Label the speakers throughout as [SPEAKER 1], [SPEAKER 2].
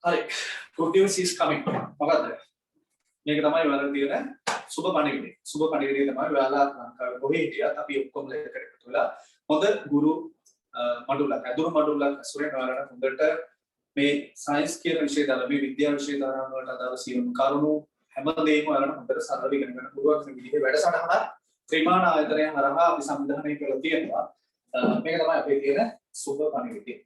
[SPEAKER 1] හරි good news is coming මොකද්ද මේක තමයි ඔයාලා තියෙන සුබ පණිවිඩය සුබ පණිවිඩය තමයි ඔයාලා ලංකාවේ කොහේ හිටියත් අපි ඔක්කොම එකට එකතු වෙලා හොඳ ගුරු මඩුලක් අඳුරු මඩුලක් අසුරෙන් ඔයාලට හොඳට මේ සයන්ස් කියන විෂය දාලා මේ විද්‍යාව විෂය දාලා වලට අදාළ සියලුම කරුණු හැමදේම ඔයාලට හොඳට සරලව ඉගෙන ගන්න පුළුවන් විදිහේ වැඩසටහනක් ත්‍රිමාණ ආයතනය හරහා අපි සංවිධානය කරලා තියෙනවා මේක තමයි අපේ තියෙන සුබ පණිවිඩය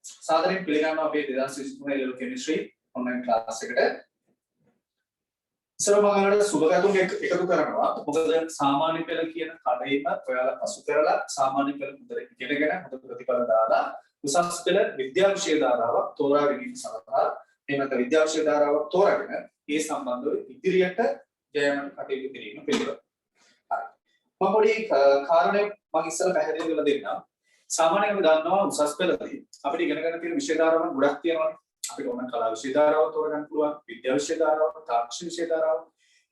[SPEAKER 1] සාදරයෙන් පිළිගන්නවා අපේ 2023 level chemistry online class එකට. ඉතින් මම ඔයාලට සුබ පැතුම් එකතු කරනවා. මොකද සාමාන්‍ය පෙළ කියන කඩේම ඔයාලා පසු කරලා සාමාන්‍ය පෙළ මුදලට ඉගෙනගෙන හොඳ ප්‍රතිඵල දාලා උසස් පෙළ විද්‍යා විෂය ධාරාවක් තෝරා ගැනීම සඳහා එහෙම විද්‍යා විෂය ධාරාවක් තෝරාගෙන ඒ සම්බන්ධව ඉදිරියට ජයග්‍රහණ කටයුතු කිරීම පිළිබඳව. හරි. මම පොඩි කාරණයක් මම ඉස්සෙල්ලා පැහැදිලි කරලා දෙන්නම්. සාමාන්‍යයෙන් අපි දන්නවා උසස් පෙළදී අපිට ඉගෙන ගන්න තියෙන විෂය ධාරාවන් ගොඩක් තියෙනවා. අපිට ඕන කලා විෂය ධාරාව තෝරගන්න පුළුවන්, විද්‍යා විෂය ධාරාව, තාක්ෂණ විෂය ධාරාව.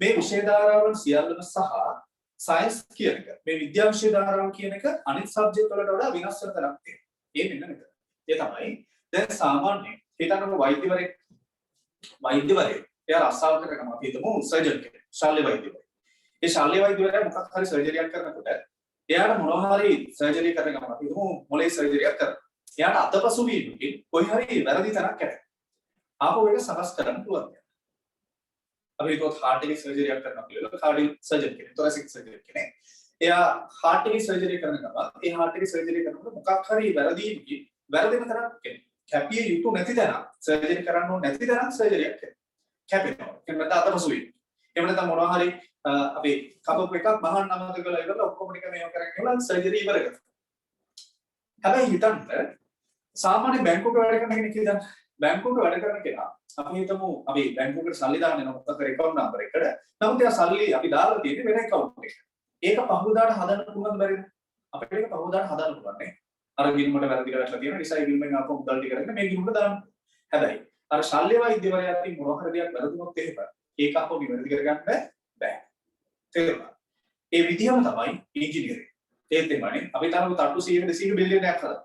[SPEAKER 1] මේ විෂය ධාරාවන් සියල්ලම සහ සයන්ස් කියන එක, මේ විද්‍යා විෂය ධාරාව කියන එක අනිත් සබ්ජෙක්ට් වලට වඩා වෙනස් වෙන තැනක් තියෙනවා. ඒ මෙන්න මෙතන. ඒ තමයි දැන් සාමාන්‍යයෙන් හිතන්නකො වෛද්‍යවරයෙක් එයා රස්සාව කරනවා අපි හිතමු සර්ජන් කෙනෙක්, ශල්‍ය වෛද්‍යවරයෙක්. ඒ ශල්‍ය වෛද්‍යවරයා මොකක් හරි සර්ජරියක් කරනකොට එයාට මොනවා හරි සර්ජරි කරන ගමන් අපි හිතමු මොලේ සර්ජරියක් කරනවා. එයාට අතපසු වීමකින් කොයි හරි වැරදි තැනක් ඇති. ආපහු ඒක සකස් කරන්න පුළුවන්. අපි හිතුවත් heart එකේ සර්ජරියක් කරනවා කියලා කාඩියෝ සර්ජන් කෙනෙක්, thoracic සර්ජන් කෙනෙක්. එයා heart එකේ සර්ජරි කරන ගමන් ඒ heart එකේ සර්ජරි කරනකොට මොකක් හරි වැරදීමකින් වැරදිම තැනක් කෙනෙක්. කැපිය යුතු නැති තැනක් සර්ජරි කරන්න ඕන නැති තැනක් සර්ජරියක් කරනවා. කැපෙනවා. ඒක නැත්නම් අතපසු වීම. එහෙම නැත්නම් මොනවා හරි අපි කපපු එකක් මහාන් නමත කරලා ඉවරලා ඔක්කොම ටික මේව කරගෙන ඉවරලා සර්ජරි ඉවර කරනවා. හැබැයි හිතන්න සාමාන්‍ය බැංකුවක වැඩ කරන කෙනෙක් හිතන්න බැංකුවක වැඩ කරන කෙනා අපි හිතමු අපි බැංකුවකට සල්ලි දාන්න යනවා මොකක් හරි account number එකට. නමුත් එයා සල්ලි අපි දාලා තියෙන්නේ වෙන account එකකට. ඒක පහුදාට හදන්න පුළුවන් බැරිද? අපිට ඒක පහුදාට හදන්න පුළුවන් නේ. අර ගිණුමට වැරදි කරලා තියෙන නිසා ඒ ගිණුමෙන් ආපහු මුදල් ටික කරගෙන මේ ගිණුමට දාන්න. හැබැයි අර ශල්‍ය වෛද්‍යවරයා අතින් මොනවා හරි දෙයක් වැරදුනොත් එහෙම ඒක ආපහු නිවැරදි කරගන්න බෑ. තේරුණා? ඒ විදිහම තමයි ඉංජිනේරින්. ඒත් එමණි අපි තරම් තට්ටු 100 200 බිලියනයක් හදලා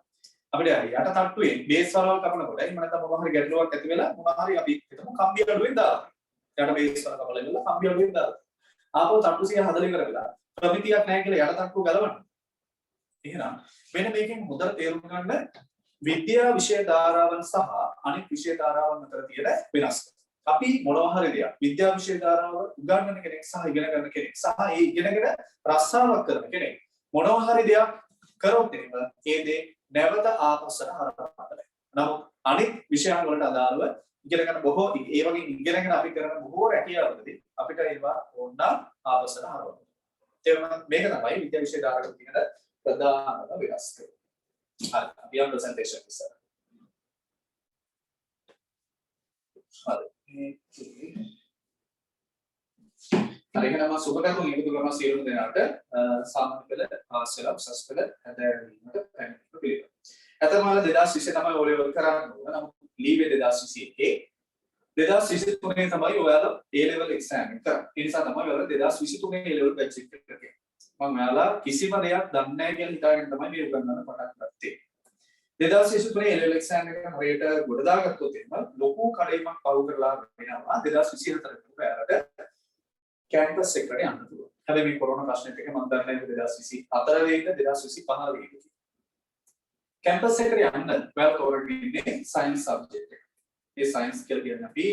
[SPEAKER 1] අපිට හරි යට තට්ටුවේ බේස් වලවල් කපනකොට එහෙම නැත්නම් මොනවා හරි ගැටලුවක් ඇති වෙලා මොනවා හරි අපි හිතමු කම්බි අඩුවෙන් දාලා යට බේස් වල කපලා ඉවරලා කම්බි අඩුවෙන් දාලා ආපහු තට්ටු 100 හදලා ඉවර වෙලා ප්‍රමිතියක් නැහැ කියලා යට තට්ටුව ගලවන්න. එහෙනම් මෙන්න මේකෙන් හොඳට තේරුම් ගන්න විද්‍යා විෂය ධාරාවන් සහ අනිත් විෂය ධාරාවන් අතර තියෙන වෙනස්කම්. අපි මොනවා හරි දෙයක් විද්‍යා විෂය ධාරාව උගන්වන කෙනෙක් සහ ඉගෙන ගන්න කෙනෙක් සහ ඒ ඉගෙනගෙන රස්සාවක් කරන කෙනෙක් මොනවා හරි දෙයක් කරොත් ඒ දේ නැවත ආපස්සට හරවන්න. නමුත් අනිත් විෂයන් වලට අදාළව ඉගෙන ගන්න බොහෝ ඒ වගේ ඉගෙනගෙන අපි කරන බොහෝ රැකියාවලදී අපිට ඒවා ඕන ආපස්සට හරවන්න. ඒ මේක තමයි විද්‍යා විෂය ධාරාවක තියෙන ප්‍රධානම වෙනස්කම. හරි අපි යමු ප්‍රසන්ටේෂන් ඉස්සර. හරි. හරියටම සුබ පැතුම් එකතු කරන සියලු දෙනාට සාමාන්‍ය පෙළ පාසල උසස් පෙළ හැදෑරීමට පැමිණීම පිළිගන්නවා. ඇතමල 2020 තමයි O level කරන්න ඕන. නමුත් ලීවේ 2021 2023 තමයි ඔයාලා A level exam එක කරන්නේ. ඒ නිසා තමයි ඔයාලා 2023 A level batch එක කරන්නේ. මම ඔයාලා කිසිම දෙයක් දන්නේ නැහැ කියලා හිතාගෙන තමයි මේ උගන්වන්න පටන් ගත්තේ. 2023 A level exam එක හරියට ගොඩ දාගත්තොත් එහෙම ලොකු කඩේමක් පවු කරලා වෙනවා 2024 කට ඔයාලට කැම්පස් එකට යන්න පුළුවන්. හැබැයි මේ කොරෝනා ප්‍රශ්නෙත් එක්ක මම දන්නේ 2024 වෙනිද 2025 වෙනිද. කැම්පස් එකට යන්න ඔයාලා තෝරගන්නේ සයන්ස් සබ්ජෙක්ට් එක. මේ සයන්ස් කියලා කියන්නේ අපි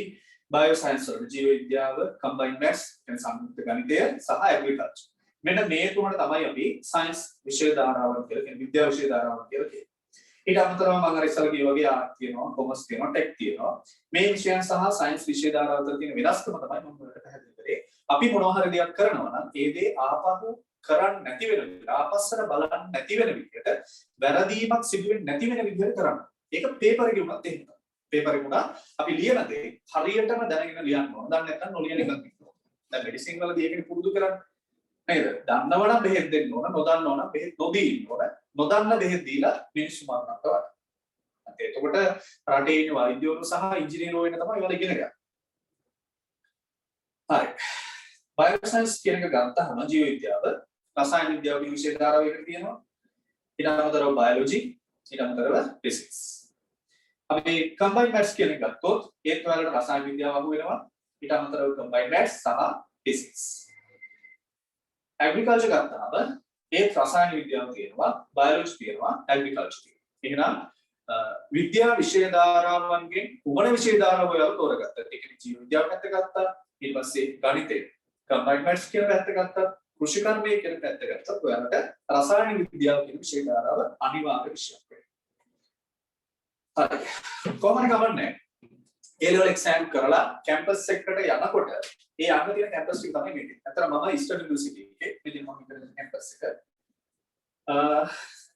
[SPEAKER 1] බයෝ සයන්ස් වල ජීව විද්‍යාව, කම්බයින්ඩ් මැත්ස්, කියන සංයුක්ත ගණිතය සහ ඇග්‍රිකල්චර්. මෙන්න මේ තුනට තමයි අපි සයන්ස් විෂය ධාරාවන් කියලා කියන්නේ විද්‍යා විෂය ධාරාවන් කියලා කියන්නේ. ඊට අමතරව මම අර ඉස්සෙල්ලා කිව්වා වගේ ආර්ට් තියෙනවා, කොමර්ස් තියෙනවා, ටෙක් තියෙනවා. මේ විෂයන් සහ සයන්ස් විෂය ධාරාවල් අතර තියෙන වෙනස්කම තමයි මම ඔයාලට පැහැදිලි කරේ. අපි මොනවා හරි දෙයක් කරනවා නම් ඒ දේ ආපහු කරන්න නැති වෙන විදිහට ආපස්සට බලන්න නැති වෙන විදිහට වැරදීමක් සිදු වෙන්නේ නැති වෙන විදිහට කරන්න. ඒක පේපර් එකේ උනත් එහෙම තමයි. පේපර් එකේ උනත් අපි ලියන දේ හරියටම දැනගෙන ලියන්න ඕන. දන්නේ නැත්නම් නොලියන එකක් නෙවෙයි. දැන් මෙඩිසින් වලදී ඒකනේ පුරුදු කරන්නේ. නේද? දන්නවනම් බෙහෙත් දෙන්න ඕන, නොදන්නවනම් බෙහෙත් නොදී ඉන්න ඕන. නොදන්න බෙහෙත් දීලා මිනිස්සු මරන්නට වඩා. එතකොට රටේ ඉන්න වෛද්‍යවරු සහ ඉංජිනේරුවෝ වෙන තමයි ඒවල ඉගෙන ගන්න. හරි. බයෝසයන්ස් කියන එක ගත්තාම ජීව විද්‍යාව, රසායන විද්‍යාව කියන විෂය ධාරාව එකට තියෙනවා. ඊට අමතරව බයොලොජි, ඊට අමතරව ෆිසික්ස්. අපි combined maths කියන එක ගත්තොත් ඒත් ඔයාලට රසායන විද්‍යාව අහු වෙනවා. ඊට අමතරව combined maths සහ physics. agriculture ගත්තාම ඒත් රසායන විද්‍යාව තියෙනවා, biology තියෙනවා, agriculture තියෙනවා. එහෙනම් විද්‍යා විෂය ධාරාවන්ගෙන් උගණ විෂය ධාරාව ඔයාලා තෝරගත්තා. ඒ කියන්නේ ජීව විද්‍යාව පැත්ත ගත්තා. ඊට පස්සේ ගණිතය, combined maths කියන පැත්ත ගත්තා. කෘෂි කර්මය කියන පැත්ත ගත්තොත් ඔයාලට රසායන විද්‍යාව කියන විෂය ධාරාව අනිවාර්ය විෂයක් වෙනවා. හරි. කොහොමද ගමන්නේ? A level exam කරලා කැම්පස් එකට යනකොට ඒ අන්න තියෙන කැම්පස් එක තමයි මේක. අතන මම ඊස්ටර්න් යුනිවර්සිටි එකේ මෙතන මම ඉගෙන කැම්පස් එක.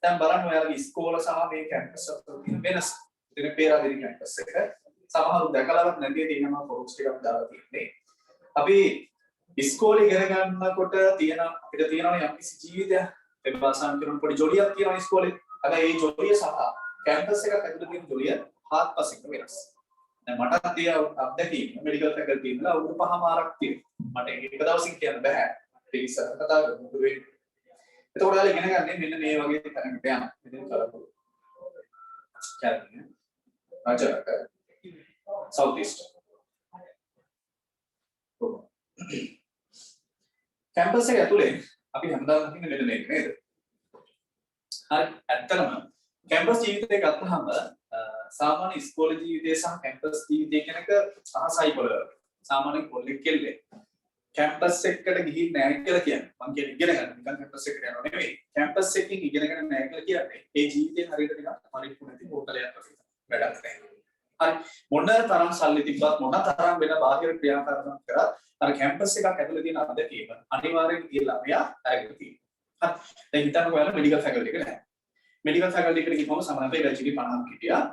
[SPEAKER 1] දැන් බලන්න ඔයාලගේ ඉස්කෝල සහ මේ කැම්පස් අතර තියෙන වෙනස. දෙන පෙරාදෙනි කැම්පස් එක. සමහරව දැකලාවත් නැති තියෙනවා පොරොක්ස් ටිකක් දාලා තියෙන්නේ. අපි ඉස්කෝලේ ඉගෙන ගන්නකොට තියෙන අපිට තියෙනවනේ යම්කිසි ජීවිතයක් වෙන භාෂාවෙන් කරන පොඩි ජොලියක් තියෙනවා ඉස්කෝලේ. හැබැයි මේ ජොලිය සහ කැම්පස් එකක් ඇතුළේ තියෙන ජොලිය හාත්පසින්ම වෙනස්. දැන් මට තියෙන අත්දැකීම මෙඩිකල් ෆැකල්ටි වල අවුරුදු 5මාරක් තියෙනවා. මට ඒක දවසින් කියන්න බෑ. ඒක ඉස්සර කතා කරමු මොකද වෙන්නේ. එතකොට ඔයාලා ඉගෙන ගන්න මෙන්න මේ වගේ තැනකට යනවා. මෙතන කරපො. කියන්නේ රාජරක සවුත් ඊස්ට්. කැම්පස් එක ඇතුලේ අපි හැමදාම හිතන්නේ මෙන්න මේක නේද? හරි ඇත්තටම කැම්පස් ජීවිතය ගත්තහම සාමාන්‍ය ඉස්කෝලේ ජීවිතය සහ කැම්පස් ජීවිතය කියන එක සහසයි පොළව. සාමාන්‍ය කොල්ලෙක් කෙල්ලේ කැම්පස් එකට ගිහින් නැහැ කියලා කියන්නේ. මම කියන්නේ ඉගෙන ගන්න නිකන් කැම්පස් එකට යනවා නෙවෙයි. කැම්පස් එකකින් ඉගෙන ගන්න නැහැ කියලා කියන්නේ ඒ ජීවිතේ හරියට නිකන් පරිපූර්ණ නැති හෝටලයක් වගේ වැඩක් නැහැ. හරි මොන තරම් සල්ලි තිබ්බත් මොන තරම් වෙන බාහිර ක්‍රියාකාරකම් කරත් අර කැම්පස් එකක් ඇතුලේ තියෙන අත්දැකීම අනිවාර්යෙන් කියලා මෙයා අරගෙන තියෙනවා. හරි දැන් හිතන්නකෝ ඔයාලා මෙඩිකල් ෆැකල්ටි එක නැහැ. මෙඩිකල් ෆැකල්ටි එකට ගිහම සමහරවිට බැච් එකේ 50ක් හිටියා.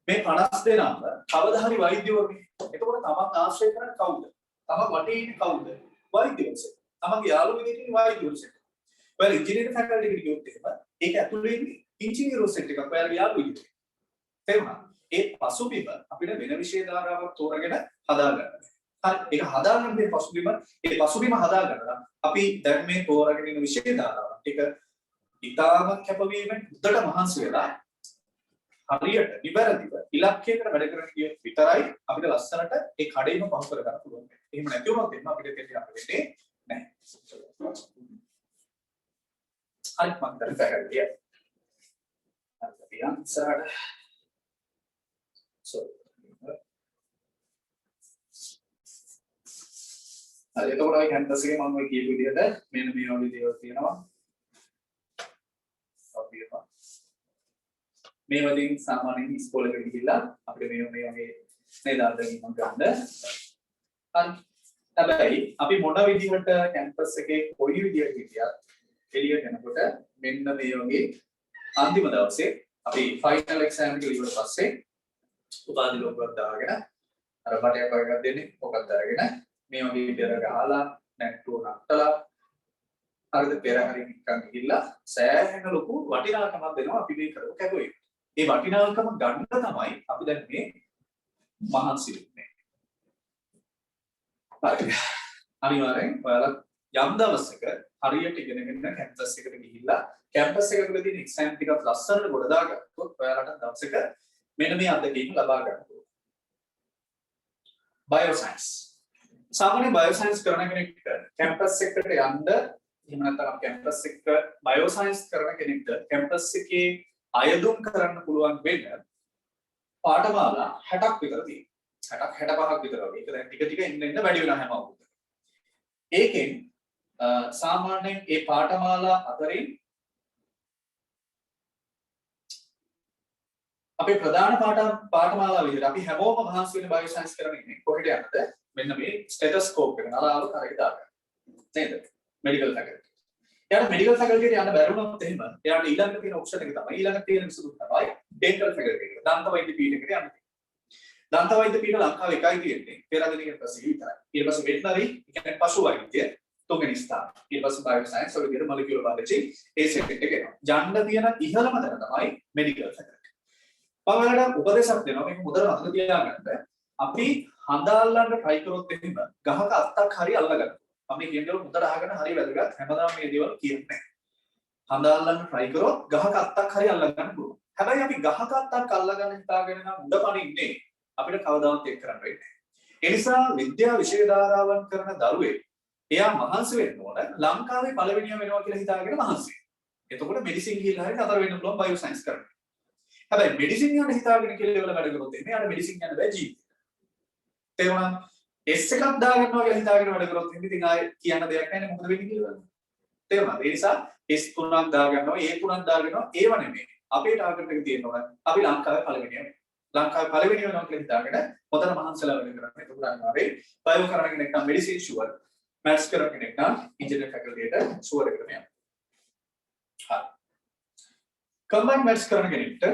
[SPEAKER 1] මේ 50 දෙනාම කවදා හරි වෛද්‍යවරුනේ. එතකොට තමන් ආශ්‍රය කරන්නේ කවුද? තමන් වටේ ඉන්නේ කවුද? වෛද්‍යවරුන්ස. තමන්ගේ යාළුවෝ විදිහට ඉන්නේ වෛද්‍යවරුන්ස. ඔයාලා ඉංජිනේරිං ෆැකල්ටි එකට ගියොත් එහෙම ඒක ඇතුලේ ඉන්නේ ඉංජිනේරුවෝ සෙට් එකක් ඔයාලගේ යාළුවෝ විදිහට. තේරුණා? ඒ පසුබිම අපිට වෙන විෂය ධාරාවක් තෝරගෙන හදාගන්න. හරි ඒක හදාගන්න මේ පසුබිම හදාගන්න අපි දැන් මේ තෝරගෙන ඉන්න විෂය ධාරාව ටික ඉතාම කැපවීමෙන් උඩට මහන්සි වෙලා හරියට නිවැරදිව ඉලක්කයකට වැඩ කරගෙන ගියොත් විතරයි අපිට ලස්සනට ඒ කඩේම පහු කර ගන්න පුළුවන්. එහෙම නැති වුණොත් එන්න අපිට දෙන්න වෙන්නේ නැහැ. හරි මම දැන් පැහැදිලිය. හරි ඉස්සරහට හරි එතකොට ඔය කැම්පස් එකේ මම ඔය කියපු විදිහට මෙන්න මේ වගේ දේවල් තියෙනවා. මේ වලින් සාමාන්‍යයෙන් ඉස්කෝලේකට ගිහිල්ලා අපිට මේ වගේ නේද අත්දැකීමක් ගන්න. හරි. හැබැයි අපි මොන විදිහට කැම්පස් එකේ කොයි විදිහට හිටියත් එළියට යනකොට මෙන්න මේ වගේ අන්තිම දවසේ අපි ෆයිනල් එක්සෑම් එක ඉවර පස්සේ උපාධි ලෝකයක් දාගෙන අර බටයක් වගේ එකක් දෙන්නේ ඔකත් අරගෙන මේ වගේ පෙර ගහලා නැට්ටුව නටලා හරිද පෙර හරිය නිකන් ගිහිල්ලා සෑහෙන ලොකු වටිනාකමක් දෙනවා අපි මේ කරපු කැපුවේ. ඒ වටිනාකම ගන්න තමයි අපි දැන් මේ මහන්සි වෙන්නේ. හරි. අනිවාර්යෙන් ඔයාලා යම් දවසක හරියට ඉගෙනගෙන කැම්පස් එකට ගිහිල්ලා කැම්පස් එකේ තියෙන එක්සෑම් ටිකක් ලස්සනට ගොඩ දාගත්තොත් ඔයාලට දවසක මෙන්න මේ අත්දැකීම් ලබා ගන්න පුළුවන්. බයෝසයන්ස්. සාමාන්‍ය බයෝසයන්ස් කරන කෙනෙක්ට කැම්පස් එකට යන්න එහෙම නැත්නම් කැම්පස් එක බයෝසයන්ස් කරන කෙනෙක්ට කැම්පස් එකේ අයදුම් කරන්න පුළුවන් වෙන්න පාඨමාලා 60ක් විතර තියෙනවා. 60ක් 65ක් විතර වගේ. ඒක දැන් ටික ටික එන්න වැඩි වෙනවා හැම අවුරුද්දකම. ඒකෙන් සාමාන්‍යයෙන් ඒ පාඨමාලා අතරින් අපේ ප්‍රධාන පාඨමාලාව විදිහට අපි හැමෝම මහන්සි වෙන බයෝසයන්ස් කරන ඉන්නේ කොහෙද යන්නද? මෙන්න මේ ස්ටෙතොස්කෝප් එක නලාව කරේ දාගන්න. නේද? Medical faculty. එයාට මෙඩිකල් ෆැකල්ටි එකට යන්න බැරි වුණොත් එහෙම එයාට ඊළඟ තියෙන ඔප්ෂන් එක තමයි ඊළඟ තියෙන විසඳුම තමයි ඩෙන්ටල් ෆැකල්ටි එක. දන්ත වෛද්‍ය පීඨයකට යන්න. දන්ත වෛද්‍ය පීඨ ලංකාවේ එකයි තියෙන්නේ. පෙරදිනක පස්සේ විතරයි. ඊට පස්සේ වෙටනරි, ඒ කියන්නේ පශු වෛද්‍ය තුන්වෙනි ස්ථාන. ඊට පස්සේ බයෝසයන්ස් ඔය විදිහට මොලිකියුලර් බයොලොජි ඒ සෙට් එක එනවා. යන්න තියෙන ඉහළම තැන තමයි මෙඩිකල් ෆැකල්ටි. පවලට උපදේශක් දෙනවා මේක මුදල මතක තියාගන්න. අපි හඳ අල්ලන්න try කරොත් එහෙම ගහක අත්තක් හරි අල්ලගන්න. අපි කියන්නේ මුදල අහගෙන හරි වැදගත් හැමදාම මේ දේවල් කියන්නේ නැහැ. හඳ අල්ලන්න try කරොත් ගහක අත්තක් හරි අල්ලගන්න පුළුවන්. හැබැයි අපි ගහකටක් අල්ලගෙන හිතාගෙන නම් උඩ පනින්නේ අපිට කවදාවත් ඒක කරන්න වෙන්නේ නැහැ. ඒ නිසා විද්‍යා විෂය ධාරාවන් කරන දරුවෙක් එයා මහන්සි වෙන්න ඕන ලංකාවේ පළවෙනිය වෙනවා කියලා හිතාගෙන මහන්සි. එතකොට මෙඩිසින් ගිහිල්ලා හරි නතර වෙන්න පුළුවන් බයෝ සයන්ස් කරන්න. හැබැයි මෙඩිසින් යන හිතාගෙන කියලා වල වැඩ කරොත් එන්නේ අර මෙඩිසින් යන බෑ ජීවිතේ. තේරුණා? S එකක් දාගන්නවා කියලා හිතාගෙන වැඩ කරොත් ඉතින් ආයේ කියන්න දෙයක් නැහැ නේ මොකද වෙන්නේ කියලා. තේරුණාද? ඒ නිසා S තුනක් දාගන්නවා, A තුනක් දාගන්නවා ඒව නෙමෙයි. අපේ ටාගට් එක තියෙනවා අපි ලංකාවේ පළවෙනිය වෙනවා. ලංකාවේ පළවෙනිය වෙනවා කියලා හිතාගෙන මොතන මහන්සලා වැඩ කරන්නේ. ඒක උදාහරණයක් බයෝ කරන කෙනෙක් නම් මෙඩිසින් ෂුවර්, මැත්ස් කරන කෙනෙක් නම් ඉන්ජිනියරින් ෆැකල්ටියට ෂුවර් එකට යනවා. හරි. කම්බයින් මැත්ස් කරන කෙනෙක්ට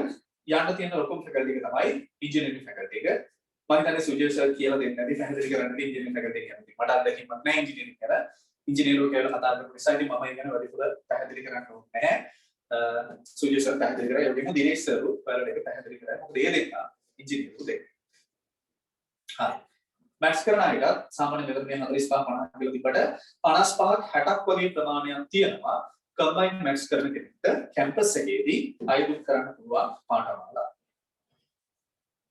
[SPEAKER 1] යන්න තියෙන ලොකුම ෆැකල්ටි එක තමයි ඉන්ජිනියරින් ෆැකල්ටි එක. මම හිතන්නේ සුජිත් සර් කියලා දෙන්නේ නැති පැහැදිලි කරන්න ඉන්ජිනියරින් ෆැකල්ටි එක යනවා. මට අත්දැකීමක් නැහැ ඉන්ජිනියරින් ගැන. ඉංජිනේරුවෝ කියලා කතා කරපු නිසා ඉතින් මම ඉගෙන වැඩිපුර පැහැදිලි කරන්න ඕනේ නැහැ. සුජිත් සර් පැහැදිලි කරා ඒ වගේම දිනේෂ් සර් ඔයාලට ඒක පැහැදිලි කරා. මොකද ඒ දෙන්නා ඉංජිනේරුවෝ දෙන්න. හරි. මැත්ස් කරන අයට සාමාන්‍ය මෙලොමේ 45 50 කියලා තිබ්බට 55ක් 60ක් වගේ ප්‍රමාණයක් තියෙනවා. කම්බයින් මැත්ස් කරන කෙනෙක්ට කැම්පස් එකේදී අයිඩුම් කරන්න පුළුවන් පාඨමාලා.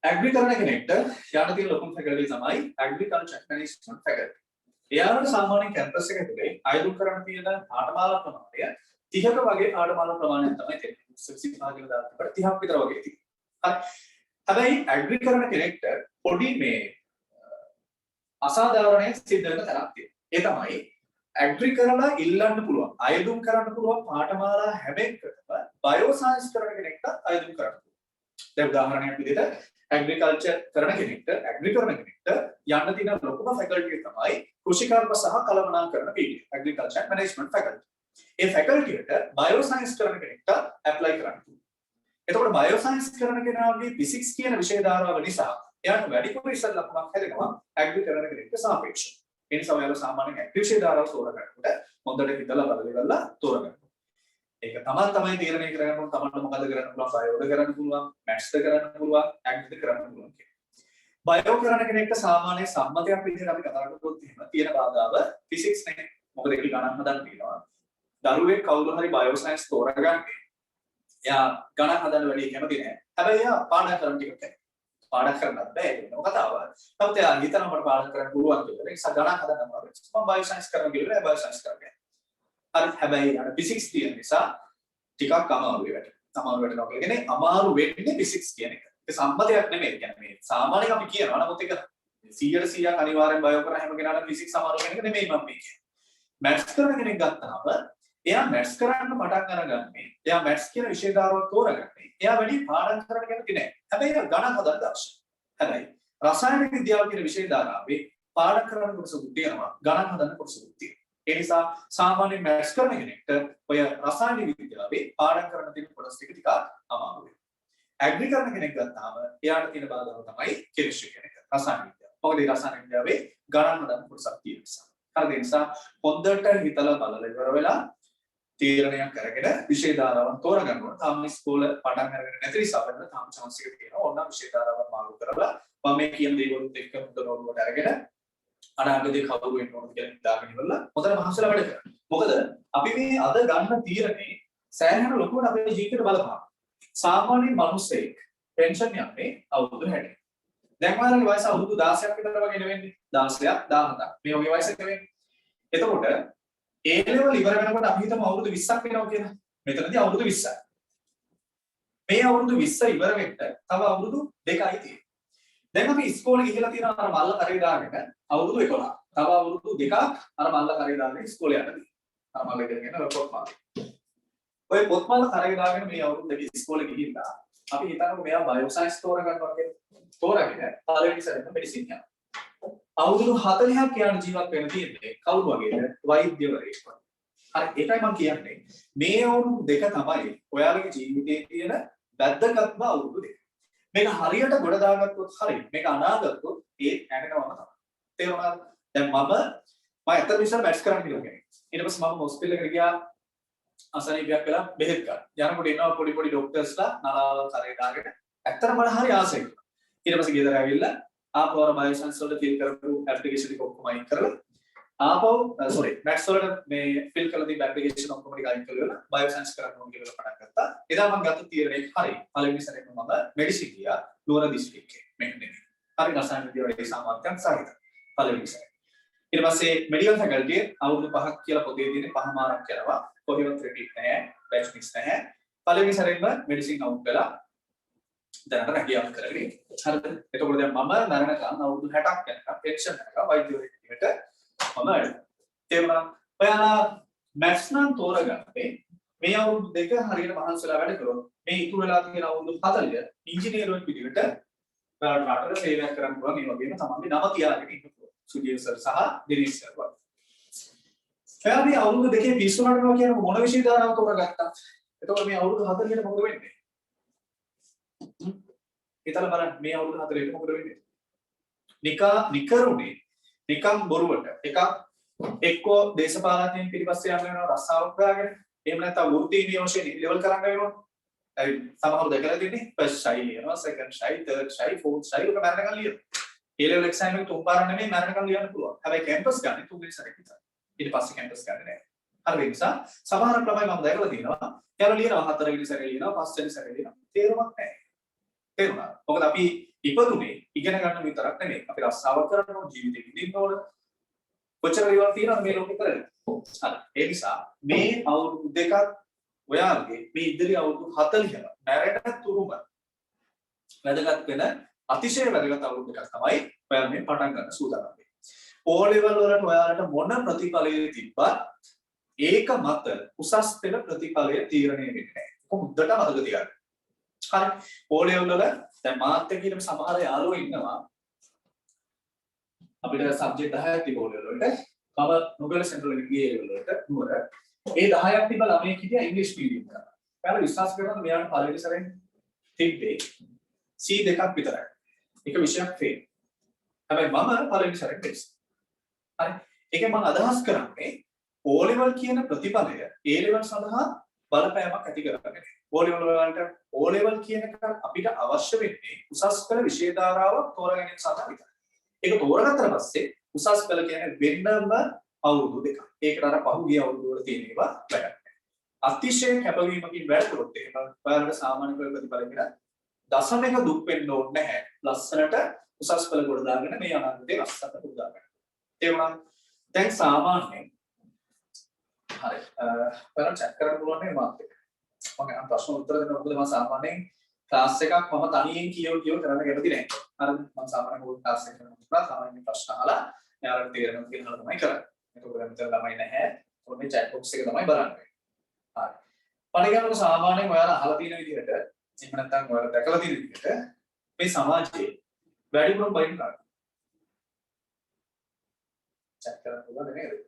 [SPEAKER 1] ඇග්‍රි කරන කෙනෙක්ට යන්න තියෙන ලොකුම ෆැකල්ටි තමයි ඇග්‍රිකල්චර් මැනේජ්මන්ට් ෆැකල්ටි. එයාට සාමාන්‍ය කැම්පස් එක ඇතුලේ අයිඩුම් කරන්න තියෙන පාඨමාලා ප්‍රමාණය 30ක වගේ පාඨමාලා ප්‍රමාණයක් තමයි තියෙන්නේ. 65 කියලා දාන්න 30ක් විතර වගේ තියෙනවා. හරි. හැබැයි ඇග්‍රි කරන කෙනෙක්ට පොඩි මේ අසාධාරණයක් සිද්ධ වෙන තරක් තියෙනවා. ඒ තමයි ඇග්‍රි කරලා ඉල්ලන්න පුළුවන් අයදුම් කරන්න පුළුවන් පාඨමාලා හැම එකකටම බයෝ සයන්ස් කරන කෙනෙක්ට අයදුම් කරන්න පුළුවන්. දැන් උදාහරණයක් විදිහට ඇග්‍රිකල්චර් කරන කෙනෙක්ට ඇග්‍රි කරන කෙනෙක්ට යන්න තියෙන ලොකුම ෆැකල්ටි එක තමයි කෘෂිකර්ම සහ කළමනාකරණ පීඨය ඇග්‍රිකල්චර් මැනේජ්මන්ට් ෆැකල්ටි. ඒ ෆැකල්ටියට බයෝ සයන්ස් කරන කෙනෙක්ට ඇප්ලයි කරන්න පුළුවන්. එතකොට බයෝ සයන්ස් කරන කෙනාගේ ෆිසික්ස් කියන විෂය ධාරාව නිසා එයාට වැඩිපුර ඉස්සර ලකුණක් හැදෙනවා ඇග්‍රි කරන කෙනෙක්ට සාපේක්ෂව. ඒ නිසා ඔයාලා සාමාන්‍යයෙන් ඇග්‍රි විෂය ධාරාව තෝරගන්නකොට හොඳට හිතලා බලලා තෝරගන්න. ඒක තමයි තීරණය කරගන්න ඕන තමන්ට මොකද කරන්න පුළුවන් බයෝද කරන්න පුළුවන් මැත්ස්ද කරන්න පුළුවන් ඇග්රිද කරන්න පුළුවන් කියලා. බයෝ කරන කෙනෙක්ට සාමාන්‍ය සම්මතයක් විදිහට අපි කතා කරද්දී එහෙම තියෙන බාධාව ෆිසික්ස් නේ. මොකද ඒක ගණන් හදන්න තියෙනවා. දරුවෙක් කවුරු හරි බයෝ සයන්ස් තෝරගන්නේ එයා ගණන් හදන්න වැඩි කැමති නැහැ. හැබැයි එයා පාඩම් කරන්න ටිකක් කැමතියි. පාඩම් කරන්නත් බෑ ඒක නෝ කතාව. නමුත් එයා හිතනවා මට පාඩම් කරන්න පුළුවන් කියලා. ඒක ගණන් හදන්න අමාරුයි. මම බයෝ සයන්ස් කරන්න කියලා බයෝ සයන්ස් කරන්නේ. හරි හැබැයි අර ෆිසික්ස් තියෙන නිසා ටිකක් අමාරුයි වැඩ. අමාරු වෙනවා කියන්නේ අමාරු වෙන්නේ ෆිසික්ස් කියන එක. ඒක සම්මතයක් නෙමෙයි. කියන්නේ මේ සාමාන්‍යයෙන් අපි කියනවා නමුත් ඒක 100% අනිවාර්යෙන් බයෝ කරන හැම කෙනාටම ෆිසික්ස් අමාරු වෙන එක නෙමෙයි මම මේ කියන්නේ. මැත්ස් කරන කෙනෙක් ගත්තාම එයා මැත්ස් කරන්න පටන් අරගන්නේ. එයා මැත්ස් කියන විෂය ධාරාව තෝරගන්නේ. එයා වැඩි පාඩම් කරන්න කැමති නැහැ. හැබැයි ඒක ගණන් හදන්න දක්ෂයි. හැබැයි රසායන විද්‍යාව කියන විෂය ධාරාවේ පාඩම් කරන්න කොටසක් තියෙනවා. ගණන් හදන්න කොටසක් තියෙනවා. ඒ නිසා සාමාන්‍ය මැත්ස් කරන කෙනෙක්ට ඔය රසායන විද්‍යාවේ පාඩම් කරන්න තියෙන කොටස් ටික ටිකක් අමාරුයි. ඇග්‍රි කරන කෙනෙක් ගත්තාම එයාට තියෙන බාධාව තමයි කෙමිස්ට්‍රි කියන එක. රසායන විද්‍යාව. මොකද ඒ රසායන විද්‍යාවේ ගණන් හදන්න කොටසක් තියෙන නිසා. හරිද? ඒ නිසා හොඳට හිතලා බලලා ඉවර වෙලා තීරණයක් කරගෙන විෂය ධාරාවන් තෝරගන්න ඕන. තාම ඉස්කෝලේ පටන් අරගෙන නැති නිසා වෙන තාම chance එක තියෙනවා. ඕනනම් විෂය ධාරාවන් මාරු කරලා මම මේ කියන දේවලුත් එක්ක හොඳ නෝට්ටුවට අරගෙන අනාගතේ කවුරු වෙන්න ඕනද කියලා හිතාගෙන ඉවරලා මොකද මහන්සිලා වැඩ කරන්නේ. මොකද අපි මේ අද ගන්න තීරණේ සෑහෙන ලොකුවට අපේ ජීවිතේට බලපාන. සාමාන්‍ය මිනිස්සෙක් පෙන්ෂන් යන්නේ අවුරුදු 60. දැන් ඔයාලගේ වයස අවුරුදු 16ක් විතර වගේ නෙවෙන්නේ. 16ක් 17ක්. මේ වගේ වයසක නෙවෙන්නේ. එතකොට ඒ ලෙවල් ඉවර වෙනකොට අපි හිතමු අවුරුදු 20ක් වෙනවා කියලා. මෙතනදී අවුරුදු 20යි. මේ අවුරුදු 20 ඉවර වෙන්න තව අවුරුදු 2යි තියෙන්නේ. දැන් අපි ඉස්කෝලේ ගිහිලා තියෙන අර මල්ල කරේ දාගෙන අවුරුදු 11. තව අවුරුදු 2ක් අර මල්ල කරේ දාගෙන ඉස්කෝලේ යන්න තියෙනවා. අර මල්ල කරගෙන පොත් මාල. ඔය පොත් මාල කරේ දාගෙන මේ අවුරුදු 2 ඉස්කෝලේ ගිහිල්ලා අපි හිතනවා මෙයා බයෝ සයන්ස් තෝරගන්නවා කියලා. තෝරගෙන පළවෙනි සැරේම මෙඩිසින් යනවා. අවුරුදු 40ක් යාන ජීවත් වෙන්න තියෙන්නේ කවුරු වගේද? වෛද්‍යවරයෙක් වගේ. හරි ඒකයි මම කියන්නේ. මේ අවුරුදු 2 තමයි ඔයාලගේ ජීවිතයේ තියෙන වැදගත්ම අවුරුදු 2. මේක හරියට ගොඩ දාගත්තොත් හරි මේක අනාගතොත් ඒ ඇනෙනවම තමයි. තේරුණාද? දැන් මම ඇත්තටම ඉස්සර මැත්ස් කරන්න කියලා කෙනෙක්. ඊට පස්සේ මම හොස්පිටල් එකට ගියා අසනීපයක් වෙලා බෙහෙත් ගන්න. යනකොට එනවා පොඩි පොඩි ડોක්ටර්ස්ලා නලාව කරේ දාගෙන ඇත්තටම මට හරි ආසයි. ඊට පස්සේ ගෙදර ඇවිල්ලා ආපහු අර බයෝ සයන්ස් වලට ෆිල් කරපු ඇප්ලිකේෂන් එක ඔක්කොම අයින් කරලා ආපහු sorry maths වලට මේ fill කරලා තියෙන application ඔක්කොම ටික අයින් කරලා bioscience කරන්න ඕන කියලා පටන් ගත්තා. එදා මම ගත්ත තීරණය හරි. පළවෙනි සැරේම මම medicine ගියා නුවර දිස්ත්‍රික්කේ. මේක නෙමෙයි. හරි රසායන විද්‍යාවේ සාමාන්‍යයෙන් සාහිත්‍ය. පළවෙනි සැරේ. ඊට පස්සේ medical faculty අවුරුදු 5ක් කියලා පොතේ තියෙන 5 මාරක් කරනවා. කොහෙවත් repeat නැහැ. batch miss නැහැ. පළවෙනි සැරේම medicine out කළා. දැනට රැකියාව කරගෙන ඉන්නේ. හරිද? එතකොට දැන් මම මරණකම් අවුරුදු 60ක් යනකම් pension එකක වෛද්‍යවරයෙක් විදිහට මම තේරුණා. ඔයාලා maths නම් තෝරගත්තේ මේ අවුරුදු දෙක හරියට මහන්සිලා වැඩ කරොත් මේ ඉතුරු වෙලා තියෙන අවුරුදු 40 ඉංජිනේරුවෙක් විදිහට ඔයාලට රටට සේවයක් කරන්න පුළුවන්. ඒ වගේම තමන්ගේ නම තියාගෙන ඉන්න පුළුවන්. සුජීව සර් සහ දිනේෂ් සර් වගේ. ඔයාලා මේ අවුරුදු දෙකේ පිස්සු නටනවා කියන මොන විෂය දානව තෝරගත්තා? එතකොට මේ අවුරුදු 40ට මොකද වෙන්නේ? හිතලා බලන්න මේ අවුරුදු 40ට මොකද වෙන්නේ? නිකරුනේ නිකම් බොරුවට එකක් එක්කෝ දේශපාලනයෙන් පිටිපස්සේ යන්න වෙනවා රස්සාවක් හොයාගෙන එහෙම නැත්නම් වෘත්ති නියෝජනය ලෙවල් කරන්න වෙනවා. ඒ සමහරව දැකලා තියෙන්නේ ෆස්ට් ෂයි ලියනවා second shy third shy fourth shy ඔක මරණකම් ලියනවා. ඒ ලෙවල් එක්සෑම් එක තුන් පාරක් නෙමෙයි මරණකම් ලියන්න පුළුවන්. හැබැයි කැම්පස් ගන්න තුන්වෙනි සැරේ විතරයි. ඊට පස්සේ කැම්පස් ගන්න නෑ. හරි ඒ නිසා සමහර ළමයි මම දැකලා තියෙනවා. යාළුවා ලියනවා හතරවෙනි සැරේ ලියනවා පස්වෙනි සැරේ ලියනවා. තේරුමක් නෑ. තේරුණා. මොකද අපි ඉපදුනේ ඉගෙන ගන්න විතරක් නෙමෙයි. අපි රස්සාව කරනවා ජීවිතේ විඳින්න ඕන. කොච්චර දේවල් තියෙනවද මේ ලෝකේ කරන්නේ? හරි. ඒ නිසා මේ අවුරුදු දෙකක් ඔයාලගේ මේ ඉදිරි අවුරුදු 40ම මැරෙන තුරුම වැදගත් වෙන අතිශය වැදගත් අවුරුදු දෙකක් තමයි ඔයාලා මේ පටන් ගන්න සූදානම් වෙන්නේ. O level වලට ඔයාලට මොන ප්‍රතිඵලය තිබ්බත් ඒක මත උසස් පෙළ ප්‍රතිඵලය තීරණය වෙන්නේ නැහැ. කොහොමදට මතක තියාගන්න. හරි. O level වල දැන් මාත් එක්ක ඉන්න සමහර යාළුවෝ ඉන්නවා අපිට සබ්ජෙක්ට් 10ක් තිබ්බ O level වලට. මම නුගල සෙන්ට්‍රල් ගියේ level වලට නුවර. ඒ 10ක් තිබ්බ ළමයෙක් හිටියා ඉංග්‍රීසි මීඩියම් කරා. ඔයාලා විශ්වාස කරනවද මෙයාට පළවෙනි සැරේ තිබ්බේ C දෙකක් විතරයි. එක විෂයක් ෆේල්. හැබැයි මම පළවෙනි සැරේ පෙස්. හරි. ඒකෙන් මම අදහස් කරන්නේ O level කියන ප්‍රතිඵලය A level සඳහා බලපෑමක් ඇති කරගන්න. O level වලට O level කියන එක අපිට අවශ්‍ය වෙන්නේ උසස් පෙළ විෂය ධාරාවක් තෝරාගැනීම සඳහා විතරයි. ඒක තෝරගත්තට පස්සේ උසස් පෙළ කියන්නේ වෙන්නම අවුරුදු දෙකක්. ඒකට අර පහුගිය අවුරුදු වල තියෙන ඒවා වැඩක් නැහැ. අතිශය කැපවීමකින් වැඩ කරොත් එහෙම ඔයාලට සාමාන්‍ය පෙළ ප්‍රතිඵලයකට දශමයක දුක් වෙන්න ඕනේ නැහැ. ලස්සනට උසස් පෙළ ගොඩ දාගෙන මේ අනාගතේ ලස්සනට පුදා ගන්න. ඒ වුණා දැන් සාමාන්‍යයෙන් හරි ඔයාලා චෙක් කරන්න පුළුවන් නේ මාත් එක්ක. මම අහන ප්‍රශ්න උත්තර දෙන්න මොකද මම සාමාන්‍යයෙන් ක්ලාස් එකක් මම තනියෙන් කියව කරන්න කැමති නැහැ. හරිද? මම සාමාන්‍යයෙන් මොකද ක්ලාස් එකක් කරනවා සාමාන්‍යයෙන් ප්‍රශ්න අහලා යාළුවන්ට තේරෙනවා කියලා තමයි කරන්නේ. එතකොට මෙතන ළමයි නැහැ. ඔන්න මේ chat box එක තමයි බලන්නේ. හරි. පරිගණක සාමාන්‍යයෙන් ඔයාලා අහලා තියෙන විදිහට එහෙම නැත්නම් ඔයාලා දැකලා තියෙන විදිහට මේ සමාජයේ වැඩිපුරම බයින් කරනවා. chat කරන්න පුළුවන් නේද?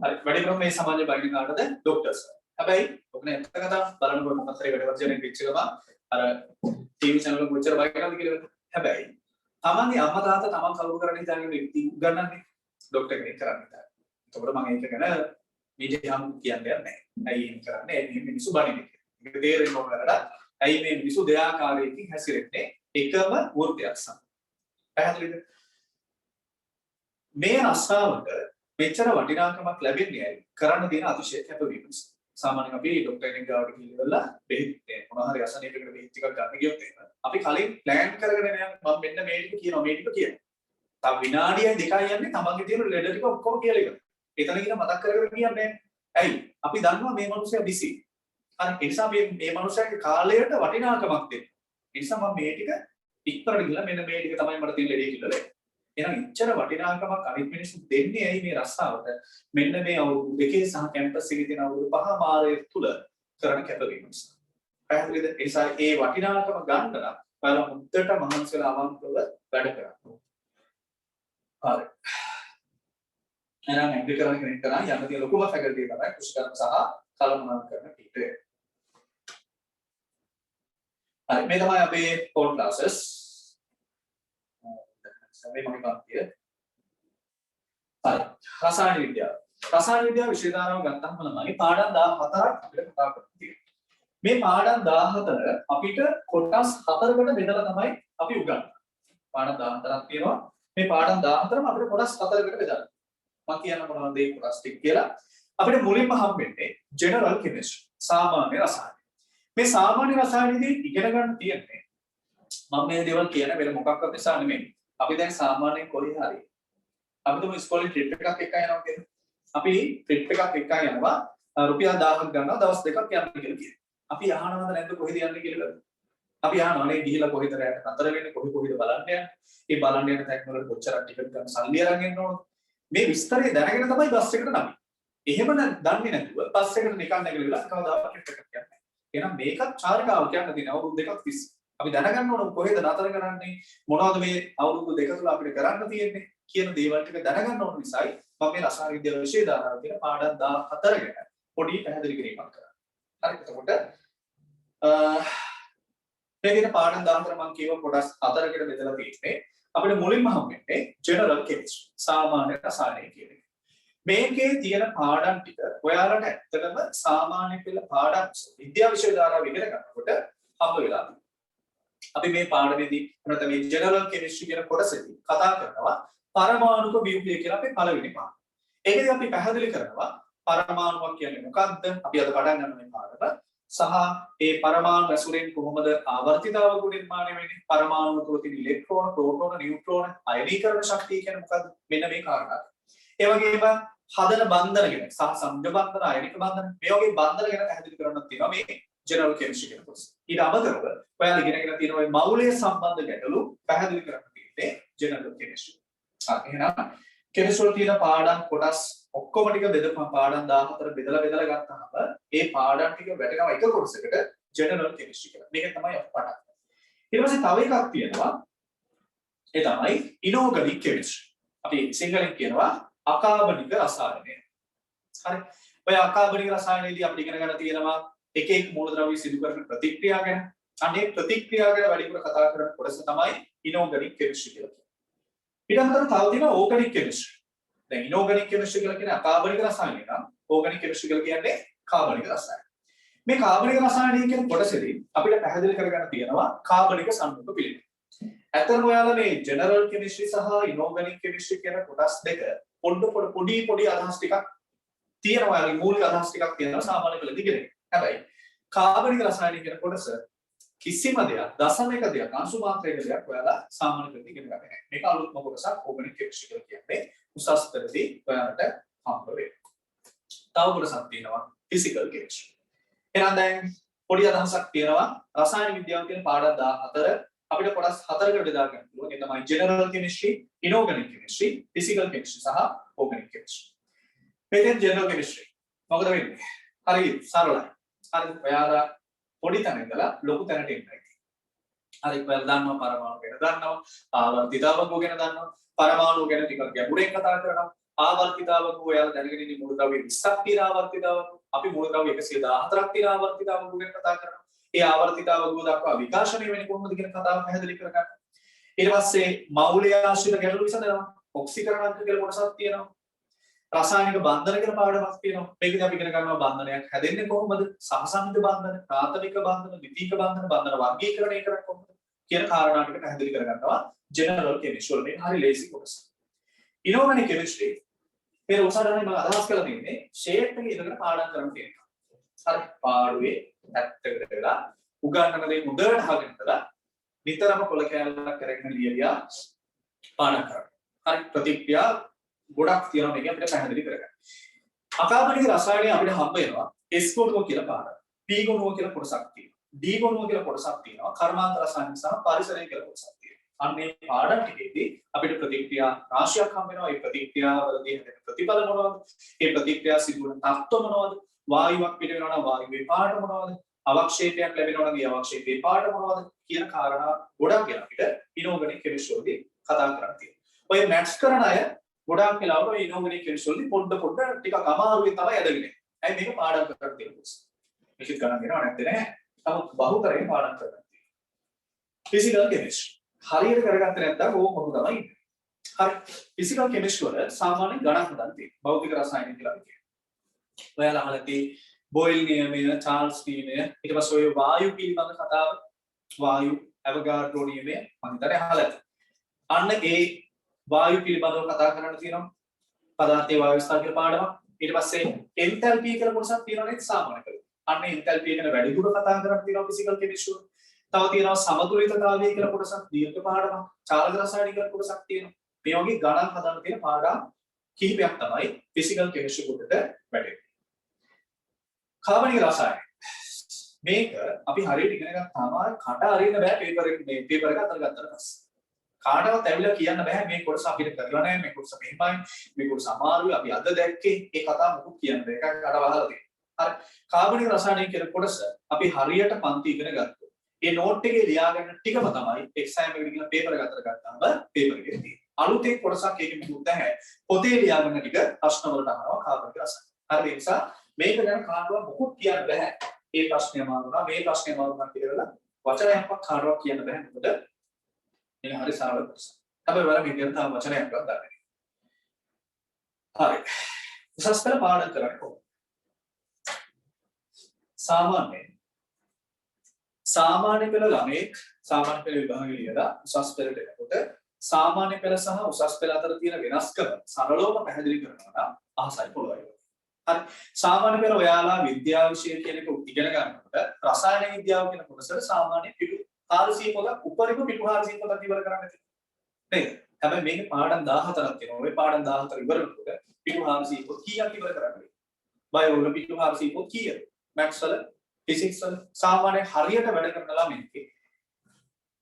[SPEAKER 1] හරි වැඩිපුරම මේ සමාජයේ බයින් කාටද ડોක්ටර්ස්. හැබැයි ඔක නේ ඇත්ත කතාව බලනකොට මොකක් හරි වැඩවර්ජනයක් වෙච්ච ගමන් අර ටීවී channel වල කොච්චර බයින් කරනවද කියලා. හැබැයි තමන්ගේ අම්මා තාත්තා තමන් කවුරු කරන්නේ හිතාගෙන ඉති උගන්නන්නේ ડોක්ටර් කෙනෙක් කරන්නේ. එතකොට මම ඒක ගැන මීඩියාම් කියන්නේ නැහැ. ඇයි එහෙම කරන්නේ? ඇයි මේ මිනිස්සු බණින්නේ කියලා. ඒක තේරෙන්න ඕන කරලා ඇයි මේ මිනිස්සු දෙආකාරයකින් හැසිරෙන්නේ එකම වෘත්තයක් සමග. පැහැදිලිද? මේ රස්සාවට මෙච්චර වටිනාකමක් ලැබෙන්නේ ඇයි? කරන්න තියෙන අතිශය කැපවීම නිසා. සාමාන්‍යයෙන් අපි ડોක්ටර් කෙනෙක් ගාවට ගිහිල්ලා බෙහෙත් මොනවා හරි අසනීපයකට බෙහෙත් ටිකක් ගන්න ගියොත් එහෙම අපි කලින් ප්ලෑන් කරගෙන යන මම මෙන්න මේ ටික කියනවා මේ ටික කියනවා. තව විනාඩියයි දෙකයි යන්නේ තමන්ගේ තියෙන ලෙඩ ටික ඔක්කොම කියලා ඉවරයි. එතන කියන මතක් කරගෙන කියන්නේ ඇයි? අපි දන්නවා මේ මිනිස්සයා බිසි. හරි ඒ නිසා මේ මිනිස්සයාගේ කාලයට වටිනාකමක් දෙන්න. ඒ නිසා මම මේ ටික ඉක්තරට ගිහලා මෙන්න මේ ටික තමයි මට තියෙන ලෙඩේ කියලා. එහෙනම් ඉච්ඡර වටිනාකමක් අනිත් මිනිස්සු දෙන්නේ ඇයි මේ රස්සාවට? මෙන්න මේ අවුරුදු දෙකේ සහ කැම්පස් එකේ තියෙන අවුරුදු 5 මාසය තුල කරන කැපවීම නිසා. පැහැදිලිද? ඒ නිසා ඒ වටිනාකම ගන්න නම් ඔයාලා මුද්දට මහන්සිලා අවංකව වැඩ කරන්න. හරි. එහෙනම් ඇග්‍රි කරන කෙනෙක් තමයි යන්න තියෙන ලොකුම ෆැකල්ටි තමයි කෘෂිකර්ම සහ කළමනාකරණ කීටය. හරි මේ තමයි අපේ ෆෝර් ක්ලාසස්. මේ මගේ පන්තිය. හරි රසායන විද්‍යාව. රසායන විද්‍යාව විෂය ධාරාව ගත්තම තමයි පාඩම් 14ක් අපිට කතා කරන්න තියෙන්නේ. මේ පාඩම් 14 අපිට කොටස් 4කට බෙදලා තමයි අපි උගන්වන්නේ. පාඩම් 14ක් තියෙනවා. මේ පාඩම් 14ම අපිට කොටස් 4කට බෙදලා. මම කියන්න මොනවද මේ කොටස් ටික කියලා. අපිට මුලින්ම හම්බෙන්නේ ජෙනරල් කෙමිස්ට්‍රි. සාමාන්‍ය රසායන. මේ සාමාන්‍ය රසායනයේදී ඉගෙන ගන්න තියෙන්නේ මම මේ දේවල් කියන වෙන මොකක්වත් නිසා නෙමෙයි. අපි දැන් සාමාන්‍යයෙන් කොහේ හරි අපි තුමු ඉස්කෝලේ ට්‍රිප් එකක් එක්ක යනවා කියන්නේ. අපි ට්‍රිප් එකක් එක්ක යනවා රුපියල් 1000ක් ගන්නවා දවස් දෙකක් යන්න කියලා කියනවා. අපි අහනවද නැද්ද කොහෙද යන්නේ කියලා? අපි අහනවා නේ ගිහිලා කොහෙද රැට නතර වෙන්නේ කොහෙද බලන්න යන්නේ. ඒ බලන්න යන තැන් වල කොච්චර ටිකට් ගන්න සල්ලි අරන් එන්න ඕනද? මේ විස්තරය දැනගෙන තමයි බස් එකට නමන්නේ. එහෙම දන්නේ නැතුව බස් එකට නිකන් නැගිටලා කවදාවත් ට්‍රිප් එකක් යන්නේ නැහැ. එහෙනම් මේකත් චාරිකාව කියන්න තියෙන අවුරුදු දෙකක් තිස්සේ. අපි දැනගන්න ඕන කොහෙද නතර කරන්නේ මොනවද මේ අවුරුදු දෙක තුල අපිට කරන්න තියෙන්නේ කියන දේවල් ටික දැනගන්න ඕන නිසායි මම මේ රසායන විද්‍යාව විෂය ධාරාව කියන පාඩම් 14 ගැන පොඩි පැහැදිලි කිරීමක් කරා. හරි එතකොට මේ විදිහට පාඩම් 14 මම කියව කොටස් 4කට බෙදලා තියෙන්නේ. අපිට මුලින්ම හම්බෙන්නේ ජෙනරල් කෙමිස්ට්‍රි සාමාන්‍ය රසායනය කියන එක. මේකේ තියෙන පාඩම් ටික ඔයාලට ඇත්තටම සාමාන්‍ය පෙළ පාඩම් විද්‍යා විෂය ධාරාව ඉගෙන ගන්නකොට හම්බ වෙලා තියෙනවා. අපි මේ පාඩමේදී නැත්නම් මේ ජෙනරල් කෙමිස්ට්‍රි කියන කොටසේදී කතා කරනවා පරමාණුක ව්‍යුහය කියලා අපේ පළවෙනි පාඩම. ඒකදී අපි පැහැදිලි කරනවා පරමාණුවක් කියන්නේ මොකක්ද? අපි අද පටන් ගන්න මේ පාඩම සහ ඒ පරමාණු ඇසුරෙන් කොහොමද ආවර්තිතාවක නිර්මාණය වෙන්නේ? පරමාණු තුළ තියෙන ඉලෙක්ට්‍රෝන, ප්‍රෝටෝන, නියුට්‍රෝන අයනීකරණ ශක්තිය කියන්නේ මොකක්ද? මෙන්න මේ කාරණා. ඒ වගේම හදන බන්ධන ගැන සහ සංයෝග බන්ධන, අයනික බන්ධන මේ වගේ බන්ධන ගැන පැහැදිලි කරන්නත් තියෙනවා මේ ජෙනරල් කෙමිස්ට්‍රි කියන කොටස. ඊට අමතරව ඔයාලා ඉගෙනගෙන තියෙන ওই මෞලීය සම්බන්ධ ගැටලු පැහැදිලි කරන්න තියෙන්නේ ජෙනරල් කෙමිස්ට්‍රි. හරි එහෙනම් කෙමිස්ට්‍රි වල තියෙන පාඩම් කොටස් ඔක්කොම ටික බෙදපුවා පාඩම් 14 බෙදලා ගත්තාම ඒ පාඩම් ටික වැටෙනවා එක කොටසකට ජෙනරල් කෙමිස්ට්‍රි කියලා. මේක තමයි අපි පටන් ගන්න. ඊට පස්සේ තව එකක් තියෙනවා ඒ තමයි ඉනෝගනික් කෙමිස්ට්‍රි. අපි සිංහලෙන් කියනවා අකාබනික රසායනය. හරි. ඔය අකාබනික රසායනයේදී අපිට ඉගෙන ගන්න තියෙනවා එක එක මූලද්‍රව්‍ය සිදු කරන ප්‍රතික්‍රියා ගැන. අනේ ප්‍රතික්‍රියා ගැන වැඩිපුර කතා කරන කොටස තමයි ඉනෝගනික් කෙමිස්ට්‍රි කියලා කියන්නේ. ඊට අමතරව තව තියෙනවා ඕගනික් කෙමිස්ට්‍රි. දැන් ඉනෝගනික් කෙමිස්ට්‍රි කියලා කියන්නේ අකාබනික රසායනය නම් ඕගනික් කෙමිස්ට්‍රි කියලා කියන්නේ කාබනික රසායනය. මේ කාබනික රසායනය කියන කොටසේදී අපිට පැහැදිලි කරගන්න තියෙනවා කාබනික සංයුග පිළිබඳව. ඇත්තටම ඔයාලා මේ ජෙනරල් කෙමිස්ට්‍රි සහ ඉනෝගනික් කෙමිස්ට්‍රි කියන කොටස් දෙක පොඩි අදහස් ටිකක් තියෙනවා. ඔයාලගේ මූලික අදහස් ටිකක් තියෙනවා සාමාන්‍ය පෙළදී ඉගෙන ගන්න. හැබැයි කාබනික රසායනය කියන කොටස කිසිම දෙයක් දශමික දෙයක් අංශු මාත්‍රයක දෙයක් ඔයාලා සාමාන්‍ය පෙළදී ඉගෙන ගන්න නැහැ. මේක අලුත්ම කොටසක් ඕගනික් කෙමිස්ට්‍රි කියලා කියන්නේ උසස් පෙළදී ඔයාලට හම්බ වෙනවා. තව කොටසක් තියෙනවා ෆිසිකල් කෙමිස්ට්‍රි. එහෙනම් දැන් පොඩි අදහසක් තියෙනවා රසායන විද්‍යාව කියන පාඩම් 14 අපිට කොටස් 4කට බෙදා ගන්න පුළුවන්. ඒ තමයි general chemistry, inorganic chemistry, physical chemistry සහ ඕගනික් කෙමිස්ට්‍රි. මේකෙන් ජෙනරල් කෙමිස්ට්‍රි මොකද වෙන්නේ? හරි සරලයි. හරි ඔයාලා පොඩි තැන ඉඳලා ලොකු තැනට එන්නයි. හරි ඔයාලා දන්නවා පරමාණු ගැන දන්නවා, ආවර්තිතාවක ගැන දන්නවා, පරමාණු ගැන ටිකක් ගැඹුරින් කතා කරනවා. ආවර්තිතාවක ඔයාලා දැනගෙන ඉන්නේ මූලද්‍රව්‍ය 20ක් තියෙන ආවර්තිතාවක. අපි මූලද්‍රව්‍ය 114ක් තියෙන ආවර්තිතාවක ගැන කතා කරනවා. ඒ ආවර්තිතාවක දක්වා විකාශනය වෙන්නේ කොහොමද කියන කතාව පැහැදිලි කරගන්න. ඊට පස්සේ මෞලිය ආශ්‍රිත ගැටලු විසඳනවා. ඔක්සිකරණ අංක කියලා කොටසක් තියෙනවා. රසායනික බන්ධන කියලා පාඩමක් තියෙනවා. මේකදී අපි ඉගෙන ගන්නවා බන්ධනයක් හැදෙන්නේ කොහොමද? සහසම්මිත බන්ධන, ප්‍රාථමික බන්ධන, ද්විතීයික බන්ධන, බන්ධන වර්ගීකරණය කරන්නේ කොහොමද කියන කාරණා ටික පැහැදිලි කරගන්නවා ජෙනරල් කෙමිස්ට්‍රි වල. මේ හරි ලේසි කොටස. ඉනෝගනික් කෙමිස්ට්‍රි මේ උසාවියේ මම අදහස් කරලා තියෙන්නේ ෂේප් එක ඉදගෙන පාඩම් කරන්න තියෙනවා. හරි පාඩුවේ පැත්තකට වෙලා උගන්නන දේ මුදවට අහගෙන ඉඳලා නිතරම කොල කැලලක් කරගෙන ලියලියා පාඩම් කරන්න. හරි ප්‍රතික්‍රියා ගොඩක් තියෙනවා මේක අපිට පැහැදිලි කරගන්න. අකාබනික රසායනය අපිට හම්බ වෙනවා S ගුණුව කියලා පාඩම. P ගුණුව කියලා කොටසක් තියෙනවා. D ගුණුව කියලා කොටසක් තියෙනවා. කර්මාන්ත රසායන සහ පරිසරය කියලා කොටසක් තියෙනවා. අන්න මේ පාඩම් ටිකේදී අපිට ප්‍රතික්‍රියා රාශියක් හම්බ වෙනවා. ඒ ප්‍රතික්‍රියාවලදී හැදෙන ප්‍රතිඵල මොනවද? ඒ ප්‍රතික්‍රියා සිදු වෙන තත්ත්ව මොනවද? වායුවක් පිට වෙනවා නම් වායුවේ පාට මොනවද? අවක්ෂේපයක් ලැබෙනවා නම් ඒ අවක්ෂේපයේ පාට මොනවද කියන කාරණා ගොඩක් ගැන අපිට ඉනෝගනික් කෙමිස්ට්‍රි වලදී කතා කරන්න තියෙනවා. ඔය මැට්ස් කරන අය ගොඩාක් වෙලාවට මේ ඉනෝගැනික් කෙමිස්ට්‍රි වලදී පොඩ ටිකක් අමාරුවෙන් තමයි යදගෙන එන්නේ. ඇයි මේක පාඩම් කරලා තියෙන කොටස. මේකත් ගණන් දෙනව නැත්ද නෑ. නමුත් බහුතරයෙන් පාඩම් කරලා තියෙනවා. Physical chemistry. හරියට කරගත්තේ නැත්නම් ඕක මොකද තමයි ඉන්නේ. හරි. ෆිසිකල් කෙමිස්ට්‍රි වල සාමාන්‍ය ගණන් හදන්න තියෙනවා. භෞතික රසායනික කියලා අපි කියනවා. ඔයාලා අහලා තියෙන්නේ බොයිල් නියමය, චාල්ස් නියමය, ඊට පස්සේ ඔය වායු පිළිබඳ කතාව, වායු ඇවගාඩ්‍රෝ නියමය මම හිතන්නේ අහලා තියෙනවා. අන්න ඒ වායු පිළිබඳව කතා කරන්න තියෙනවා. පදාර්ථයේ වායු විස්තර කියලා පාඩමක්. ඊට පස්සේ එන්තැල්පි කියලා කොටසක් තියෙනවා නේද සාමාන්‍ය කරලා. අන්න එන්තැල්පි ගැන වැඩිදුර කතා කරන්න තියෙනවා ෆිසිකල් කෙමිස්ට්‍රි වල. තව තියෙනවා සමතුලිතතාවය කියලා කොටසක් දීර්ඝ පාඩමක්. චාලක රසායනික කියලා කොටසක් තියෙනවා. මේ වගේ ගණන් හදන්න තියෙන පාඩම් කිහිපයක් තමයි ෆිසිකල් කෙමිස්ට්‍රි කොටට වැටෙන්නේ. කාබනික රසායන. මේක අපි හරියට ඉගෙන ගත්තාම කට අරින්න බෑ පේපර් එක අතර ගත්තට පස්සේ. කාටවත් ඇවිල්ලා කියන්න බෑ මේ කොටස අපිට කරලා නැහැ මේ කොටස මෙහෙමයි මේ කොටස අමාරුයි අපි අද දැක්කේ ඒ කතාව මොකක් කියන්න බෑ එකක් අර වහලා තියෙනවා හරි කාබනික රසායනික කියන කොටස අපි හරියට පන්ති ඉගෙන ගත්තා ඒ නෝට් එකේ ලියාගන්න ටිකම තමයි එක්සෑම් එකට ගිහලා පේපර් එක අතර ගත්තාම පේපර් එකේ තියෙන්නේ අලුතෙන් කොටසක් ඒකෙ මුකුත් නැහැ පොතේ ලියාගන්න ටික ප්‍රශ්න වලට අහනවා කාබනික රසායන හරි ඒ නිසා මේක ගැන කාටවත් මොකුත් කියන්න බෑ ඒ ප්‍රශ්නේ අමාරුනා මේ ප්‍රශ්නේ අමාරුනා කියලා වචනයක්වත් කාටවත් කියන්න බෑ මොකද මේක හරි සරල කොටස. හැබැයි වල විදියට තව වචනයක් ගන්න. හරි. උසස් පෙළ පාඩම් කරන්නේ කොහොමද? සාමාන්‍ය පෙළ ළමෙක් සාමාන්‍ය පෙළ විභාගෙ ලියලා උසස් පෙළට එනකොට සාමාන්‍ය පෙළ සහ උසස් පෙළ අතර තියෙන වෙනස්කම සරලවම පැහැදිලි කරනවා නම් අහසයි පොළොවයි. හරි. සාමාන්‍ය පෙළ ඔයාලා විද්‍යාව විෂය කියන එක ඉගෙන ගන්නකොට රසායන විද්‍යාව කියන කොටසට සාමාන්‍ය පිටු 400 පොතක් උපරිම පිටු 400 පොතක් ඉවර කරන්න තියෙනවා. නේද? හැබැයි මේකේ පාඩම් 14ක් තියෙනවා. ඔය පාඩම් 14 ඉවර වෙනකොට පිටු 400 පොත් කීයක් ඉවර කරන්නේ? බයෝ වල පිටු 400 පොත් කීයද? මැත්ස් වල, ෆිසික්ස් වල සාමාන්‍ය හරියට වැඩ කරන ළමයින්ගේ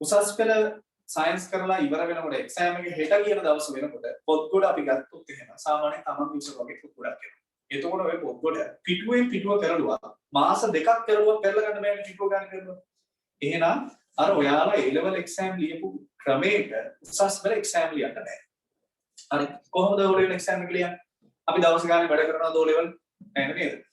[SPEAKER 1] උසස් පෙළ සයන්ස් කරලා ඉවර වෙනකොට එක්සෑම් එකේ හෙට කියන දවස වෙනකොට පොත් ගොඩ අපි ගත්තොත් එහෙම සාමාන්‍ය තමන් විශ්ව වගේ පොත් ගොඩක් එනවා. එතකොට ඔය පොත් ගොඩ පිටුවෙන් පිටුව කරලුවා මාස දෙකක් කරලුවා කරලා ගන්න බෑනේ පිටුව ගන්න කරනවා. එහෙනම් අර ඔයාලා A level exam ලියපු ක්‍රමයට උසස් පෙළ exam ලියන්න බෑ. හරි කොහොමද O level exam එක ලියන්නේ? අපි දවස් ගානේ වැඩ කරනවාද O level නේද?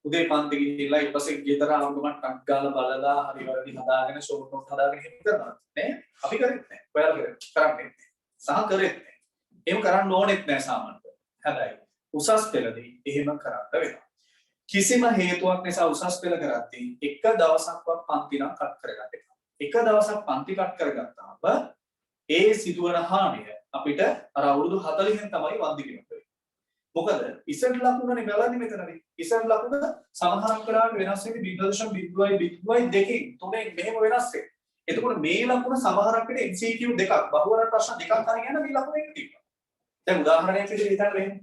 [SPEAKER 1] උදේ පන්ති ගිහිල්ලා ඊට පස්සේ ගෙදර ආවම ටක් ගාලා බලලා හරි වැරදි හදාගෙන ෂෝට් නෝට් හදාගෙන හිට කරනවා නේ? අපි කරෙත් නෑ. ඔයාලා කරන්නේ සහ කරෙත් නෑ. එහෙම කරන්න ඕනෙත් නෑ සාමාන්‍යයෙන්. හැබැයි උසස් පෙළදී එහෙම කරන්න වෙනවා. කිසිම හේතුවක් නිසා උසස් පෙළ කරද්දී එක දවසක්වත් පන්ති නම් කට් කරගන්න එපා. එක දවසක් පන්ති කට් කරගත්තාම ඒ සිදුවන හානිය අපිට අර අවුරුදු 40න් තමයි වන්දි වෙන්නේ. මොකද ඉසඩ් ලකුණනේ බලන්නේ මෙතනදී. ඉසඩ් ලකුණ සමහරක් වෙලාවට වෙනස් වෙන්නේ 0.02 දෙකකින් තුනෙන් මෙහෙම වෙනස් වෙනවා. එතකොට මේ ලකුණ සමහරක් වෙලේ MCQ දෙකක් බහුවර ප්‍රශ්න දෙකක් හරි යන මේ ලකුණ එක තියෙනවා. දැන් උදාහරණයක් විදිහට හිතන්න වෙන්නේ.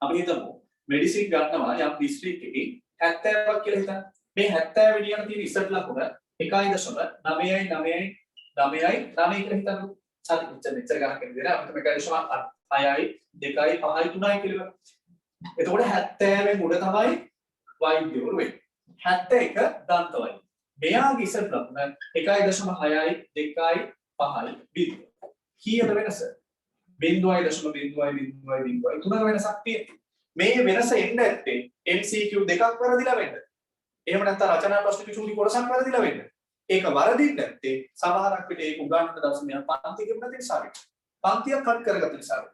[SPEAKER 1] අපි හිතමු මෙඩිසින් ගන්නවා යම් ඩිස්ට්‍රික්ට් එකකින් 70ක් කියලා හිතන්න. මේ 70 විදියට තියෙන ඉසඩ් ලකුණ 1.99999 කියලා හිතන්න. හරි මෙච්චර ගණන් කරගෙන අපිට 1.6යි 2යි 5යි 3යි කියලා. එතකොට 70න් උඩ තමයි වෛද්‍යවරු වෙන්නේ. 71 දන්ත වෛද්‍ය. මෙයාගේ ඉසඩ් ලකුණ 1.6යි 2යි 5යි බිඳුව. කීයද වෙනස? 0.000 තුනක වෙනසක් තියෙනවා. මේ වෙනස එන්න ඇත්තේ MCQ දෙකක් වරදිලා වෙන්න. එහෙම නැත්නම් රචනා ප්‍රශ්න කිචුලි කොටසක් වරදිලා වෙන්න. ඒක වරදින්න නැත්තේ සමහරක් විට ඒක උගන්වන දවස් මෙයා පන්ති ගෙවන නිසා වෙයි. පන්තියක් කට් කරගත්ත නිසා වෙයි.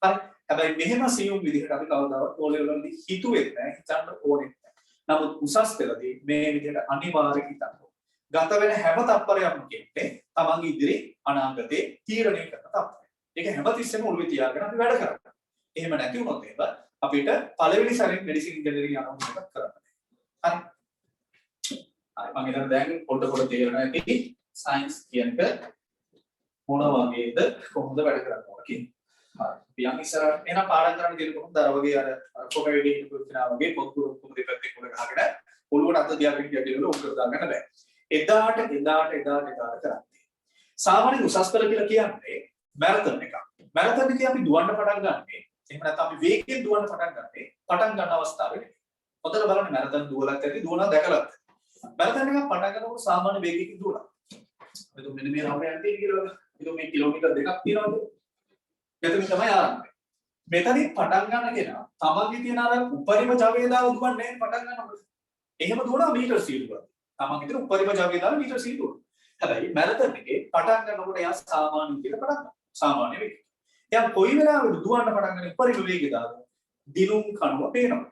[SPEAKER 1] හරි. හැබැයි මෙහෙම සියුම් විදිහට අපි කවදාවත් O level වලදී හිතුවෙත් නැහැ, හිතන්න ඕනෙත් නැහැ. නමුත් උසස් පෙළදී මේ විදිහට අනිවාර්යයෙන් හිතන්න ඕනේ. ගත වෙන හැම තත්පරයක්ම කියන්නේ තමන්ගේ ඉදිරි අනාගතේ තීරණය කරන තත්පරයක්. ඒක හැමතිස්සෙම ඔළුවේ තියාගෙන අපි වැඩ කරනවා. එහෙම නැති වුණොත් එහෙම අපිට පළවෙනි සැරේ මෙඩිසින් ඉංජිනේරින් යනවා එකක් කරන්න බෑ. හරි. මම හිතන්නේ දැන් පොඩ තේරෙනවා ඇති සයන්ස් කියන එක මොන වගේද කොහොමද වැඩ කරන්න ඕන කියන්නේ. හරි. පියන් ඉස්සරහට එන පාඩම් කරන්න දෙන්න කොහොමද අර වගේ අර කොමෙඩි හිටපු කෙනා වගේ පොත් කුරුක්කුම දෙපැත්තේ කුල ගහගෙන ඔළුවට අත තියාගෙන ඉඳලා උත්තර දාගන්න බෑ. එදාට කරන්නේ. සාමාන්‍ය උසස් පෙළ කියලා කියන්නේ මැරතන් එකක්. මැරතන් එකේ අපි දුවන්න පටන් ගන්නනේ. එහෙම නැත්නම් අපි වේගයෙන් දුවන්න පටන් ගන්න අවස්ථාවේ. හොඳට බලන්න මැරතන් දුවලත් ඇති දුවනවා දැකලත්. මැරතන් එකක් පටන් ගන්නකොට සාමාන්‍ය වේගයකින් දුවනවා. මෙතන මෙන්න මේ රවුමේ යන්නේ කියලා. ඒක මේ කිලෝමීටර් දෙකක් තියෙනවද? මෙතන තමයි ආරම්භය. මෙතනින් පටන් ගන්න කෙනා තමන්ගේ තියෙන අර උපරිම ජවය දාලා දුවන්නේ පටන් ගන්නකොට. එහෙම දුවනවා මීටර් ස්පීඩ් වල. තමන්ගේ තියෙන උපරිම ජවය දාලා මීටර් ස්පීඩ් වල. හැබැයි මැරතන් එකේ පටන් ගන්නකොට එයා සාමාන්‍ය විදිහට පටන් ගන්නවා. සාමාන්‍ය වේගය. එයා කොයි වෙලාවෙද දුවන්න පටන් ගන්න උපරිම වේගය දාලා දිනුම් කණුව පේනවා.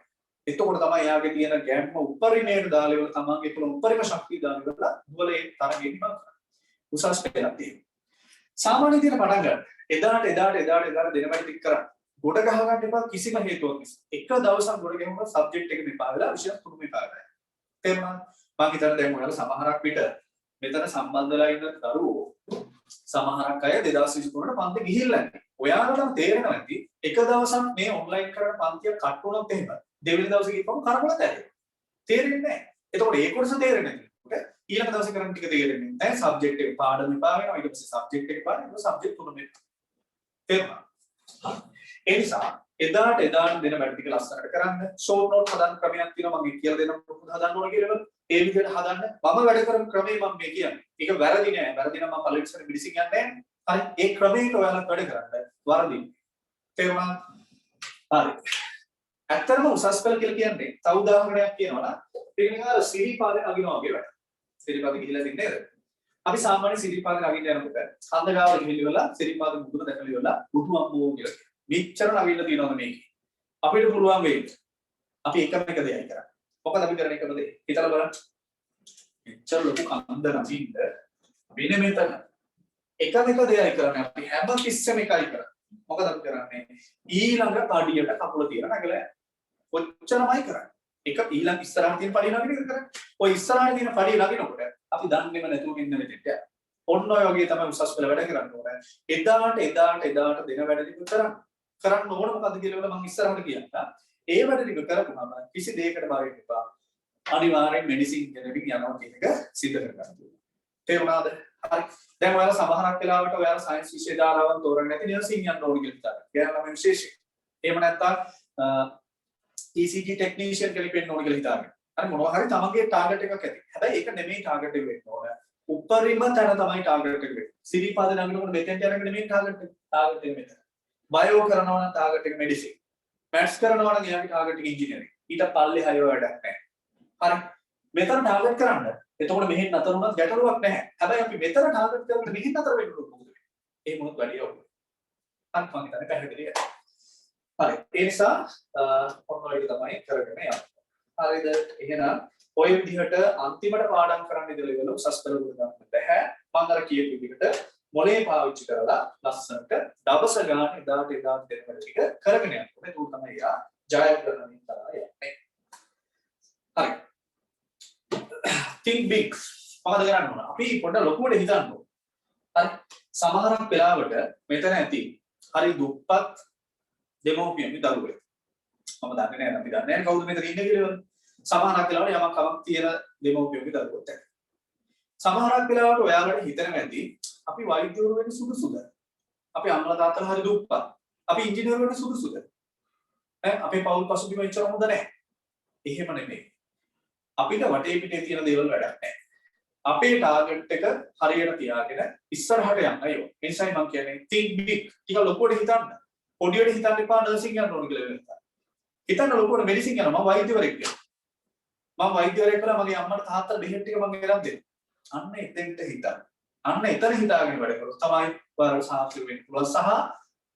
[SPEAKER 1] එතකොට තමයි එයාගේ තියෙන ගැම්ම උපරිමයට දාලා ඉවර තමන්ගේ තුල උපරිම ශක්තිය දාලා ඉවරලා දුවලේ තරගෙ ඉන්න උසස් පෙළක් තියෙනවා. සාමාන්‍ය විදිහට පටන් ගන්න. එදාට දෙන වැඩ ටික කරන්න. ගොඩ ගහ ගන්න එපා කිසිම හේතුවක් නිසා. එක දවසක් ගොඩ ගැහුවම සබ්ජෙක්ට් එක මෙපා වෙලා විෂය තුනම එපා වෙනවා. තේරුණාද? මම හිතන්නේ දැන් ඔයාලා සමහරක් පිට මෙතන සම්බන්ධ වෙලා ඉන්න දරුවෝ සමහරක් අය 2023 පන්ති ගිහිල්ලා නැහැ. ඔයාලටම තේරෙනවා ඇති එක දවසක් මේ ඔන්ලයින් කරන පන්තිය කට් වුණොත් එහෙම දෙවෙනි දවසේ ගිහපම කරබලත් ඇති. තේරෙන්නේ නැහැ. එතකොට ඒ කොටස තේරෙන්නේ නැහැ. ඊළඟ දවසේ කරන ටික තේරෙන්නේ නැහැ. සබ්ජෙක්ට් එක පාඩම එපා වෙනවා. ඊට පස්සේ සබ්ජෙක්ට් එක පාඩම සබ්ජෙක්ට් තුනම එපා. තේරුණා? ඒ නිසා එදාට දෙන වැඩ ටික ලස්සනට කරන්න. ෂෝට් නෝට් හදන්න ක්‍රමයක් තියෙනවා මම කියලා දෙන්න කොහොමද හදන්න ඕන කියලා. ඒ විදිහට හදන්න. මම වැඩ කරන ක්‍රමය මම මේ කියන්නේ. ඒක වැරදි නෑ. වැරදි නම් මම පළවෙනි සැරේ මිනිසින් යන්නේ නෑ. හරි. ඒ ක්‍රමයට ඔයාලා වැඩ කරන්න. වරදින්. තේරුණා? හරි. ඇත්තටම උසස් පෙළ කියලා කියන්නේ තව උදාහරණයක් කියනවා නම් ඒක නිකන් සිරිපාදේ නගිනවා වගේ වැඩ. සිරිපාදේ ගිහිලා තින්නේ නේද? අපි සාමාන්‍ය සිරිපාදේ නගින්න යනකොට හන්දගාවට ගිහිල්ලා සිරිපාදේ මුදුන දැකලා ඉවරලා බුදු අම්මෝ කියලා. මෙච්චර නගින්න තියනවද මේකේ? අපිට පුළුවන් වෙයි. අපි එකම එක දෙයයි කරන්නේ. මොකද අපි කරන්නේ එකම දේ. හිතලා බලන්න. මෙච්චර ලොකු කන්ද නගින්න වෙන මෙතන එකම එක දෙයයි කරන්නේ. අපි හැම තිස්සෙම එකයි කරන්නේ. මොකද අපි කරන්නේ ඊළඟ පඩියට කකුල තියලා නැගලා ඔච්චරමයි කරන්නේ. එක ඊළඟ ඉස්සරහට තියෙන පඩිය නගින එක කරන්නේ. ඔය ඉස්සරහට තියෙන පඩිය නගිනකොට අපි දන්නේම නැතුව ඉන්න මෙතෙට යනවා. ඔන්න ඔය වගේ තමයි උසස් පෙළ වැඩ කරන්න ඕනේ. එදාට දෙන වැඩ ටික කරන්න ඕන මොකද්ද කියලා මම ඉස්සරහට කියන්නම්. ඒ වැඩ ටික කරපුවාම කිසි දෙයකට බාර වෙන්න එපා. අනිවාර්යෙන් මෙඩිසින් ගෙනවින් යනවා කියන එක සිද්ධ කරගන්න ඕනේ. තේරුණාද? හරි. දැන් ඔයාලා සමහරක් වෙලාවට ඔයාලා සයන්ස් විෂය දාලාවන් තෝරන්නේ නැති නර්සින් යන්න ඕන කියලා හිතනවා. ඒගොල්ලෝ නම් විශේෂයි. එහෙම නැත්නම් ECG ටෙක්නීෂියන් කෙනෙක් වෙන්න ඕන කියලා හිතනවා. හරි මොනවා හරි තමන්ගේ ටාගට් එකක් ඇති. හැබැයි ඒක නෙමෙයි ටාගට් එක වෙන්න ඕන. උපරිම තැන තමයි ටාගට් එක වෙන්නේ. සිරිපාද නගිනකොට මෙතෙන්ට යනකොට නෙමෙයි ටාගට් එක. ටාගට් එක මෙතන. බයෝ කරනවා නම් ටාගට් එක මෙඩිසින්. මැත්ස් කරනවා නම් එයාගේ ටාගට් එක ඉංජිනේරින්. ඊට පල්ලේ හයව වැඩක් නැහැ. හරි. මෙතන ටාගට් කරන්න. එතකොට මෙහෙන් නතර වුණත් ගැටලුවක් නැහැ. හැබැයි අපි මෙතන ටාගට් කරනකොට මෙහෙන් නතර වෙන්න ඕනේ මොකද වෙන්නේ? ඒ මොනවද වැඩි යවුනේ. අන්න මම හිතන්නේ පැහැදිලියි. හරි. ඒ නිසා ඔන්න ඔය තමයි කරගෙන යන්නේ. හරිද? එහෙනම් ඔය විදිහට අන්තිමට පාඩම් කරන්න ඉඳලා ඉවර උසස් පෙළ ගොඩ ගන්න බෑ. මම අර කියපු විදිහට මොලේ පාවිච්චි කරලා ලස්සනට දවස ගාන එදාට දෙන වැඩ ටික කරගෙන යන්න ඕනේ. ඒක තමයි යා ජයග්‍රහණය කරා යන්නේ. හරි. think big. මොකද කරන්න ඕන? අපි පොඩ්ඩක් ලොකුවට හිතන්න ඕන. හරි. සමහරක් වෙලාවට මෙතන ඇති හරි දුප්පත් දෙමව්පියන්ගේ දරුවෙක්. මම දන්නේ නැහැ අපි දන්නේ නැහැ කවුද මෙතන ඉන්නේ කියලා. සමහරක් වෙලාවට යමක් කමක් තියෙන දෙමව්පියන්ගේ දරුවොත් ඇති. සමහරක් වෙලාවට ඔයාලට හිතෙන ඇති අපි වෛද්‍යවරු වෙන්න සුදුසුද? අපි අම්මලා තාත්තලා හරි දුප්පත්. අපි ඉංජිනේරු වෙන්න සුදුසුද? අපේ පවුල් පසුබිම එච්චර හොඳ නැහැ. එහෙම නෙමෙයි. අපිට වටේ පිටේ තියෙන දේවල් වැඩක් නැහැ. අපේ ටාගට් එක හරියට තියාගෙන ඉස්සරහට යන්න අයියෝ. ඒ නිසායි මම කියන්නේ think big. ටික ලොකුවට හිතන්න. පොඩියට හිතන්න එපා නර්සින් යන්න ඕන කියලා වෙනත. හිතන්න ලොකුවට මෙඩිසින් යනවා. මම වෛද්‍යවරයෙක් කියලා. මම වෛද්‍යවරයෙක් කියලා මගේ අම්මට තාත්තට බෙහෙත් ටික මම ගෙනත් දෙනවා. අන්න එතෙන්ට හිතන්න. අන්න එතන හිතාගෙන වැඩ කරොත් තමයි ඔයාලා සාර්ථක වෙන්න පුළුවන්. සහ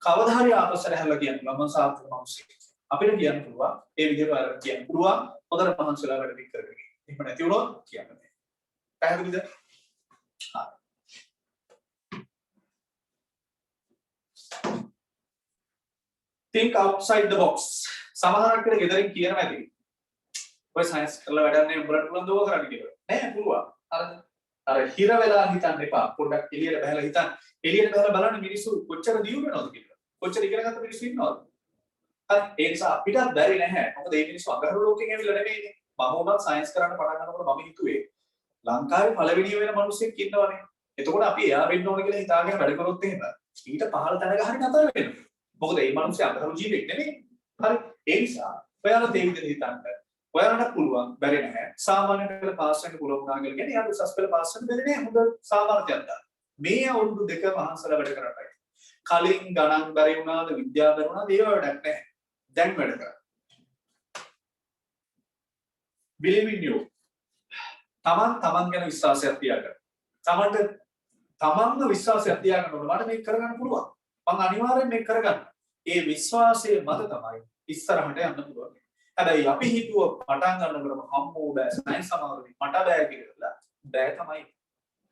[SPEAKER 1] කවදා හරි ආපස්සට හැරලා කියන්න මම සාර්ථක මිනිස්සෙක්. අපිට කියන්න පුළුවන් ඒ විදිහට ඔයාලා කියන්න පුළුවන් හොඳට මහන්සිලා වැඩ පිට කරගෙන. එහෙම නැති වුණොත් කියන්න බෑ. පැහැදිලිද? හරි. think outside the box. සමහරක් කෙනෙක් ගෙදරින් කියනවා ඇති. ඔය සයන්ස් කරලා වැඩක් නැහැ උඹලට පුළුවන් දෝව කරන්න කියලා. නෑ පුළුවන්. අර හිර වෙලා හිතන්න එපා. පොඩ්ඩක් එළියට බහලා හිතන්න. එළියට බහලා බලන්න මිනිස්සු කොච්චර දියුණු වෙනවද කියලා. කොච්චර ඉගෙන ගන්න මිනිස්සු ඉන්නවද? හරි. ඒ නිසා අපිටත් බැරි නැහැ. මොකද මේ මිනිස්සු අගහරු ලෝකෙන් ඇවිල්ලා නෙමෙයිනේ. මම උනත් සයන්ස් කරන්න පටන් ගන්නකොට මම හිතුවේ ලංකාවේ පළවෙනිය වෙන මිනිස්සෙක් ඉන්නවනේ. එතකොට අපි එයා වෙන්න ඕන කියලා හිතාගෙන වැඩ කරොත් එහෙම ඊට පහළ තැනක හරි නතර වෙනවා. මොකද මේ මිනිස්සු අගහරු ජීවෙක් නෙමෙයි. හරි. ඒ නිසා ඔයාලා මේ විදිහට හිතන්න. ඔයාලට පුළුවන් බැරි නැහැ. සාමාන්‍ය පෙළ පාස් වෙන්න පුළුවන් වුණා කියලා කියන්නේ යාළුවෝ උසස් පෙළ පාස් වෙන්න බැරි නෑ. හොඳ සාමර්ථ්‍යයක් ගන්න. මේ අවුරුදු දෙක මහන්සලා වැඩ කරන්නයි. කලින් ගණන් බැරි වුණාද විද්‍යාව බැරි වුණාද ඒව වැඩක් නැහැ. දැන් වැඩ කරා. believe in you. තමන් ගැන විශ්වාසයක් තියාගන්න. තමන්ව විශ්වාසයක් තියාගන්න ඕන. මට මේක කරගන්න පුළුවන්. මම අනිවාර්යෙන් මේක කරගන්න. ඒ විශ්වාසයේ මත තමයි ඉස්සරහට යන්න පුළුවන්. හැබැයි අපි හිතුව පටන් ගන්නකොටම හම්බෝ බෑ සයින්ස් සමාවෙන්නේ මට බෑ කියලා බෑ තමයි.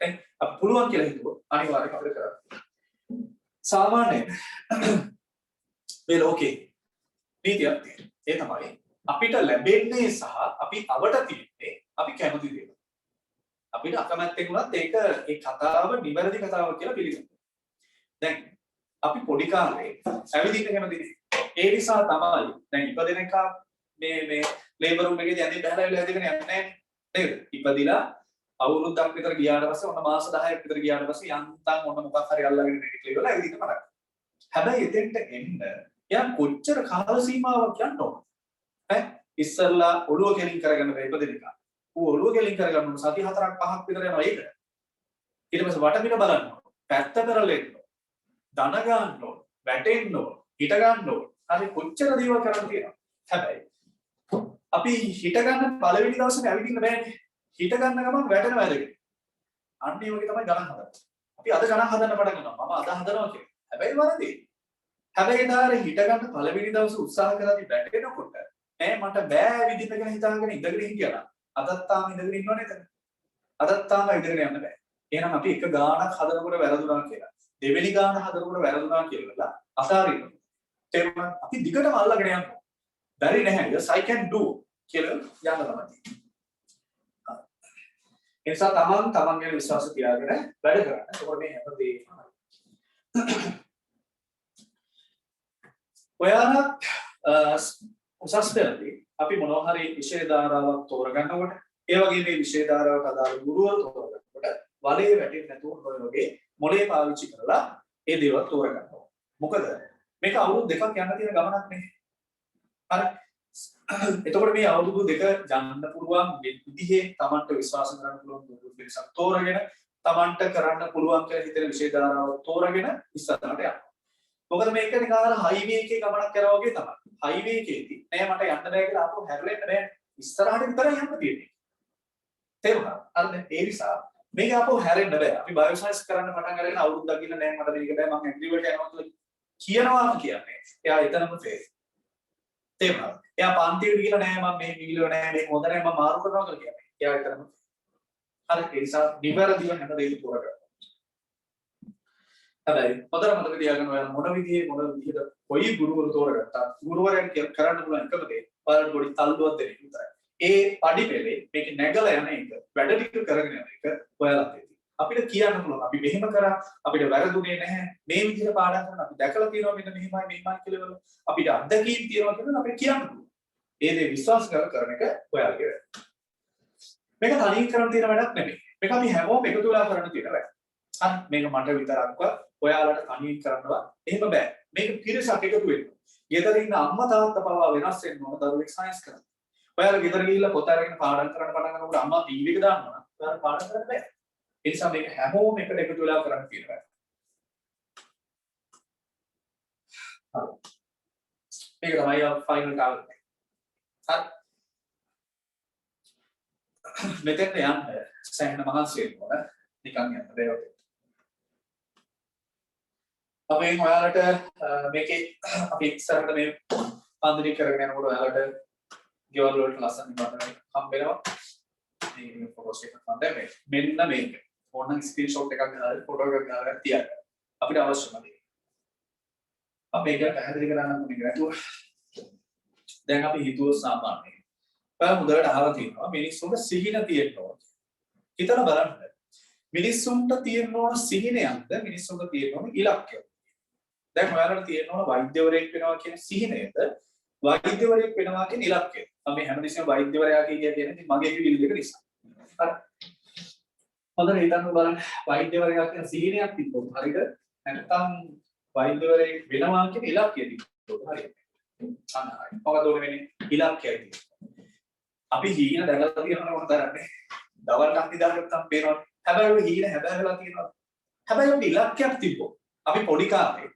[SPEAKER 1] දැන් අපි පුළුවන් කියලා හිතුව අනිවාර්යෙන් අපිට කරන්න. සාමාන්‍යයෙන් මේ ලෝකේ නීතියක් තියෙනවා. ඒ තමයි අපිට ලැබෙන්නේ සහ අපි අවට තියෙන්නේ අපි කැමති දේ. අපිට අකමැත්තෙන් වුණත් ඒක ඒ කතාව නිවැරදි කතාවක් කියලා පිළිගන්නවා. දැන් අපි පොඩි කාලේ ඇවිදින්න කැමතිනේ. ඒ නිසා තමයි දැන් ඉපදෙන එක මේ ලේබර් රූම් එකේදී ඇඳින් බහලා වෙලා හැදගෙන යන්නේ නැහැ නේද? ඉපදිලා අවුරුද්දක් විතර ගියාට පස්සේ ඔන්න මාස 10ක් විතර ගියාට පස්සේ යන්තම් ඔන්න මොකක් හරි අල්ලගෙන ඉඳලා ඇවිදින්න පටන් ගන්නවා. හැබැයි එතෙන්ට එන්න එයා කොච්චර කාල සීමාවක් යන්න ඕන? ඉස්සල්ලා ඔළුව කෙලින් කරගන්න බෑ ඉපදෙන එක. ඌ ඔළුව කෙලින් කරගන්න ඕන සති 4ක් 5ක් විතර යනවා ඒක. ඊට පස්සේ වටපිට බලන්න ඕන. පැත්ත කරලා එන්න ඕන. දන ගන්න ඕන. වැටෙන්න ඕන. හිට ගන්න ඕන. හරි කොච්චර දේවල් කරන්න තියෙනවා. හැබැයි අපි හිට ගන්න පළවෙනි දවසේ ඇවිදින්න බෑනේ. හිට ගන්න ගමන් වැටෙන වැඩක. අන්න ඒ වගේ තමයි ගණන් හදන්නේ. අපි අද ගණන් හදන්න පටන් ගන්නවා. මම අද හදනවා කියලා. හැබැයි වරදී. හැබැයි ඊදාර හිට ගන්න පළවෙනි දවසේ උත්සාහ කරලා වැටෙනකොට ඈ මට බෑ ඇවිදින්න කියලා හිතාගෙන ඉඳගෙන හිටියා. අදත් තාම ඉඳගෙන ඉන්නව නේද? අදත් තාම ඉඳගෙන යන්න බෑ. එහෙනම් අපි එක ගානක් හදනකොට වැරදුනා කියලා. දෙවෙනි ගාන හදනකොට වැරදුනා කියලා අසාරින්න. තේරුණා? අපි දිගටම අල්ලගෙන යනවා. බැරි නැහැ. yes I can do කියලා යන්න තමයි. ඒ නිසා තමන්ගේ විශ්වාස තියාගෙන වැඩ කරන්න. ඒකෝර මේ හැමදේම ඔයාලා උසස් පෙළදී අපි මොනවා හරි විෂය ධාරාවක් තෝරගන්නකොට ඒ වගේ මේ විෂය ධාරාවට අදාළ ගුරුවරු තෝරගන්නකොට වලේ වැටෙන්නේ නැතුව ඔය වගේ මොලේ පාවිච්චි කරලා ඒ දේවල් තෝරගන්නවා. මොකද මේක අවුරුදු දෙකක් යන තියෙන ගමනක් නේ. හරි. එතකොට මේ අවුරුදු දෙක යන්න පුළුවන් විදිහේ Tamanට විශ්වාස කරන්න පුළුවන් දුරු පිළිසක් තෝරගෙන Tamanට කරන්න පුළුවන් කියලා හිතෙන විෂය ධාරාවක් තෝරගෙන ඉස්සරහට යනවා. මොකද මේක නිකන් හයිවේ එකේ ගමනක් කරා වගේ තමයි. හයිවේ එකේදී නෑ මට යන්න බෑ කියලා අපෝ හැරෙන්න බෑ. ඉස්සරහට විතරයි යන්න තියෙන්නේ. තේරුණා? අර ඒ නිසා මේක අපෝ හැරෙන්න බෑ. අපි බයෝසයින්ස් කරන්න පටන් අරගෙන අවුරුද්දක් ගිහින් නෑ මට මේක බෑ මම ඇග්‍රි වලට යනවා කියලා කියනවා කියන්නේ. එයා එතනම ෆේස්. තේරුණා? එයා පන්තියට ගිහලා නෑ මම මේ විවිලව නෑ මේක හොඳ නෑ මම මාරු කරනවා කියලා කියන්නේ. එයා එතනම. හරි ඒ නිසා නිවැරදිව හැම දෙයක්ම තෝරගන්න. හැබැයි පොතර මතක තියාගන්න ඔයාලා මොන විදිහට කොයි ගුරුවරු තෝරගත්තා ගුරුවරයන් කරන්න පුළුවන් එකම දේ ඔයාලට පොඩි තල්ලුවක් දෙන්න විතරයි. ඒ පඩි පෙළේ මේක නැගලා යන එක වැඩ ටික කරගෙන යන එක ඔයාලට තියෙනවා. අපිට කියන්න පුළුවන් අපි මෙහෙම කරා අපිට වැරදුනේ නැහැ මේ විදිහට පාඩම් කරන අපි දැකලා තියෙනවා මෙන්න මෙහෙමයි කියලා අපිට අත්දැකීම් තියෙනවා කියලා අපිට කියන්න පුළුවන්. ඒ දේ විශ්වාස කරන එක ඔයාලගේ වැඩ. මේක තනියෙන් කරන්න තියෙන වැඩක් නෙමෙයි. මේක අපි හැමෝම එකතු වෙලා කරන්න තියෙන වැඩක්. හරි මේක මට විතරක්වත් ඔයාලට තනියෙන් කරන්නවා එහෙම බෑ. මේක පිරිසක් එකතු වෙන්න. ගෙදර ඉන්න අම්මා තාත්තා පවා වෙනස් වෙන්න ඕන දරුවෙක් සයන්ස් කරන්න. ඔයාලා ගෙදර ගිහිල්ලා පොත අරගෙන පාඩම් කරන්න පටන් ගන්නකොට අම්මා ටීවී එක දානවා නම් ඔයාලා පාඩම් කරන්න බෑ. ඒ නිසා මේක හැමෝම එකට එකතු වෙලා කරන්න තියෙනවා. හරි. මේක තමයි ෆයිනල් ටාර්ගට් එක. හරි. මෙතෙන් යන්න සෑහෙන මහන්සි වෙන්න ඕන. නිකන් යන්න බෑ. අපි ඔයාලට මේකේ අපි ඉස්සරහට මේ පන්දිරි කරගෙන යනකොට ඔයාලට ගෙවල් වලට ලස්සන නිබන්ධන හම්බෙනවා. මේ ෆොටෝස් එක ගන්න මෙන්න මේක. ඕනනම් ස්ක්‍රීන්ෂොට් එකක් ගන්න ෆොටෝ එකක් ගන්න තියන්න. අපිට අවශ්‍යමයි. අපි ඒක පැහැදිලි කරන්න ඕනේ නැතුව දැන් අපි හිතුව සාමාන්‍යයෙන් ඔයා හොඳට අහලා තියෙනවා මිනිස්සුන්ට සිහින තියෙන්න ඕන. හිතලා බලන්න. මිනිස්සුන්ට තියෙන්න ඕන සිහිනයක්ද මිනිස්සුන්ට තියෙන්න ඕන ඉලක්කයක්ද? දැන් ඔයාලට තියෙන්න ඕන වෛද්‍යවරයෙක් වෙනවා කියන සිහිනයද වෛද්‍යවරයෙක් වෙනවා කියන ඉලක්කයද? අපි හැමදෙස්සම වෛද්‍යවරයා කියන්නේ මගේ පිළිවිල දෙක නිසා. හරි. හොඳට හිතන්න බලන්න වෛද්‍යවරයා කියන සිහිනයක් තිබ්බොත් හරිද? නැත්නම් වෛද්‍යවරයෙක් වෙනවා කියන ඉලක්කය තිබ්බොත් හරිද? අනහරයි. මොකද ඔය වෙන්නේ ඉලක්කයයි තියෙන්නේ. අපි හීන දැකලා තියෙනවා මොකද කරන්නේ? දවල්ට අපි දාගත්තම් පේනවා. හැබැයි ඔය හීන හැබැයි වෙලා තියෙනවා. හැබැයි ඔය ඉලක්කයක් තිබ්බොත් අපි පොඩි කාලේ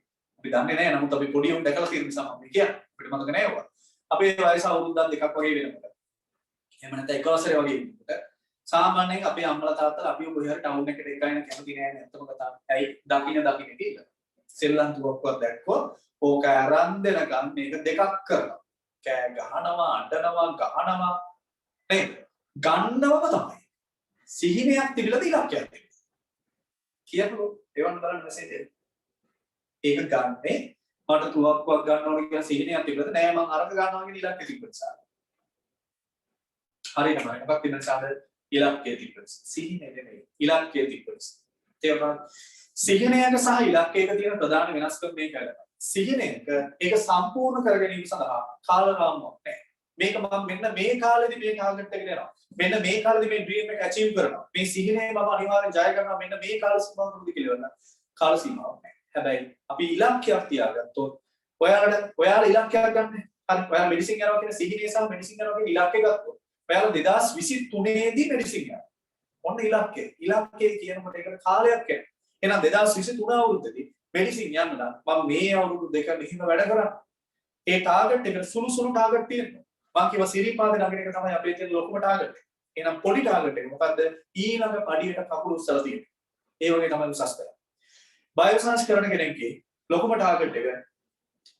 [SPEAKER 1] අපි දන්නේ නැහැ. නමුත් අපි පොඩි උන් දැකලා තියෙන නිසා මම කියන්නේ. අපිට මතක නැහැ ඒවා. අපේ වයස අවුරුද්දක් දෙකක් වගේ වෙනකොට. එහෙම නැත්නම් එක වසරේ වගේ ඉන්නකොට සාමාන්‍යයෙන් අපේ අම්මලා තාත්තලා අපි කොහේ හරි ටවුන් එකට එකයින කැමති නෑ නේ අතම කතා. ඇයි දකින්න කියලා. සෙල්ලම් තුවක්කුවක් දැක්කොත් ඕක අරන් දෙනකම් මේක දෙකක් කරනවා. කෑ ගහනවා, අඬනවා, නේද? ගන්නවම තමයි. සිහිනයක් තිබිලා ඉලක්කයක් තිබෙනවා. කියපළු එවන් බලන්න මෙසේජ් එක. ඒක ගන්නේ මට තුවක්කුවක් ගන්න ඕනේ කියලා සිහිනයක් තිබුණද නෑ මං අරක ගන්නවා කියන ඉලක්කය තිබුණා. හරියට මම එකක් වෙන සාද ඉලක්කය තිබුණා. සිහිනේ නෙමෙයි ඉලක්කය තිබුණා. තේරුණාද? සිහිනයක සහ ඉලක්කයක තියෙන ප්‍රධාන වෙනස්කම මේකයි. සිහිනයක ඒක සම්පූර්ණ කර ගැනීම සඳහා කාලරාමුවක් නැහැ. මේක මම මෙන්න මේ කාලෙදි මේ ටාගට් එකට යනවා. මෙන්න මේ කාලෙදි මේ ඩ්‍රීම් එක අචීව් කරනවා. මේ සිහිනය මම අනිවාර්යෙන් ජය ගන්නවා. මෙන්න මේ කාල සීමාවකදී කියලා වෙන කාල සීමාවක් නැහැ. හැබැයි අපි ඉලක්කයක් තියාගත්තොත් ඔයාලා ඉලක්කයක් ගන්න. හරි. ඔයාලා මෙඩිසින් යනවා කියන සිහිනය සහ මෙඩිසින් යනවා කියන ඉලක්කය ගත්තොත් ඔයාලා 2023 දී මෙඩිසින් යනවා. ඔන්න ඉලක්කය. ඉලක්කය කියනකොට ඒකට කාලයක් යනවා. එහෙනම් 2023 අවුරුද්දේදී මෙඩිසින් යන්න නම් මම මේ අවුරුදු දෙක මෙහිම වැඩ කරා. ඒ ටාගට් එකට සුළු ටාගට් තියෙනවා. මම කිව්වා සිරිපාදේ නගින එක තමයි අපේ තියෙන ලොකුම ටාගට් එක. එහෙනම් පොඩි ටාගට් එක මොකද්ද? ඊළඟ පඩියට කකුල උස්සලා තියෙනවා. ඒ වගේ තමයි උසස් කරන්නේ. බයෝසයන්ස් කරන කෙනෙක්ගේ ලොකුම ටාගට් එක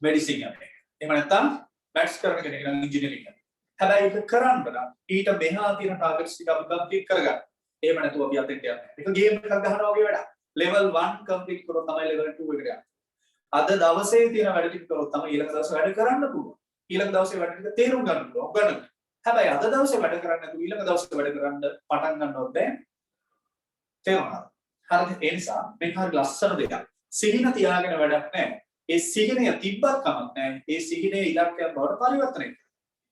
[SPEAKER 1] මෙඩිසින් යන එක. එහෙම නැත්නම් මැත්ස් කරන කෙනෙක් නම් ඉංජිනේරින් යන. හැබැයි ඒක කරන්න නම් ඊට මෙහා තියෙන ටාගට්ස් ටික අපි කම්ප්ලීට් කරගන්න. එහෙම නැතුව අපි අතෙන්ට යන්නේ නැහැ. ඒක ගේම් එකක් ගහනවා වගේ වැඩක්. level 1 කම්ප්ලීට් කරොත් තමයි level 2 එකට යන්නේ. අද දවසේ තියෙන වැඩ ටික කරොත් තමයි ඊළඟ දවසේ වැඩ කරන්න පුළුවන්. ඊළඟ දවසේ වැඩ ටික තේරුම් ගන්න පුළුවන්. ගන්න. හැබැයි අද දවසේ වැඩ කරන්නේ නැතුව ඊළඟ දවසේ වැඩ කරන්න පටන් ගන්නවත් බෑ. තේරුණාද? හරිද? ඒ නිසා මේක හරි ලස්සන දෙයක්. සිහින තියාගෙන වැඩක් නැහැ. ඒ සිහිනය තිබ්බත් කමක් නැහැ. ඒ සිහිනේ ඉලක්කයක් බවට පරිවර්තනය කරනවා.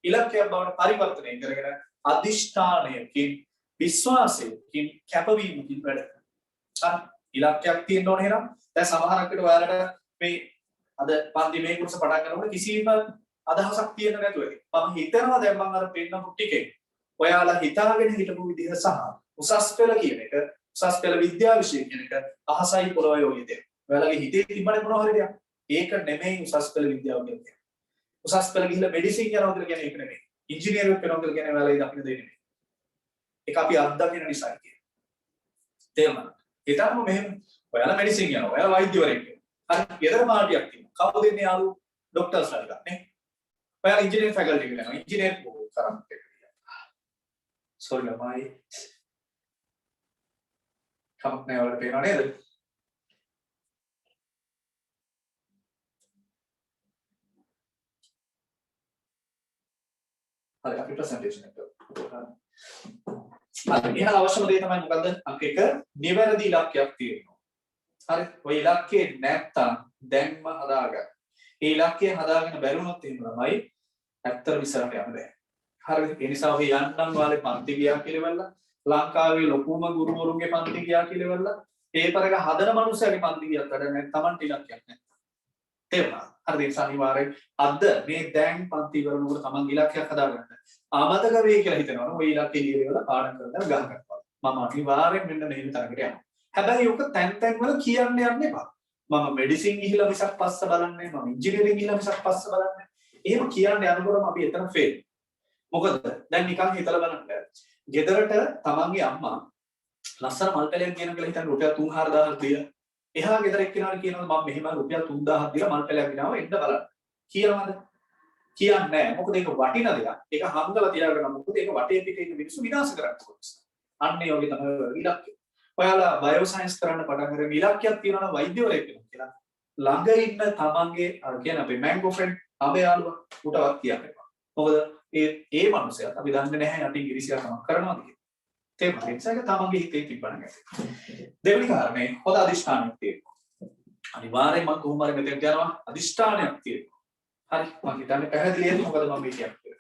[SPEAKER 1] ඉලක්කයක් බවට පරිවර්තනය කරගෙන අදිෂ්ඨානයකින් විශ්වාසයකින් කැපවීමකින් වැඩ කරනවා. ඉලක්කයක් තියෙන්න ඕනේ නේද? දැන් සමහරක් විට ඔයාලට මේ අද පන්ති මේ කෝර්ස් පටන් ගන්නකොට කිසිම අදහසක් තියෙන්නේ නැතුව ඇති. මම හිතනවා දැන් මම අර පෙන්නපු ටිකේ ඔයාලා හිතාගෙන හිටපු විදිහ සහ උසස් පෙළ කියන එක උසස් පෙළ විද්‍යා විෂය කියන එක අහසයි පොළොවයි වගේ දෙයක්. ඔයාලගේ හිතේ තිබ්බනේ මොනවා හරි දෙයක්. ඒක නෙමෙයි උසස් පෙළ විද්‍යාව කියන්නේ. උසස් පෙළ ගිහිල්ලා මෙඩිසින් යනවා කියලා කියන්නේ ඒක නෙමෙයි. ඉංජිනේරුවෙක් වෙනවා කියලා කියන්නේ ඔයාලා දකින්න දෙන්නේ නෙමෙයි. ඒක අපි අත්දකින්න නිසා කියන්නේ. තේරුණාද? ඒතරම මෙහෙම ඔයාලා මෙඩිසින් යනවා. ඔයාලා වෛද්‍යවරයෙක් වෙනවා. හරි. ගෙදර පාටියක් තියෙනවා. කවුද ඉන්නේ යාළු ડોක්ටර්ස්ලා ටික නේ? ඔයාලා ඉංජිනේරින් ෆැකල්ටි එකට යනවා. ඉංජිනේර් කරන් සෝරි ළමයි. කමක් නෑ වලට පේනව නේද? හරි අපි ප්‍රසන්ටේෂන් එක කරමු. හරි එහෙනම් අවශ්‍යම දේ තමයි මොකද්ද? අංක 1 නිවැරදි ඉලක්කයක් තියෙනවා. හරි. ඔය ඉලක්කේ නැත්තම් දැන්ම හදාගන්න. ඒ ඉලක්කය හදාගෙන බැලුනොත් එහෙම තමයි ඇත්තට ඉස්සරහට යන්න බෑ. හරිද? ඒ නිසා ඔය යන්නම් වාලේ පන්ති ගියා කියලා වෙලා ලංකාවේ ලොකුම ගුරුවරුන්ගේ පන්ති ගියා කියලා වෙලා පේපර් එක හදන මනුස්සයගේ පන්ති ගියත් වැඩ නැහැ. Tamanට ඉලක්කයක් නැහැ. තේරුණා? හරිද? ඒ නිසා අනිවාර්යෙන් අද මේ දැන් පන්ති ඉවරනකොට Taman ඉලක්කයක් හදාගන්න. අමතක වෙයි කියලා හිතනවනේ ඔය ඉලක්කය ඉලියලා පාඩම් කරලා ගහ ගන්නවා. මම අනිවාර්යෙන් මෙන්න මෙහෙම තරකට යනවා. හැබැයි ඔක තැන් වල කියන්න යන්න එපා. මම මෙඩිසින් ගිහිලා මිසක් පස්ස බලන්නේ මම ඉංජිනේරින් ගිහිලා මිසක් පස්ස බලන්නේ. එහෙම කියන්න යනකොටම අපි එතන ෆේල්. මොකද දැන් නිකන් හිතලා බලන්න. ගෙදරට තමන්ගේ අම්මා ලස්සන මල් පැලයක් ගෙන කියලා හිතන්න රුපියල් 3-4000ක් දීලා එහා ගෙදර එක්කෙනාට කියනවා මම මෙහෙම රුපියල් 3000ක් දීලා මල් පැලයක් ගෙනාවා එන්න බලන්න. කියනවද? කියන්නේ නැහැ. මොකද ඒක වටින දෙයක්. ඒක හංගලා තියාගන්න. මොකද ඒක වටේ පිටේ ඉන්න මිනිස්සු විනාශ කරන්න. අන්න ඒ වගේ තමයි ඉලක්කය. ඔයාලා බයෝසයන්ස් කරන්න පටන් ගන්න ඉලක්කයක් තියෙනවා නම් වෛද්‍යවරයෙක් වෙනවා කියලා. ළඟ ඉන්න තමන්ගේ අර කියන අපේ මැංගෝ ෆ්‍රෙන්ඩ් අඹේ යාළුවා උටවත් කියන්න එපා. මොකද ඒ මනුස්සයා අපි දන්නේ නැහැ යටින් ඉරිසියා තමක් කරනවාද කියලා. තේරුණාද? ඒ නිසා ඒක තමන්ගේ හිතේ තිබ්බන ගැට. දෙවෙනි කාරණේ හොඳ අදිෂ්ඨානයක් තියෙනවා. අනිවාර්යයෙන් මම කොහොම හරි මෙතෙන්ට යනවා අදිෂ්ඨානයක් තියෙනවා. හරි මම හිතන්නේ පැහැදිලිද මොකද මම මේ කියන්නේ.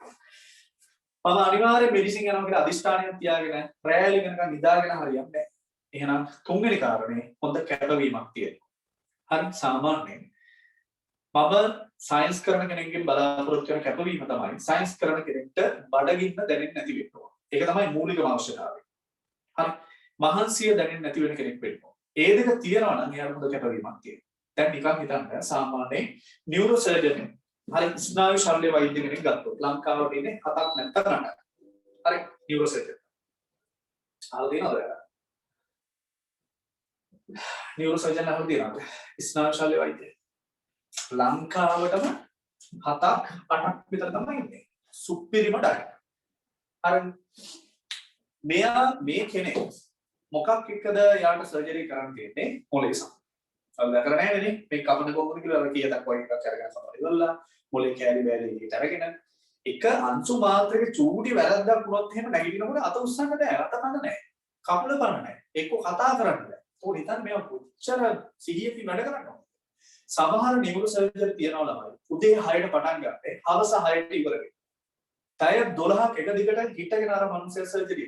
[SPEAKER 1] මම අනිවාර්යයෙන් මෙඩිසින් යනවා කියලා අදිෂ්ඨානයක් තියාගෙන රැලි වෙනකන් නිදාගෙන හරියන්නේ නැහැ. එහෙනම් තුන්වෙනි කාරණේ හොඳ කැපවීමක් තියෙනවා. හරි සාමාන්‍යයෙන් මම සයන්ස් කරන කෙනෙක්ගෙන් බලාපොරොත්තු වෙන කැපවීම තමයි සයන්ස් කරන කෙනෙක්ට බඩගින්න දැනෙන්නේ නැති වෙන්න ඕන. ඒක තමයි මූලිකම අවශ්‍යතාවය. හරි මහන්සිය දැනෙන්නේ නැති වෙන කෙනෙක් වෙන්න ඕන. ඒ දෙක තියෙනවා නම් එයාට හොඳ කැපවීමක් තියෙනවා. දැන් නිකන් හිතන්න සාමාන්‍යයෙන් නියුරෝ සර්ජන් හරි ස්නායු ශල්‍ය වෛද්‍ය කෙනෙක් ගත්තොත් ලංකාවට ඉන්නේ 7ක් නැත්නම් 8ක්. හරි නියුරෝ සර්ජන්. අහලා තියෙනවද? නියුරෝ සර්ජන් අහලා තියෙනවද? ස්නායු ශල්‍ය වෛද්‍ය. ලංකාවටම 7ක් 8ක් විතර තමයි ඉන්නේ. සුපිරිම ඩයට්. අර මෙයා මේ කෙනෙක් මොකක් එක්කද යාට සර්ජරි කරන්න තියෙන්නේ මොලේ සම. අල්ලා කරන්නේ නැහැනේ මේ කපන කොම්බුන කියලා අර කීයටක් වගේ එකක් අරගෙන සමහර ඉවරලා මොලේ කැලි බැලි එකට අරගෙන එක අංශු මාත්‍රයක චූටි වැරද්දක් වුණොත් එහෙම නැගිටිනකොට අත උස්සන්න බෑ අත කන්න නැහැ. කකුල කන්න නැහැ. එක්ක කතා කරන්න බෑ. ඕක හිතන්න මෙයා කොච්චර සිහියකින් වැඩ කරනවා. සමහර නියුරෝ සර්ජරි තියනවා ළමයි. උදේ 6ට පටන් ගත්තේ හවස 6ට ඉවර වෙනවා. පැය 12ක් එක දිගට හිටගෙන අර මනුස්සයා සර්ජරි.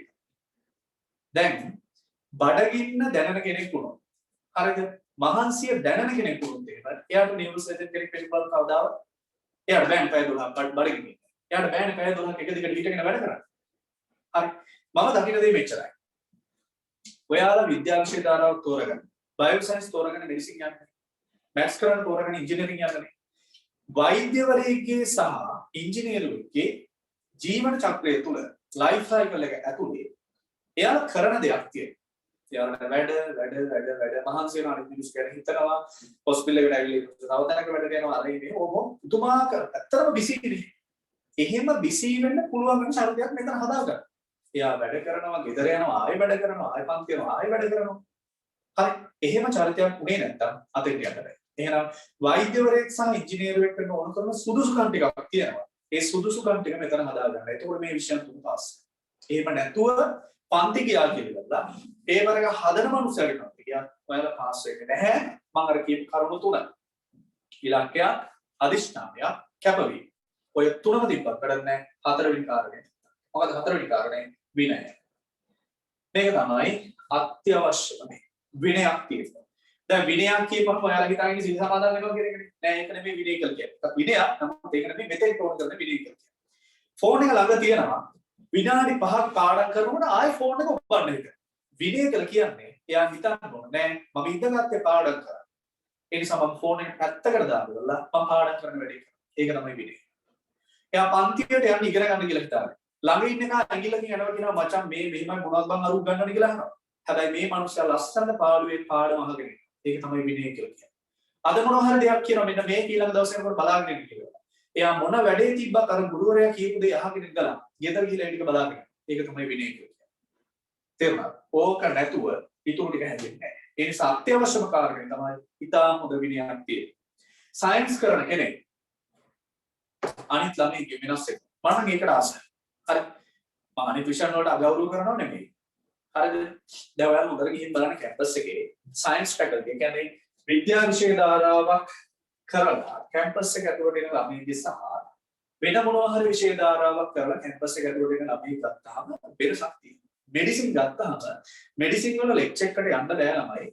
[SPEAKER 1] දැන් බඩගින්න දැනෙන කෙනෙක් වුණොත් හරිද? මහන්සිය දැනෙන කෙනෙක් වුණොත් එහෙම එයාට නියුරෝ සර්ජන් කෙනෙක් වෙන්න බලන්න කවදාවත් එයාට බෑනේ පැය 12ක් බඩගින්න. එයාට බෑනේ පැය 12ක් එක දිගට හිටගෙන වැඩ කරන්න. හරි. මම දකින දේ මෙච්චරයි. ඔයාලා විද්‍යාංශය ධාරාවක් තෝරගන්න. බයෝ සයන්ස් තෝරගෙන මෙඩිසින් යන්න. මැත්ස් කරන්න තෝරගෙන ඉංජිනේරින් යන්න. වෛද්‍යවරයෙක්ගේ සහ ඉංජිනේරුවෙක්ගේ ජීවන චක්‍රය තුළ ලයිෆ් සයිකල් එක ඇතුලේ එයාලා කරන දෙයක් තියෙනවා. එයාලා වැඩ මහන්සි වෙනවා අනිත් මිනිස්සු ගැන හිතනවා හොස්පිටල් එකට ඇවිල්ලා තව තැනක වැඩ කරනවා අර ඉන්නේ ඕම පුදුමාකාර ඇත්තටම බිසි ඉන්නේ. එහෙම බිසි වෙන්න පුළුවන් වෙන ශරීරයක් මෙතන හදාගන්න. එයා වැඩ කරනවා, ගෙදර යනවා, ආයෙ වැඩ කරනවා, ආයෙ පන්ති යනවා, ආයෙ වැඩ කරනවා. හරි. එහෙම චරිතයක් උනේ නැත්තම් අතෙන් යන්න බෑ. එහෙනම් වෛද්‍යවරයෙක් සහ ඉංජිනේරුවෙක් වෙන්න ඕන කරන සුදුසුකම් ටිකක් තියෙනවා. ඒ සුදුසුකම් ටික මෙතන හදාගන්න. එතකොට මේ විෂයන් තුන පාස්. එහෙම නැතුව පන්ති ගියා කියලා පේපර් එක හදන මනුස්සයෙක් නම් කියා ඔයාලා පාස් වෙන්නේ නැහැ. මම අර කියපු කරුණු තුන. ඉලක්කය, අදිෂ්ඨානය, කැපවීම. ඔය තුනම තිබ්බත් වැඩක් නැහැ. හතරවෙනි කාරණය. මොකද හතරවෙනි කාරණය විනය. මේක තමයි අත්‍යවශ්‍යම විනයක් තියෙනවා. දැන් විනයක් කියපුවම ඔයාලා හිතන්නේ සිල් සමාදන් වෙනවා කියන එකනේ. නෑ ඒක නෙමෙයි විනය කියලා කියන්නේ. විනයක් නමුත් ඒක නෙමෙයි මෙතෙන් ෆෝන් කරන විනය කියලා කියන්නේ. ෆෝන් එක ළඟ තියෙනවා විනාඩි 5ක් පාඩම් කරනකොට ආයෙ ෆෝන් එක ඔබන්න එක. විනය කියලා කියන්නේ එයා හිතන්න ඕන නෑ මම ඉඳගත්තේ පාඩම් කරා. ඒ නිසා මම ෆෝන් එක පැත්තකට දාලා මම පාඩම් කරන වැඩේ කරා. ඒක තමයි විනය. එයා පන්තියට යන්න ඉගෙන ගන්න කියලා හිතාගෙන. ළඟ ඉන්න එක ඇඟිල්ලකින් යනවා කියනවා මචං මේ මෙහෙමයි මොනවද බං අරුක් ගන්නවද කියලා අහනවා. හැබැයි මේ මනුස්සයා ලස්සන පාළුවේ පාඩම අහගෙන ඉන්නවා. ඒක තමයි විනය කියලා කියන්නේ. අද මොනවා හරි දෙයක් කියනවා මෙන්න මේ ඊළඟ දවසේ යනකොට බලාගෙන ඉන්න කියලා. එයා මොන වැඩේ තිබ්බත් අර ගුරුවරයා කියපු දේ අහගෙන ඉඳලා ගෙදර ගිහලා ටික බලාගෙන. ඒක තමයි විනය කියන්නේ. තේරුණාද? ඕක නැතුව ඊටු ටික හැදෙන්නේ නැහැ. ඒ නිසා අත්‍යවශ්‍යම කාරණේ තමයි ඉතාම හොඳ විනයක් තියෙන්නේ. සයන්ස් කරන කෙනෙක් අනිත් ළමයිගේ වෙනස් එක. මම නම් ඒකට ආසයි. හරි. මම අනිත් විෂයන් වලට අගෞරව කරනව නෙමෙයි. හරිද? දැන් ඔයාලා හොඳට ගිහින් බලන්න කැම්පස් එකේ සයන්ස් ෆැකල්ටි ඒ කියන්නේ විද්‍යා විෂය ධාරාවක් කරලා කැම්පස් එක ඇතුළට එන ළමයිගේ සහ වෙන මොනවා හරි විෂය ධාරාවක් කරලා කැම්පස් එක ඇතුළට එන ළමයි ගත්තාම වෙනසක් තියෙනවා. මෙඩිසින් ගත්තාම මෙඩිසින් වල ලෙක්චර් එකට යන්න බෑ ළමයි.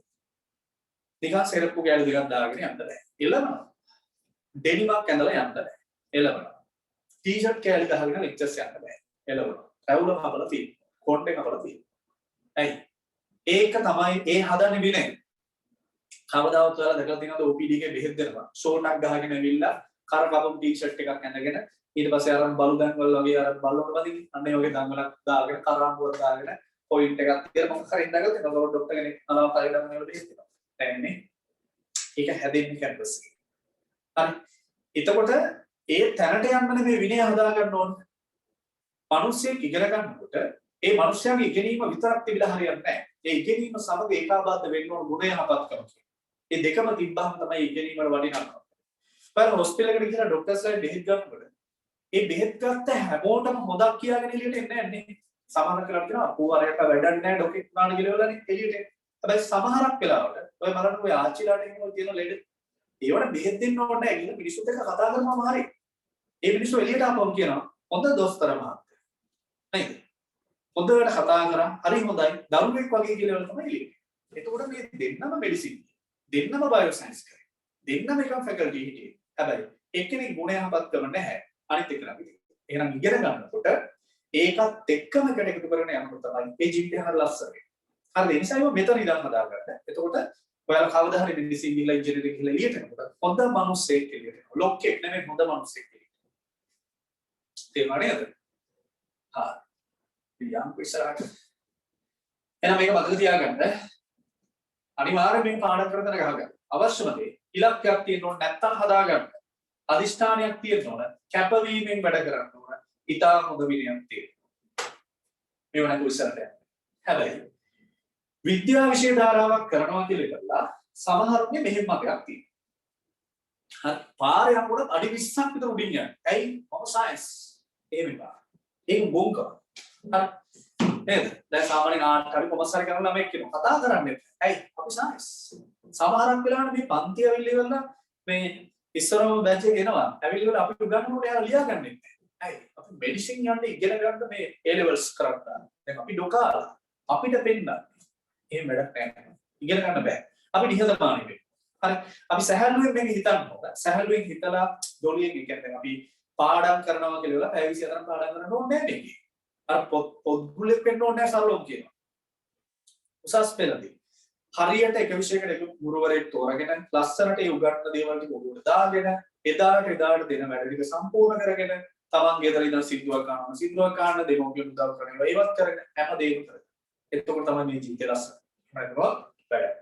[SPEAKER 1] නිකන් සෙරප්පු කැලි දෙකක් දාගෙන යන්න බෑ. එළවනවා. ඩෙනිමක් ඇඳලා යන්න බෑ. එළවනවා. ටී-ෂර්ට් කැලි ගහගෙන ලෙක්චර්ස් යන්න බෑ. එළවනවා. රැවුල කපලා තියෙනවා. කොට් එක කපලා තියෙනවා. ඇයි? ඒක තමයි ඒ හදන්නේ විනය. කවදාවත් ඔයාලා දැකලා තියෙනවද OPD එකේ බෙහෙත් දෙනවා. ෂෝට් එකක් ගහගෙන ඇවිල්ලා කර කපපු ටී-ෂර්ට් එකක් ඇඳගෙන ඊට පස්සේ අරන් බලු දන් වල වගේ අරන් බලුවට වදින. අන්න ඒ වගේ දන් වලක් දාගෙන කරාම්බුවක් දාගෙන පොයින්ට් එකක් තියලා මොකක් හරි ඉඳගල තියෙනවා. ડોක්ටර් කෙනෙක් අනාව කයිඩම් වල බෙහෙත් දෙනවා. දැන්නේ ඒක හැදෙන්නේ කැම්පස් එකේ. හරි. එතකොට ඒ තැනට යන්න මේ විනය හදා ගන්න ඕන. මිනිස්සෙක් ඉගෙන ගන්නකොට ඒ මිනිස්යාගේ ඉගෙනීම විතරක් තිබිලා හරියන්නේ නැහැ. ඒ ඉගෙනීම සමග ඒකාබද්ධ වෙන්න ඕන ගුණය හපත්කම. ඒ දෙකම තිබ්බහම තමයි ඉගෙනීම වල වටිනාකම. බලන්න හොස්පිටල් එකට ගිහලා ડોක්ටර්ස්ලා බෙහෙත් ගන්නකොට ඒ බෙහෙත් ගත්ත හැමෝටම හොදක් කියාගෙන එළියට එන්නේ නැහැ නේ. සමහර කරලා කියනවා අපෝ අරයට වැඩක් නැහැ ඩොක්ටර් නාන ගිලවලානේ එළියට එන්නේ. හැබැයි සමහරක් වෙලාවට ඔය බලන්න ඔය ආච්චිලාට එනවා කියන ලෙඩ ඒවට බෙහෙත් දෙන්න ඕනේ නැහැ කියලා මිනිස්සුත් එක්ක කතා කරනවාම හරියි. ඒ මිනිස්සු එළියට ආපුවම කියනවා හොඳ දොස්තර මහත්තයා. නේද? හොඳට කතා කරා හරි හොඳයි දරුවෙක් වගේ කියලා තමයි එළියට. එතකොට මේ දෙන්නම මෙඩිසින් දෙන්නම බයෝ සයන්ස් කරේ. දෙන්නම එකම ෆැකල්ටි හිටියේ. හැබැයි එක්කෙනෙක් ගුණය හපත්කම නැහැ. අනිත් එක ළඟ. එහෙනම් ඉගෙන ගන්නකොට ඒකත් එක්කම එකට එකතු කරගෙන යනකොට තමයි මේ ජීවිතය හරිය ලස්සන වෙන්නේ. හරිද? ඒ නිසා ඒක මෙතන ඉඳන් හදාගන්න. එතකොට ඔයාලා කවදා හරි මෙඩිසින් ගිහලා ඉන්ජිනියරින් ගිහලා එළියට එනකොට හොඳ මිනිස්සෙක් එළියට එනවා. ලොක්කෙක් නෙමෙයි හොඳ මිනිස්සෙක් එළියට. තේරුණා නේද? හා. යම් ඉස්සරහට. එහෙනම් මේක මතක තියාගන්න. අනිවාර්යයෙන් මේ පාඩම් කරන තැන ගහගන්න. අවශ්‍යම දේ ඉලක්කයක් තියෙන්න ඕන නැත්තම් හදාගන්න. අදිෂ්ඨානයක් තියෙන්න ඕන. කැපවීමෙන් වැඩ කරන්න ඕන. ඊටා හොඳ විනයක් තියෙන්න. මේව නැතුව ඉස්සරහට යන්න. හැබැයි විද්‍යා විෂය ධාරාවක් කරනවා කියලා ඉතලා සමහරුනේ මෙහෙම මතයක් තියෙනවා. හරි පාරේ යනකොට අඩි 20ක් විතර උඩින් යනවා. ඇයි? මම සයන්ස්. එහෙම බා. ඒක බොංක. හරි. නේද? දැන් සාමාන්‍ය නාට්‍ය හරි කොමස් හරි කරන ළමෙක් කියනවා කතා කරන්නේ. ඇයි? අපි සයන්ස්. සමහරක් වෙලාවට මේ පන්ති ඇවිල්ලා ඉවරලා මේ ඉස්සරම බැච් එකේ එනවා. ඇවිල්ලා අපි උගන්වනකොට එයාලා ලියා ගන්නෙ නැහැ. ඇයි? අපි මෙඩිසින් යන්නේ ඉගෙන ගන්න මේ A levels කරා. දැන් අපි ඩොකාලා අපිට පෙන්නන්නේ එහෙම වැඩක් නැහැ. ඉගෙන ගන්න බෑ. අපි නිහතමානී වෙන්න. හරි. අපි සහැල්ලුවෙන් මේක හිතන්න ඕන. සහැල්ලුවෙන් හිතලා දොලියෙන් කියන්නේ අපි පාඩම් කරනවා කියලා පැය 24ක් පාඩම් කරන්න ඕනේ නැහැ මේකේ. අර පොත්ගුලෙක් වෙන්න ඕනේ නැහැ සරලවම කියනවා. උසස් පෙළදී හරියට එක විෂයකට එක ගුරුවරයෙක් තෝරගෙන ලස්සනට ඒ උගන්වන දේවල් ටික ඔළුවට දාගෙන එදාට දෙන වැඩ ටික සම්පූර්ණ කරගෙන තමන් ගෙදර ඉඳන් සින්දුවක් ගන්න දෙමෝපියන් උදව් කරනවා ඒවත් කරගෙන හැම දෙයක්ම කරගෙන එතකොට තමයි මේ ජීවිතය ලස්සන. එහෙම නේද? වැඩක්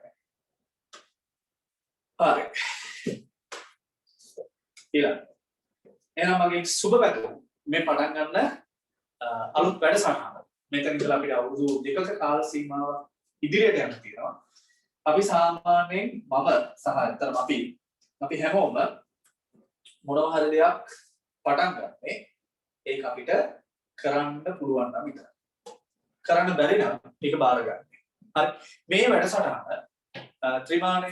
[SPEAKER 1] නැහැ. හරි. ඊළඟ. එහෙනම් මගේ සුබ පැතුම් මේ පටන් ගන්න අලුත් වැඩසටහන. මෙතන ඉඳලා අපිට අවුරුදු 2ක කාල සීමාවක් ඉදිරියට යන්න තියෙනවා. අපි සාමාන්‍යයෙන් මම සහ අතරම අපි හැමෝම මොනවා හරි දෙයක් පටන් ගන්නනේ ඒක අපිට කරන්න පුළුවන් නම් විතරයි. කරන්න බැරි නම් ඒක බාර ගන්න. හරි. මේ වැඩසටහන ත්‍රිමාණ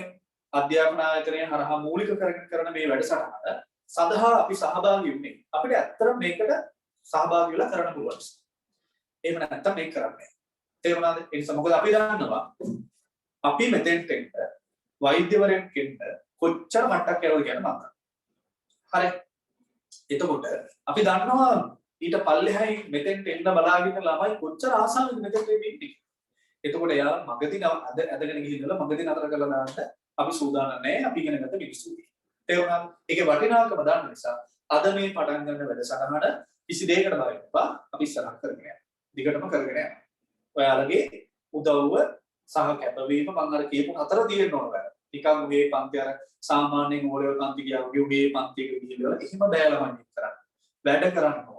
[SPEAKER 1] අධ්‍යාපන ආයතනය හරහා මූලික කරගෙන කරන මේ වැඩසටහන සඳහා අපි සහභාගී වෙන්නේ. අපිට ඇත්තටම මේකට සහභාගී වෙලා කරන්න පුළුවන්. එහෙම නැත්නම් මේක කරන්නේ. තේරුණාද? ඒ නිසා මොකද අපි දන්නවා අපි මෙතෙන්ට එන්න වෛද්‍යවරයෙක් එන්න කොච්චර මට්ටක් යනවද කියන මම. හරි. එතකොට අපි දන්නවා ඊට පල්ලෙහායි මෙතෙන්ට එන්න බලාගෙන ළමයි කොච්චර ආසාවෙන්ද මෙතෙන්ට එන්නේ. එතකොට එයාලා මගදී ඇදගෙන ගිහිල්ලා මගදී නතර කරලා දාන්න අපි සූදානම් නැහැ. අපි ඉගෙන ගත්ත මිනිස්සු. තේරුණාද? ඒකේ වටිනාකම දන්න නිසා අද මේ පටන් ගන්න වැඩසටහන කිසි දෙයකට බය වෙන්නපා. අපි ඉස්සරහ කරගෙන යනවා. දිගටම කරගෙන යනවා. ඔයාලගේ උදව්ව සහ කැපවීම මම අර කියපු හතර තියෙන්න ඕන වැඩ. නිකන් මේ පන්ති අර සාමාන්‍යයෙන් ඕලෙවල් පන්ති ගියා වගේ උගේ පන්තියක ගිහිල්ලා එහෙම බයලා මම කරන්නේ. වැඩ කරන්න ඕන.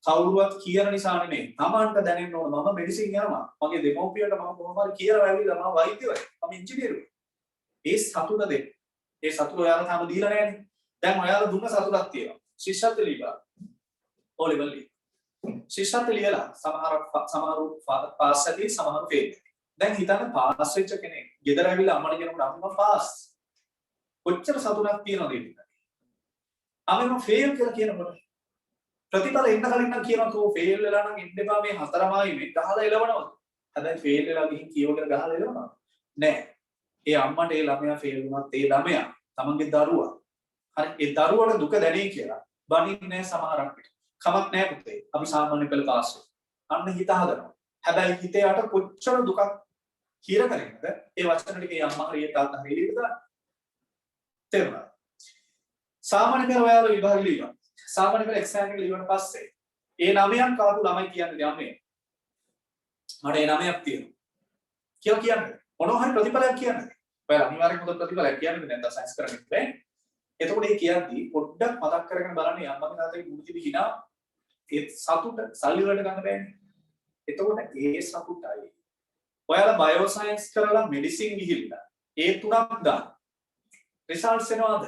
[SPEAKER 1] කවුරුවත් කියන නිසා නෙමෙයි. Tamanට දැනෙන්න ඕන මම මෙඩිසින් යනවා. මගේ දෙමෝපියන්ට මම කොහොම හරි කියලා ඇවිල්ලා මම වෛද්‍යවරයෙක්. මම ඉංජිනේරුවෙක්. ඒ සතුට දෙන්න. ඒ සතුට ඔයාලා තාම දීලා නැහැනේ. දැන් ඔයාලා දුන්න සතුටක් තියෙනවා. ශිෂ්‍යත්ව ලියලා. ඕලෙවල් ලියලා. ශිෂ්‍යත්ව ලියලා සමහරු පාස් ඇති සමහරු ෆේල්. දැන් හිතන්න පාස් වෙච්ච කෙනෙක් ගෙදර ඇවිල්ලා අම්මට කියනකොට අම්මා පාස්. කොච්චර සතුටක් තියෙනවද ඒක? අම්මා ෆේල් කියලා කියනකොට ප්‍රතිඵල එන්න කලින් නම් කියනවා කෝ ෆේල් වෙලා නම් ඉන්න එපා මේ හතරමයි මේ ගහලා එලවනවද? හැබැයි ෆේල් වෙලා ගිහින් කියවගෙන ගහලා එලවනවද? නෑ. ඒ අම්මට ඒ ළමයා ෆේල් වුණත් ඒ ළමයා තමන්ගේ දරුවා හරි ඒ දරුවට දුක දැනේ කියලා බනින්නේ නෑ සමහරක් විට. කමක් නෑ පුතේ. අපි සාමාන්‍ය පෙළ පාස් වෙනවා. අන්න හිත හදනවා. හැබැයි හිතේ යට කොච්චර දුකක් හිර කරගෙනද ඒ වචන ටික ඒ අම්මා හරියට තාත්තා හරියට දාන්න. තේරුණාද? සාමාන්‍ය පෙළ ඔයාලා විභාගෙ ලියනවා. සාමාන්‍ය පෙළ එක්සෑම් එක ලියුණාට පස්සේ ඒ 9ක් ආපු ළමයි කියන්නේ අම්මේ මට ඒ 9ක් තියෙනවා කියලා කියන්නේ මොනවා හරි ප්‍රතිඵලයක් කියන්නේ. ඔයාලා අනිවාර්යයෙන්ම මොකද ප්‍රතිඵලයක් කියන්නේ නැත්නම් සයන්ස් කරන්නේ බෑ. එතකොට ඒ කියද්දි පොඩ්ඩක් මතක් කරගෙන බලන්න අම්මගේ තාත්තගේ මුණිතිවි hina ඒ සතුට සල්ලි වලට ගන්න බෑනේ. එතකොට ඒ සතුටයි ඔයාලා බයෝ සයන්ස් කරලා මෙඩිසින් ගිහිල්ලා ඒ තුනක් දාන්න රිසල්ට්ස් එනවාද?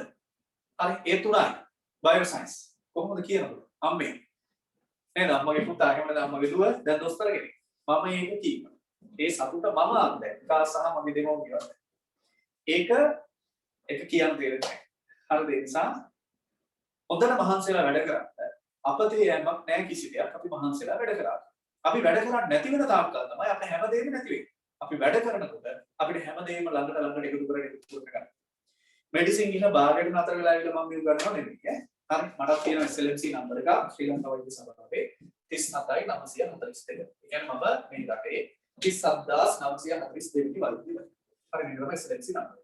[SPEAKER 1] හරි ඒ තුනයි බයෝ සයන්ස් කොහොමද කියනවද? අම්මේ නේද අම්මගේ පුතා එහෙම නැත්නම් අම්මගේ දුව දැන් දොස්තර කෙනෙක්. මම ඒක කියනවා. ඒ සතුට මම අත්දැක්කා සහ මගේ දෙමව්පියෝ අත්දැක්කා. ඒක කියන්න දෙන්නේ නැහැ. හරිද? ඒ නිසා හොඳට මහන්සිලා වැඩ කරන්න අපතේ යෑමක් නැහැ කිසි දෙයක්. අපි මහන්සිලා වැඩ කරා. අපි වැඩ කරන්නේ නැති වෙන තාක්කල් තමයි අපේ හැමදේම නැති වෙන්නේ. අපි වැඩ කරනකොට අපිට හැමදේම ළඟට එකතු කරගෙන මෙඩිසින් ගිහලා බාගෙට නතර වෙලා ඉවිල්ලා මම මේ ගන්නවා නෙමෙයි ඈ. හරි මට තියෙන SLMC නම්බර එක ශ්‍රී ලංකා වෛද්‍ය සභාවේ 37942. ඒ කියන්නේ මම මේ රටේ 37942 වෙනි වෛද්‍යවරයෙක්. හරි නේද? SLMC number.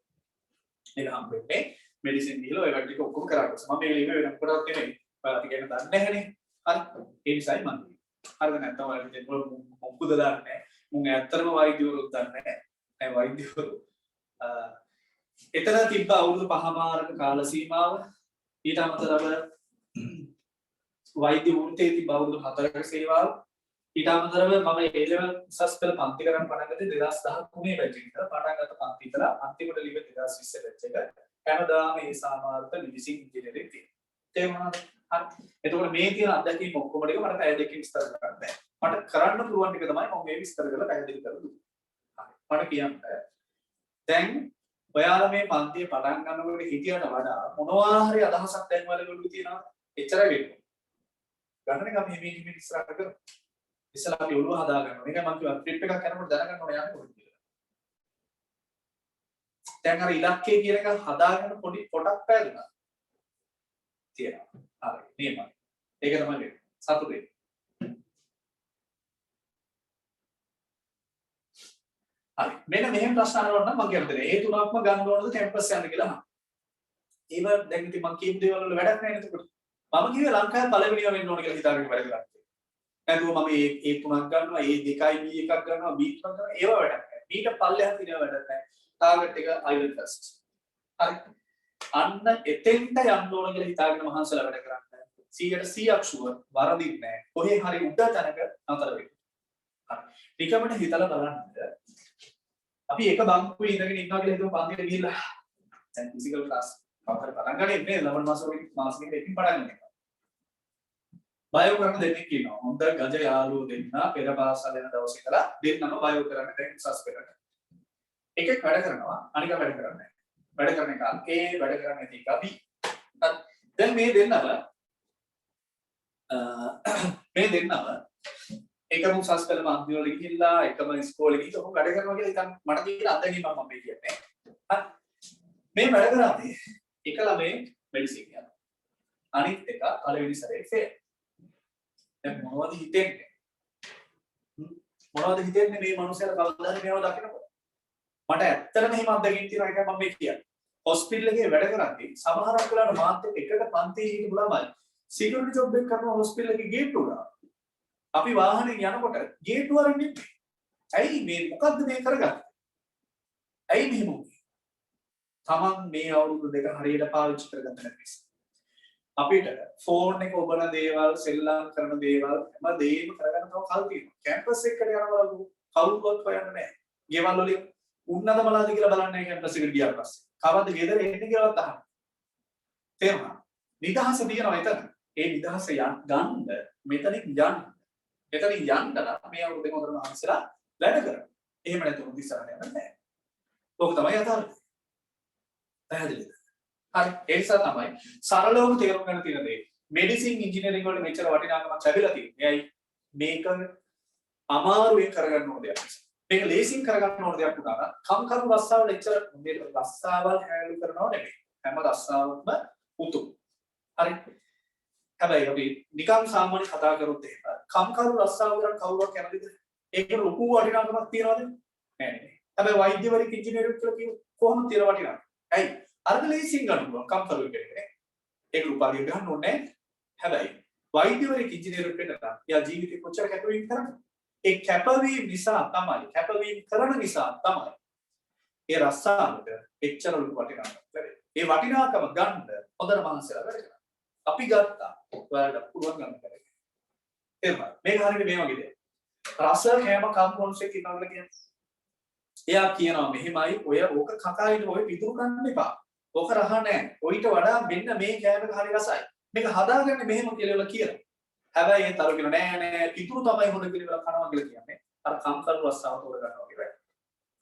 [SPEAKER 1] මේක හම් වෙන්නේ මෙඩිසින් දීලා ඔය වැඩ ටික ඔක්කොම කරාට මම මේ ලිව්වේ වෙන කොටක් නෙමෙයි ඔයාලට කියන දන්නේ නැහැනේ හරි ඒ නිසායි මම හරිද නැත්නම් ඔයාලට දෙන්න මොකද දන්නේ නැහැ මුන් ඇත්තටම වෛද්‍යවරුත් දන්නේ නැහැ වෛද්‍යවරු එතන තිබ්බ අවුරුදු 5මාරක කාල සීමාව ඊට අමතරව වෛද්‍ය වෘත්තියේ තිබ්බ අවුරුදු 4ක සේවාව ඊට අමතරව මම A level උසස් පෙළ පන්ති කරන් පටන් ගත්තේ 2013 බැච් එකට පටන් ගත්ත පන්ති ඉතලා අන්තිමට ලිව්වේ 2020 බැච් එක හැමදාම මේ සාමාර්ථ මෙඩිසින් ඉංජිනේරින් තියෙනවා හරි එතකොට මේ තියෙන අත්දැකීම් ඔක්කොම ටික මට පැය දෙකකින් විස්තර කරන්න බෑ මට කරන්න පුළුවන් ටික තමයි මම මේ විස්තර කරලා පැහැදිලි කරලා දුන්නේ හරි මට කියන්න දැන් ඔයාලා මේ පන්තියේ පටන් ගන්නකොට හිතියට වඩා මොනවා හරි අදහසක් දැන් වලගොඩු තියෙනවා එච්චරයි වෙන්නේ ගන්න එක මේ මේ ඉස්සරහට කරමු ඉස්සලා අපි ඔළුව හදා ගන්නවා මේක මම කිව්වා ට්‍රිප් එකක් කරනකොට දැනගන්න ඕනේ යන්නේ කොහෙද කියලා දැන් අර ඉලක්කය කියන එක හදාගන්න පොඩි පොඩක් පැහැදුනා තියෙනවා හරි නියමයි ඒක තමයි වෙන්නේ සතුටේ හරි මෙන්න මෙහෙම ප්‍රශ්න අහනවා නම් මම කියන්න ඒ තුනක්ම ගන්න ඕනද කැම්පස් යන්න කියලා අහනවා ඒව දැන් ඉතින් මම කියපු දේවල් වල වැඩක් නැහැ නේද එතකොට මම කිව්වේ ලංකාවේ පළවෙනිව වෙන්න ඕන කියලා හිතාගෙන වැඩ කරා නැතුව මම ඒ තුනක් ගන්නවා ඒ දෙකයි B එකක් ගන්නවා B තුනක් ගන්නවා ඒව වැඩක් නැහැ ඊට පල්ලෙහා තියෙන වැඩක් නැහැ ටාගට් එක අයිල් ෆස්ට් හරි අන්න එතෙන්ට යන්න ඕන කියලා හිතාගෙන මහන්සලා වැඩ කරන්නේ 100% ෂුවර් වරදින්නේ නැහැ කොහේ හරි උඩ තැනක නතර වෙන්න හරි ටිකමට හිතලා බලන්න අපි එක බංකුවේ ඉඳගෙන ඉන්නවා කියලා හිතුව පන්තියට ගිහිල්ලා දැන් ෆිසිකල් ක්ලාස් අපතර පටන් ගන්න ඉන්නේ 11 මාසෙකින් එකකින් පටන් ගන්න එක. බයෝ කරන දෙන්නෙක් ඉන්නවා. හොඳ ගජ යාළුවෝ දෙන්න පෙර පාසල් යන දවසේ ඉඳලා දෙන්නම බයෝ කරන්න දැන් උසස් පෙරට. එකෙක් වැඩ කරනවා අනික වැඩ කරන්නේ නැහැ. වැඩ කරන එක ඒ වැඩ කරන්නේ ටික අපි දැන් මේ දෙන්නම එකම උසස් පෙළ මන්දිර වල ගිහිල්ලා එකම ඉස්කෝලේ ගිහින් ඔහොම වැඩ කරනවා කියලා හිතන්න මට කියන අත්දැකීමක් මම මේ කියන්නේ. හරි. මේ වැඩ කරාදී එක ළමේ මෙඩිසින් යනවා. අනිත් එක පළවෙනි සැරේ ෆේල්. දැන් මොනවද හිතෙන්නේ? මොනවද හිතෙන්නේ මේ මනුස්සයාට කවදාද මේව දකිනකොට? මට ඇත්තටම එහෙම අත්දැකීම් තියෙනවා එකයි මම මේ කියන්නේ. හොස්පිටල් එකේ වැඩ කරද්දී සමහරක් වෙලාවට මාත් එක්ක එකට පන්තියේ හිටපු ළමයි සිකියුරිටි ජොබ් එක කරන හොස්පිටල් එකේ ගේට්ටුව ගාව. අපි වාහනේ යනකොට ගේට්ටුව අරින් ඉන්නේ. ඇයි මේ මොකද්ද මේ කරගත්තේ? ඇයි මෙහෙම වුනේ? තමන් මේ අවුරුදු දෙක හරියට පාවිච්චි කරගන්න නැති නිසා. අපිට ෆෝන් එක ඔබන දේවල්, සෙල්ලම් කරන දේවල් හැම දෙයක්ම කරගන්න තව කල් තියෙනවා. කැම්පස් එකට යනවා කවුරුවත් හොයන්නේ නැහැ. ගෙවල් වලින් උන්නත මලාද කියලා බලන්නේ නැහැ කැම්පස් එකට ගියාට පස්සේ. කවද්ද ගෙදර එන්නේ කියලාවත් අහන්න. තේරුණා? නිදහස තියෙනවා එතන. ඒ නිදහස ගන්න මෙතනින් යන්න. එතනින් යන්න නම් මේ අවුරුදු දෙක හොඳටම ආන්සලා වැඩ කරන්න. එහෙම නැතුව ඉස්සරහට යන්න බෑ. ඕක තමයි යථාර්ථය. පැහැදිලිද? හරි ඒ නිසා තමයි සරලවම තේරුම් ගන්න තියෙන දේ මෙඩිසින් ඉංජිනේරින් වල මෙච්චර වටිනාකමක් ලැබිලා තියෙන්නේ. ඇයි මේක අමාරුවෙන් කරගන්න ඕන දෙයක්. මේක ලේසියෙන් කරගන්න ඕන දෙයක් උනා නම් කම්කරු රස්සාවල එච්චර මේ රස්සාවල් හැලු කරනව නෙමෙයි. හැම රස්සාවක්ම උතුම්. හරි. හැබැයි අපි නිකන් සාමාන්‍ය කතා කරොත් එහෙම කම්කරු රස්සාව කරන් කවුරුවක් කැමතිද? ඒකට ලොකු වටිනාකමක් තියනවද? නෑ නේ. හැබැයි වෛද්‍යවරයෙක් ඉංජිනේරුවෙක් කියලා කියු කොහොමද තියන වටිනාකම? ඇයි? අර ලේසියෙන් ගන්න පුළුවන් කම්කරු කෙනෙක්. ඒක උපාධිය ගන්න ඕනේ. හැබැයි වෛද්‍යවරයෙක් ඉංජිනේරුවෙක් වෙන්න නම් එයා ජීවිතේ කොච්චර කැපවීම කරන්නේ? ඒ කැපවීම නිසා තමයි කැපවීම කරන නිසා තමයි ඒ රස්සාවට එච්චර ලොකු වටිනාකමක් ලැබෙන්නේ. ඒ වටිනාකම ගන්න හොඳට මහන්සියලා වැඩ කරනවා. අපි ගත්තා ඔයාලට පුළුවන් ගන්න කරේ. තේරුණාද? මේක හරියට මේ වගේ දෙයක්. රස කැම කම්පොන්ස් එකක් ඉන්නවා කියලා කියන්නේ. එයා කියනවා මෙහෙමයි ඔය ඕක කකායිට ඔය පිටුරු ගන්න එපා. ඕක රහ නැහැ. ඔయిత වඩා මෙන්න මේ කෑමක හරි රසයි. මේක හදාගන්නේ මෙහෙම කියලා කියනවා. හැබැයි ඒ තරු කියන නෑ නෑ පිටුරු තමයි හොඳ කියලා කනවා කියලා කියන්නේ. අර කම්කරු රස්සාව තෝර ගන්නවා වගේ වැඩ.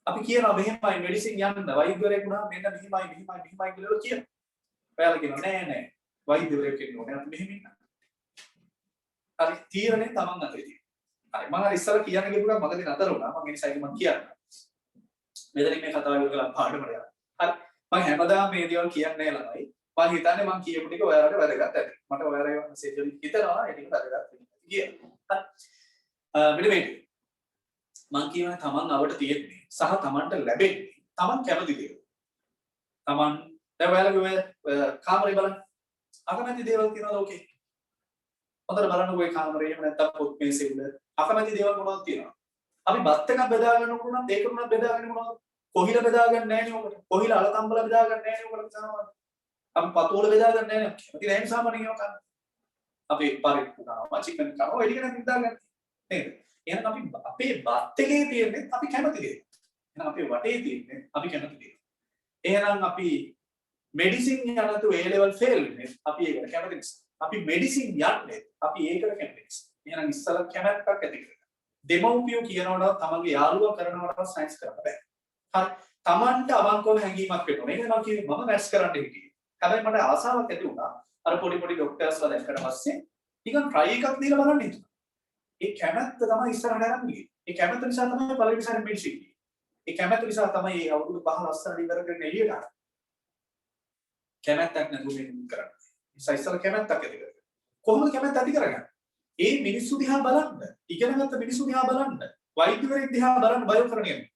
[SPEAKER 1] අපි කියනවා මෙහෙමයි මෙඩිසින් යන්න වෛද්‍යවරයෙක් වුණා මෙන්න මෙහෙමයි කියලා කියනවා. ඔයාලා කියනවා නෑ නෑ වෛද්‍යවරයෙක් වෙන්න ඕනේ අපි මෙහෙම ඉන්න. හරි තීරණය තමන් අතේ තියෙනවා. හරි මම අර ඉස්සර කියන්න ගිහුවා මගදී නතර වුණා. මම ඒ නිසා ඒක මම කියන්න. මෙතනින් මේ කතාව කරලා පාඩමට යන්න. හරි මම හැමදාම මේ දේවල් කියන්නේ ළමයි. මම හිතන්නේ මම කියපු ටික ඔයාලට වැදගත් ඇති. මට ඔයාලා ඒවා මෙසේජ් වලින් හිතනවා ඒක වැදගත් වෙනවා කියලා. හරි මෙන්න මේ මම කියනවා තමන් අවට තියෙන්නේ සහ තමන්ට ලැබෙන්නේ තමන් කැමති දේ. තමන් දැන් ඔයාලගේ ඔය කාමරේ බලන්න. අකමැති දේවල් තියෙනවද ඕකේ? හොඳට බලන්න ඔය කාමරේ එහෙම නැත්නම් පොත් මේසේ උඩ අකමැති දේවල් මොනවද තියෙනවද? අපි බත් එකක් බෙදා ගන්නකොට නම් ඒක උනත් බෙදාගෙන මොනවද? කොහිල බෙදා ගන්න නැහැ නේ ඔකට. කොහිල අලතම්බල බෙදා ගන්න නැහැ නේ ඔකට සාමාන්‍යයෙන්. අපි පතෝල බෙදා ගන්න නැහැ නේ. අපි දැන් සාමාන්‍යයෙන් ඒවා කන්නේ. අපි පරිප්පු කනවා, චිකන් කනවා, ඔය ටික නම් බෙදා ගන්න. නේද? එහෙනම් අපි අපේ බත් එකේ තියෙන්නේ අපි කැමති දේ. එහෙනම් අපේ වටේ තියෙන්නේ අපි කැමති දේ. එහෙනම් අපි මෙඩිසින් යනතු A level fail වෙන්නේ අපි ඒකට කැමති නිසා. අපි මෙඩිසින් යන්නේ අපි ඒකට කැමති නිසා. එහෙනම් ඉස්සලා කැමැත්තක් ඇති කරගන්න. දෙමව්පියෝ කියනවනම් තමන්ගේ යාළුවා කරනවට සයන්ස් කරන්න බෑ. හරි. තමන්ට අවංකව හැඟීමක් වෙනවා. මේක නම් කියන්නේ මම මැත්ස් කරන්න හිටියේ. හැබැයි මට ආසාවක් ඇති වුණා. අර පොඩි පොඩි ડોක්ටර්ස්ලා දැක්කට පස්සේ නිකන් try එකක් දීලා බලන්න හිතුණා. ඒ කැමැත්ත තමයි ඉස්සරහට යන්න ගියේ. ඒ කැමැත්ත නිසා තමයි පළවෙනි සැරේ මෙඩිසින් ගියේ. ඒ කැමැත්ත නිසා තමයි මේ අවුරුදු 5 ලස්සන ඉවර කරගෙන එළියට ආවේ. කැමැත්තක් නැතුව මේක කරන්නේ. ඉස්සර කැමැත්තක් ඇති කරගන්න. කොහොමද කැමැත්ත ඇති කරගන්නේ? ඒ මිනිස්සු දිහා බලන්න, ඉගෙනගත්ත මිනිස්සු දිහා බලන්න, වෛද්‍යවරයෙක් දිහා බලන්න බයෝ කරන කෙනෙක්.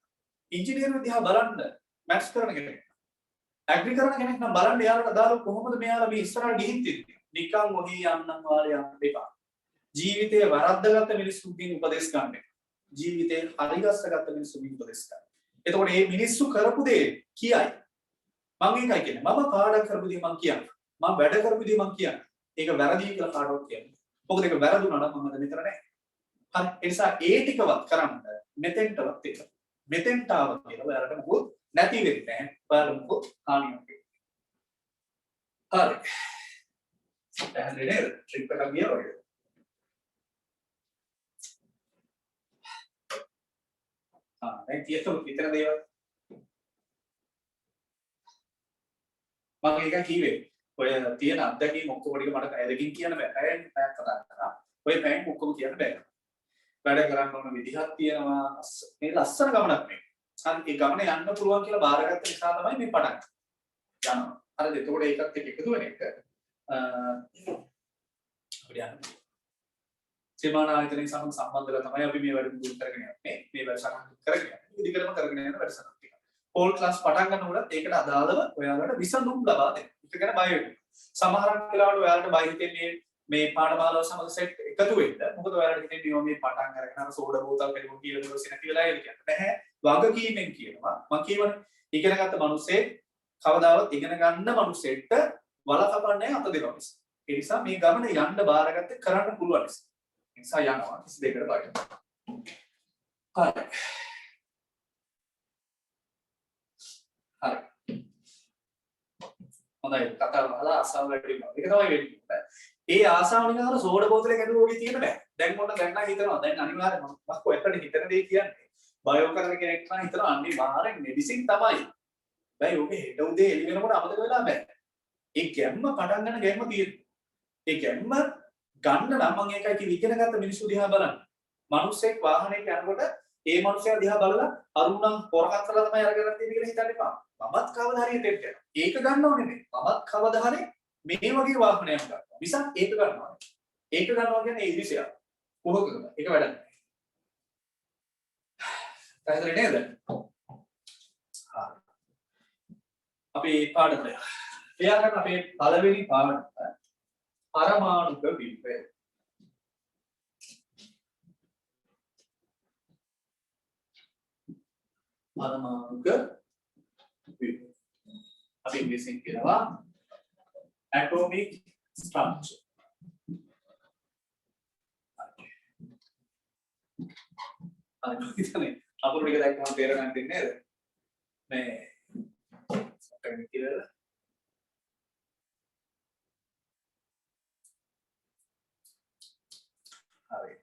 [SPEAKER 1] ඉංජිනේරු දිහා බලන්න මැත්ස් කරන කෙනෙක්. ඇග්‍රි කරන කෙනෙක් නම් බලන්න යාළුවට අදාළව කොහොමද මෙයාලා මේ ඉස්සරහට ගිහින් තින්නේ. නිකන් ඔහි යන්නම් වාලේ යන්න එපා. ජීවිතේ වරද්දගත්ත මිනිස්සුන්ගෙන් උපදෙස් ගන්න. ජීවිතේ හරිගස්සගත්ත මිනිස්සුන්ගෙන් උපදෙස් ගන්න. එතකොට මේ මිනිස්සු කරපු දේ කියයි. මම ඒකයි කියන්නේ. මම පාඩම් කරපු දේ මම කියන්නේ. මම වැඩ කරපු දේ මම කියන්නේ. ඒක වැරදි කියලා කාටවත් කියන්නේ. මොකද ඒක වැරදුනා නම් මම මෙතන නැහැ. හරි. ඒ නිසා ඒ ටිකවත් කරන්න මෙතෙන්ටවත් ඒක. මෙතෙන්ට ආව කියලා ඔයාලට මොකද නැති වෙන්නේ නැහැ. ඔයාලට මොකද හානියක් වෙන්නේ. හරි. පැහැදිලි නේද? ට්‍රිප් එකක් ගියා වගේ. දැන් තියෙන විතර දේවල් මම එක කිව්වේ ඔය තියෙන අත්දැකීම් ඔක්කොම ටික මට පැයකින් කියන්න බෑ. පැයක් කතා කරා. ඔය පැයෙන් ඔක්කොම කියන්න බෑ. වැඩ කරන්න ඕන විදිහක් තියෙනවා. මේ ලස්සන ගමනක් මේ. හරි ඒ ගමන යන්න පුළුවන් කියලා බාරගත්ත නිසා තමයි මේ පටන් ගන්නවා. හරිද? එතකොට ඒකත් එක්ක එකතු වෙන එක අපිට යන්න. සීමාන ආයතනයේ සම්බන්ධ වෙලා තමයි අපි මේ වැඩ මුල් කරගෙන යන්නේ. මේ වැඩසටහන කරගෙන යන්නේ. ඉදිරියටම කරගෙන යන වැඩසටහනක් තියෙනවා. පෝල් ක්ලාස් පටන් ගන්නකොට ඒකට අදාළව ඔයාලට විසඳුම් ලබා දෙන්න. ඒක ගැන බය වෙන්න. සමහරක් වෙලාවට ඔයාලට බය හිතෙන්නේ මේ පාඩමාලාව සමග සෙට් එකතු වෙන්න. මොකද ඔයාලට හිතෙන්නේ මේ පටන් අරගෙන අර සෝඩා බෝතල් කෙනෙකුට කියලා දෙවසේ නැති වෙලා ඒක කියන්නේ නැහැ. වගකීමෙන් කියනවා. මම කියවනේ ඉගෙනගත්ත මිනිස්සේ කවදාවත් ඉගෙන ගන්න මිනිස්සෙට වලකපන්නේ අත දෙනවා මිස. ඒ නිසා මේ ගමන යන්න බාරගත්තේ කරන්න පුළුවන් නිසා. ඒ නිසා යනවා 22කට බලන්න. හරි. හරි. හොඳයි කතාව අහලා ආසාව වැඩි වෙනවා. ඒක තමයි වෙන්නේ. ඒ ආසාව නිකන් අර සෝඩා බෝතලේ කැඩුවා වගේ තියෙන්න බෑ. දැන් මොන දැන් නම් හිතනවා. දැන් අනිවාර්යයෙන්ම මම කොහෙටද හිතන දේ කියන්නේ. බයෝ කරන කෙනෙක් නම් හිතනවා අනිවාර්යෙන් මෙඩිසින් තමයි. බෑ ඔබේ හෙට උදේ එළි වෙනකොට අමතක වෙලා බෑ. ඒ ගැම්ම පටන් ගන්න ගැම්ම තියෙනවා. ඒ ගැම්ම ගන්න නම් මම ඒකයි කිව්ව ඉගෙනගත්ත මිනිස්සු දිහා බලන්න. මිනිස්සෙක් වාහනයක යනකොට ඒ මිනිස්සයා දිහා බලලා අරුණම් පොරකත් කරලා තමයි අරගෙන තියෙන්නේ කියලා හිතන්න එපා. මමත් කවදා හරි හිතෙන්න යනවා. ඒක ගන්නව නෙමෙයි. මමත් කවදා හරි මේ වගේ වාහනයක් ගන්නවා. මිසක් ඒක ගන්නවා. ඒක ගන්නවා කියන්නේ ඉරිසිය. කොහොමද? ඒක වැඩක් නෑ. පැහැදිලි නේද? අපි පාඩමට එයා කරන අපේ පළවෙනි පාඩම පරමාණුක විප්ලවය. පරමාණුක විප්ලවය. අපි ඉංග්‍රීසියෙන් කියනවා atomic structure. අර කිව්වනේ අපුරු ටික දැක්කම තේරෙන්නේ නැද්ද නේද? මේ සක්කරන්නේ කියලා හරි.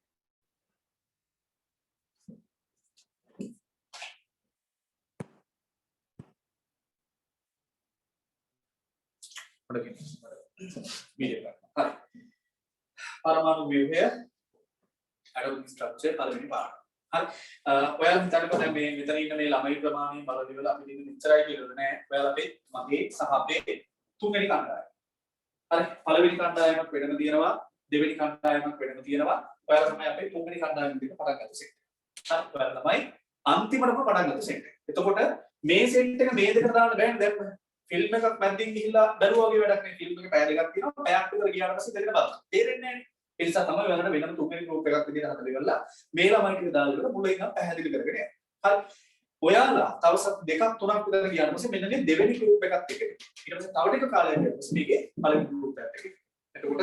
[SPEAKER 1] පොඩ්ඩක් වීඩියෝ ගන්න. හරි. පරමාණු ව්‍යුහය atomic structure පළවෙනි පාඩම. හරි. ඔයාලා හිතන්නකෝ දැන් මේ මෙතන ඉන්න මේ ළමයි ප්‍රමාණය බලදි වල අපි ඉන්නේ මෙච්චරයි කියලා නෑ. ඔයාලා අපේ මගේ සහ අපේ තුන්වෙනි කණ්ඩායම. හරි. පළවෙනි කණ්ඩායමක් වෙනම තියෙනවා. දෙවෙනි කණ්ඩායමක් වෙනම තියෙනවා. ඔයාලා තමයි අපේ තුන්වෙනි කණ්ඩායම විදිහට පටන් ගත්ත සෙට් එක. හරි. ඔයාලා තමයි අන්තිමටම පටන් ගත්ත සෙට් එක. එතකොට මේ සෙට් එක මේ දෙකට දාන්න බෑනේ දැන්. ෆිල්ම් එකක් මැද්දින් ගිහිල්ලා බැලුවා වගේ වැඩක් නේ. ෆිල්ම් එක පැය දෙකක් තියෙනවා. පැයක් විතර ගියාට පස්සේ දෙකන බලන්න. තේරෙන්නේ නැහැ. ඒ නිසා තමයි ඔයාලට වෙනම තුන්වෙනි ගෲප් එකක් විදිහට හදලා ඉවරලා මේ ළමයි ටික දාලා ඉවර මුලින් ඉඳන් පැහැදිලි කරගෙන යන්න. හරි. ඔයාලා තව සත් දෙකක් තුනක් විතර ගියාට පස්සේ මෙන්න මේ දෙවෙනි ගෲප් එකත් එක්ක. ඊට පස්සේ තව ටික කාලයක් ගියාට පස්සේ මේකේ පළවෙනි ගෲප් එකත් එක්ක. එතකොට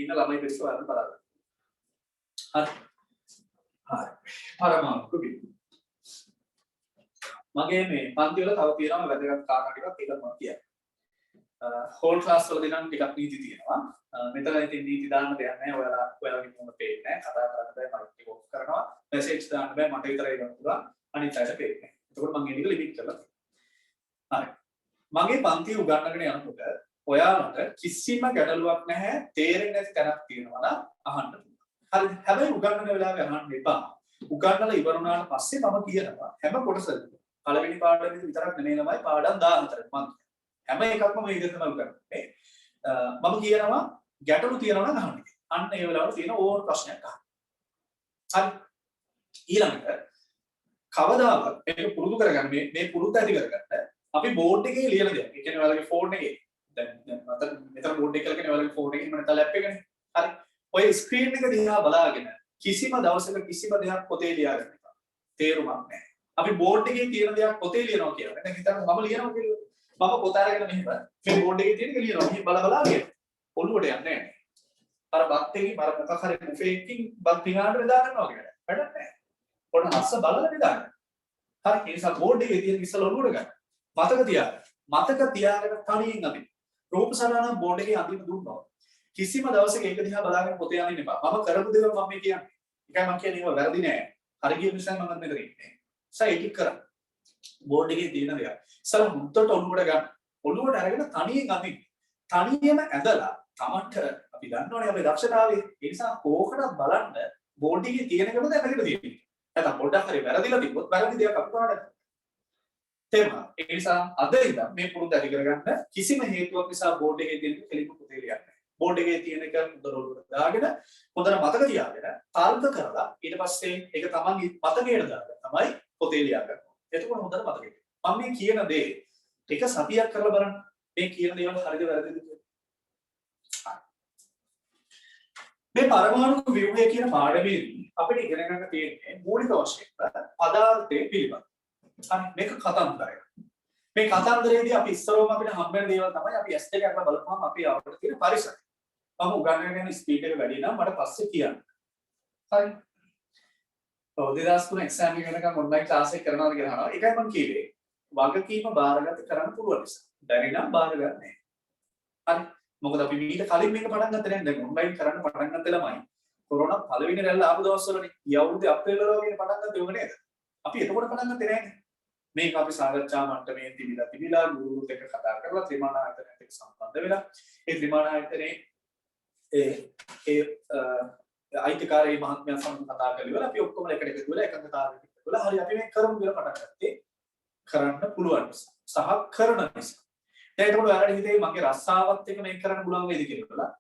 [SPEAKER 1] ඉන්න ළමයි පිරිස ඔයාලට බලන්න. හරි. හරි. පරමාණු කුපි. මගේ මේ පන්ති වල තව තියෙනවා වැදගත් කාරණා ටිකක් ඒක මම කියන්නම්. හෝල් ක්ලාස් වලදී නම් ටිකක් නීති තියෙනවා. මෙතන ඉතින් නීති දාන්න දෙයක් නැහැ. ඔයාලගේ මොන පේන්නේ නැහැ. කතා කරන්න බෑ මයික් එක ඔෆ් කරනවා. මෙසේජ් දාන්න බෑ මට විතරයි ගන්න පුළුවන්. අනිත් අයට පේන්නේ නැහැ. එතකොට මම මේක ලිමිට් කරලා තියෙනවා. හරි. මගේ පන්තිය උගන්වගෙන යනකොට ඔයාලට කිසිම ගැටලුවක් නැහැ. තේරෙන්නේ නැති තැනක් තියෙනවා නම් අහන්න පුළුවන්. හරි. හැබැයි උගන්වන වෙලාවේ අහන්න එපා. උගන්වලා ඉවර වුණාට පස්සේ මම කියනවා හැම කොටසකම පළවෙනි පාඩමේ විතරක් නෙමෙයි ළමයි පාඩම් 14ක් මම හැම එකක්ම මේ විදිහට තමයි කරන්නේ. මම කියනවා ගැටලු තියෙනවා නම් අහන්න. අන්න ඒ වෙලාවට තියෙන ඕන ප්‍රශ්නයක් අහන්න. හරි. ඊළඟට කවදාවත් මේක පුරුදු කරගන්න මේ පුරුද්ද ඇති කරගන්න අපි බෝඩ් එකේ ලියන දෙයක්. ඒ කියන්නේ ඔයාලගේ ෆෝන් එකේ දැන් මෙතන බෝඩ් එක කියලා කියන්නේ ඔයාලගේ ෆෝන් එකේ මම නැත්නම් ලැප් එකනේ. හරි. ඔය ස්ක්‍රීන් එක දිහා බලාගෙන කිසිම දවසක කිසිම දෙයක් පොතේ ලියාගන්න එපා. තේරුමක් නැහැ. අපි බෝඩ් එකේ තියෙන දේක් පොතේ ලියනවා කියලා. දැන් හිතන්න මම ලියනවා කියලා. මම පොත අරගෙන මෙහෙම මේ බෝඩ් එකේ තියෙන එක ලියනවා. මෙහෙම බල බලා ලියනවා. ඔළුවට යන්නේ නැහැ. අර බත් එකකින් අර මොකක් හරි බුෆේ එකකින් බත් පිඟානට බෙදා ගන්නවා කියලා. වැඩක් නැහැ. පොඩ හස්ස බලලා බෙදා ගන්න. හරි. ඒ නිසා බෝඩ් එකේ තියෙන ඉස්සල ඔළුවට ගන්න. මතක තියාගන්න. මතක තියාගෙන තනියෙන් අදින්න. රූප සලනා බෝඩ් එකේ අදින්න දුන්නා. කිසිම දවසක ඒක දිහා බලාගෙන පොතේ යන්න එපා. මම කරපු දේවල් මම මේ කියන්නේ. ඒකයි මම කියන්නේ ඒව වැරදි නෑ. හරි ගිය නිසා මම මෙතන ඉන්නේ. සයිට් කරා. බෝඩ් එකේ තියෙන දේ. ඉස්සර මුත්තට ඔළුවට ගන්න. ඔළුවට අරගෙන තනියෙන් අදින්න. තනියම ඇදලා තමන්ට අපි දන්නවනේ අපේ දක්ෂතාවය. ඒ නිසා කෝකටත් බලන්න බෝඩ් එකේ තියෙන එකම දැනගෙන තියෙන්නේ. නැත්නම් පොඩ්ඩක් හරි වැරදිලා තිබ්බොත් වැරදි දෙයක් අපි පාඩම්. තේරුණා? ඒ නිසා අද ඉඳන් මේ පුරුද්ද ඇති කරගන්න කිසිම හේතුවක් නිසා බෝඩ් එකේ තියෙන කෙලිම පොතේ ලියන්න. බෝඩ් එකේ තියෙන එක හොඳට ඔළුවට දාගෙන හොඳට මතක තියාගෙන තර්ක කරලා ඊට පස්සේ ඒක තමන්ගේ මතකයට දාගන්න තමයි පොතේ ලියා ගන්න. එතකොට හොඳට මතකෙට. මම මේ කියන දේ ටික සතියක් කරලා බලන්න. මේ කියන දේවල් හරිද වැරදිද කියලා. මේ පරමාණු ව්‍යුහය කියන පාඩමේදී අපිට ඉගෙන ගන්න තියෙන්නේ මූලික වශයෙන් පදාර්ථයේ පිළිබඳ. හරි මේක කතන්දරයක්. මේ කතන්දරයේදී අපි ඉස්සරවම අපිට හම්බ වෙන දේවල් තමයි අපි S2 එකක් බලපුවම අපි ආවට තියෙන පරිසරය. මම උගන්වගෙන යන ස්පීඩ් එක වැඩි නම් මට පස්සේ කියන්න. හරි. ඔව් 2003 එක්සෑම් එක වෙනකම් ඔන්ලයින් ක්ලාස් එක කරනවාද කියලා අහනවා. ඒකයි මම කිව්වේ. වගකීම බාරගත කරන්න පුළුවන් නිසා. බැරි නම් බාරගන්න නැහැ. හරි. මොකද අපි මීට කලින් මේක පටන් ගත්තේ නැහැ. දැන් ඔන්ලයින් කරන්න පටන් ගත්ත ළමයි කොරෝනා පළවෙනි රැල්ල ආපු දවස්වලනේ. ගිය අවුරුද්දේ අප්‍රේල් වල වගේ පටන් ගත්තේ උග නේද? අපි එතකොට පටන් ගත්තේ නැහැ. මේක අපි සාකච්ඡා මට්ටමේ තිබිලා ගුරුතුමෝත් එක්ක කතා කරලා ත්‍රිමාණායතනයත් එක්ක සම්බන්ධ වෙලා ඒ ත්‍රිමාණායතනයේ ඒ අයිතිකාරී මහත්මයා සමග කතා කරලා අපි ඔක්කොම එකට එකතු වෙලා එකඟතාවයකට එකතු වෙලා හරි අපි මේ කරමු කියලා පටන් ගත්තේ කරන්න පුළුවන් නිසා සහ කරන නිසා. දැන් ඒකට ඔයාලට හිතේ මගේ රස්සාවත් එක්ක මේක කරන්න පුළුවන් වේද කියලා.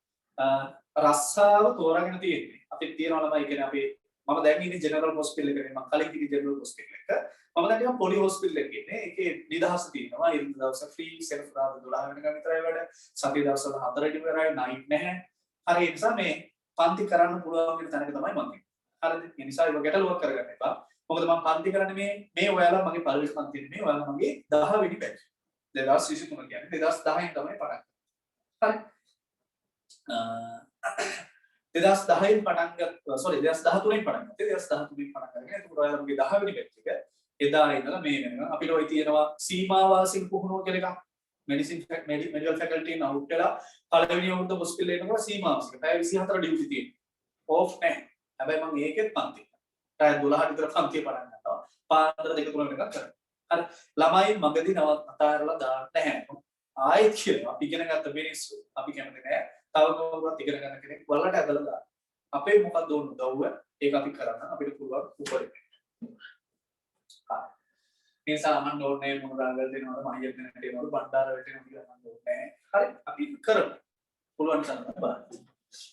[SPEAKER 1] රස්සාව තෝරාගෙන තියෙන්නේ. අපි තියනවා ළමයි කියන්නේ අපි මම දැන් ඉන්නේ ජෙනරල් හොස්පිටල් එකේ මම කලින් ඉන්නේ ජෙනරල් හොස්පිටල් එක. මම දැන් නිකන් පොලි හොස්පිටල් එකේ ඉන්නේ. ඒකේ නිදහස තියෙනවා. ඒ දවස් ෆ්‍රී සෙල්ෆ් රාද 12 වෙනකන් විතරයි වැඩ. සතිය දවස්වල 4ට ඉවරයි නයිට් නැහැ. හරි ඒ නිසා මේ පන්ති කරන්න පුළුවන් වෙන තැනක තමයි මම ඉන්නේ. හරිද? ඒ නිසා ඒක ගැටලුවක් කරගන්න එපා. මොකද මම පන්ති කරන්නේ මේ ඔයාලා මගේ පළවෙනි පන්තියේ නෙමෙයි ඔයාලා මගේ 10 වෙනි බැච්. 2023 කියන්නේ 2010 තමයි පටන් ගත්තේ. හරි. 2010 පටන් ගත්තා සෝරි 2013 පටන් ගත්තේ 2013 පටන් ගන්න. එතකොට ඔයාලා මගේ 10 වෙනි බැච් එක එදා ඉඳලා මේ වෙනකන් අපිට ඔය තියෙනවා සීමා වාසික පුහුණුව කියලා එකක්. medical faculty in out වෙලා පළවෙනි අවුරුද්ද හොස්පිටල් එනකොට සීමා වාසික. පැය 24 ඩියුටි තියෙනවා. ඕෆ් නැහැ. හැබැයි මම ඒකෙත් පන්ති. පැය 12 විතර පන්තිය පටන් ගන්නවා. පාන්දර 2 3 වෙනකන් කරනවා. හරි. ළමයි මගදී අතාරලා දාන්න නැහැ. ආයෙත් කියනවා අපි ඉගෙන ගත්ත මිනිස්සු අපි කැමති නැහැ. තව කවුරුත් ඉගෙන ගන්න කෙනෙක් වලට ඇදලා දාන්න. අපේ මොකක්ද ඕන උදව්ව ඒක අපි කරන්න අපිට පුළුවන් උපරිම. හරි. ඒ සාමාන්‍ය ඕනේ මොන රාගල් දෙනවද මහියක් දෙනට එනවද බණ්ඩාර වැටෙනවද කියලා මම ඕනේ. හරි අපි කරමු. පුළුවන් තරම් බලන්න.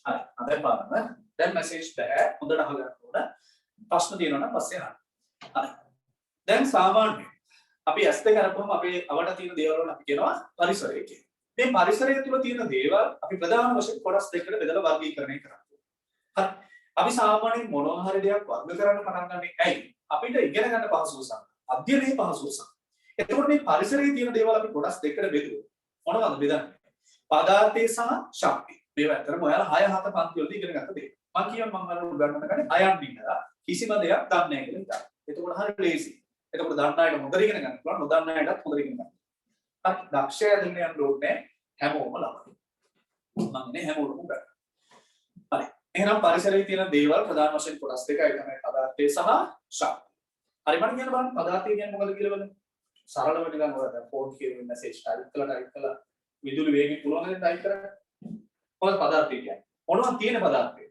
[SPEAKER 1] හරි. අද බලන්න. දැන් මැසේජ් බෑ හොඳට අහගන්න ඕන. ප්‍රශ්න තියෙනවා නම් පස්සේ අහන්න. හරි. දැන් සාමාන්‍යයෙන් අපි ඇස් දෙක අරපුවම අපේ අවට තියෙන දේවල් වල අපි කියනවා පරිසරය කියලා. මේ පරිසරය තුළ තියෙන දේවල් අපි ප්‍රධාන වශයෙන් කොටස් දෙකකට බෙදලා වර්ගීකරණය කරනවා. හරි. අපි සාමාන්‍යයෙන් මොනවා හරි දෙයක් වර්ග කරන්න පටන් ගන්නේ ඇයි? අපිට ඉගෙන ගන්න පහසුව සඳහා. අධ්‍යයනයේ පහසුව සඳහා. එතකොට මේ පරිසරයේ තියෙන දේවල් අපි කොටස් දෙකකට බෙදුවොත් මොනවද බෙදන්නේ? පදාර්ථය සහ ශක්තිය. මේවා ඇත්තටම ඔයාලා 6 7 පන්ති වලදී ඉගෙන ගත්ත දේ. මම කියවම් මම අර උගන්වන්න ගන්නේ අයන් ඉඳලා කිසිම දෙයක් දන්නේ නැහැ කියලා හිතන්න. එතකොට හරිය ලේසි. එතකොට දන්න අයට හොඳට ඉගෙන ගන්න පුළුවන්, නොදන්න අයටත් හොඳට ඉගෙන ගන්න. හරි. දක්ෂය දෙන්න යන්න ඕනේ හැමෝම ළමයි. මම ඉන්නේ හැමෝටම ගන්න. හරි. එහෙනම් පරිසරයේ තියෙන දේවල් ප්‍රධාන වශයෙන් කොටස් දෙකයි තමයි පදාර්ථය සහ ශක්තිය. හරි මම කියන බලන්න පදාර්ථය කියන්නේ මොකද කියලා බලන්න. සරලව නිකන් ඔයාලා ෆෝන් කියන මැසේජ් ටයිප් කළා විදුලි වේගෙන් පුළුවන් නේද ටයිප් කරන්න. මොකද පදාර්ථය කියන්නේ? මොනවද තියෙන පදාර්ථය?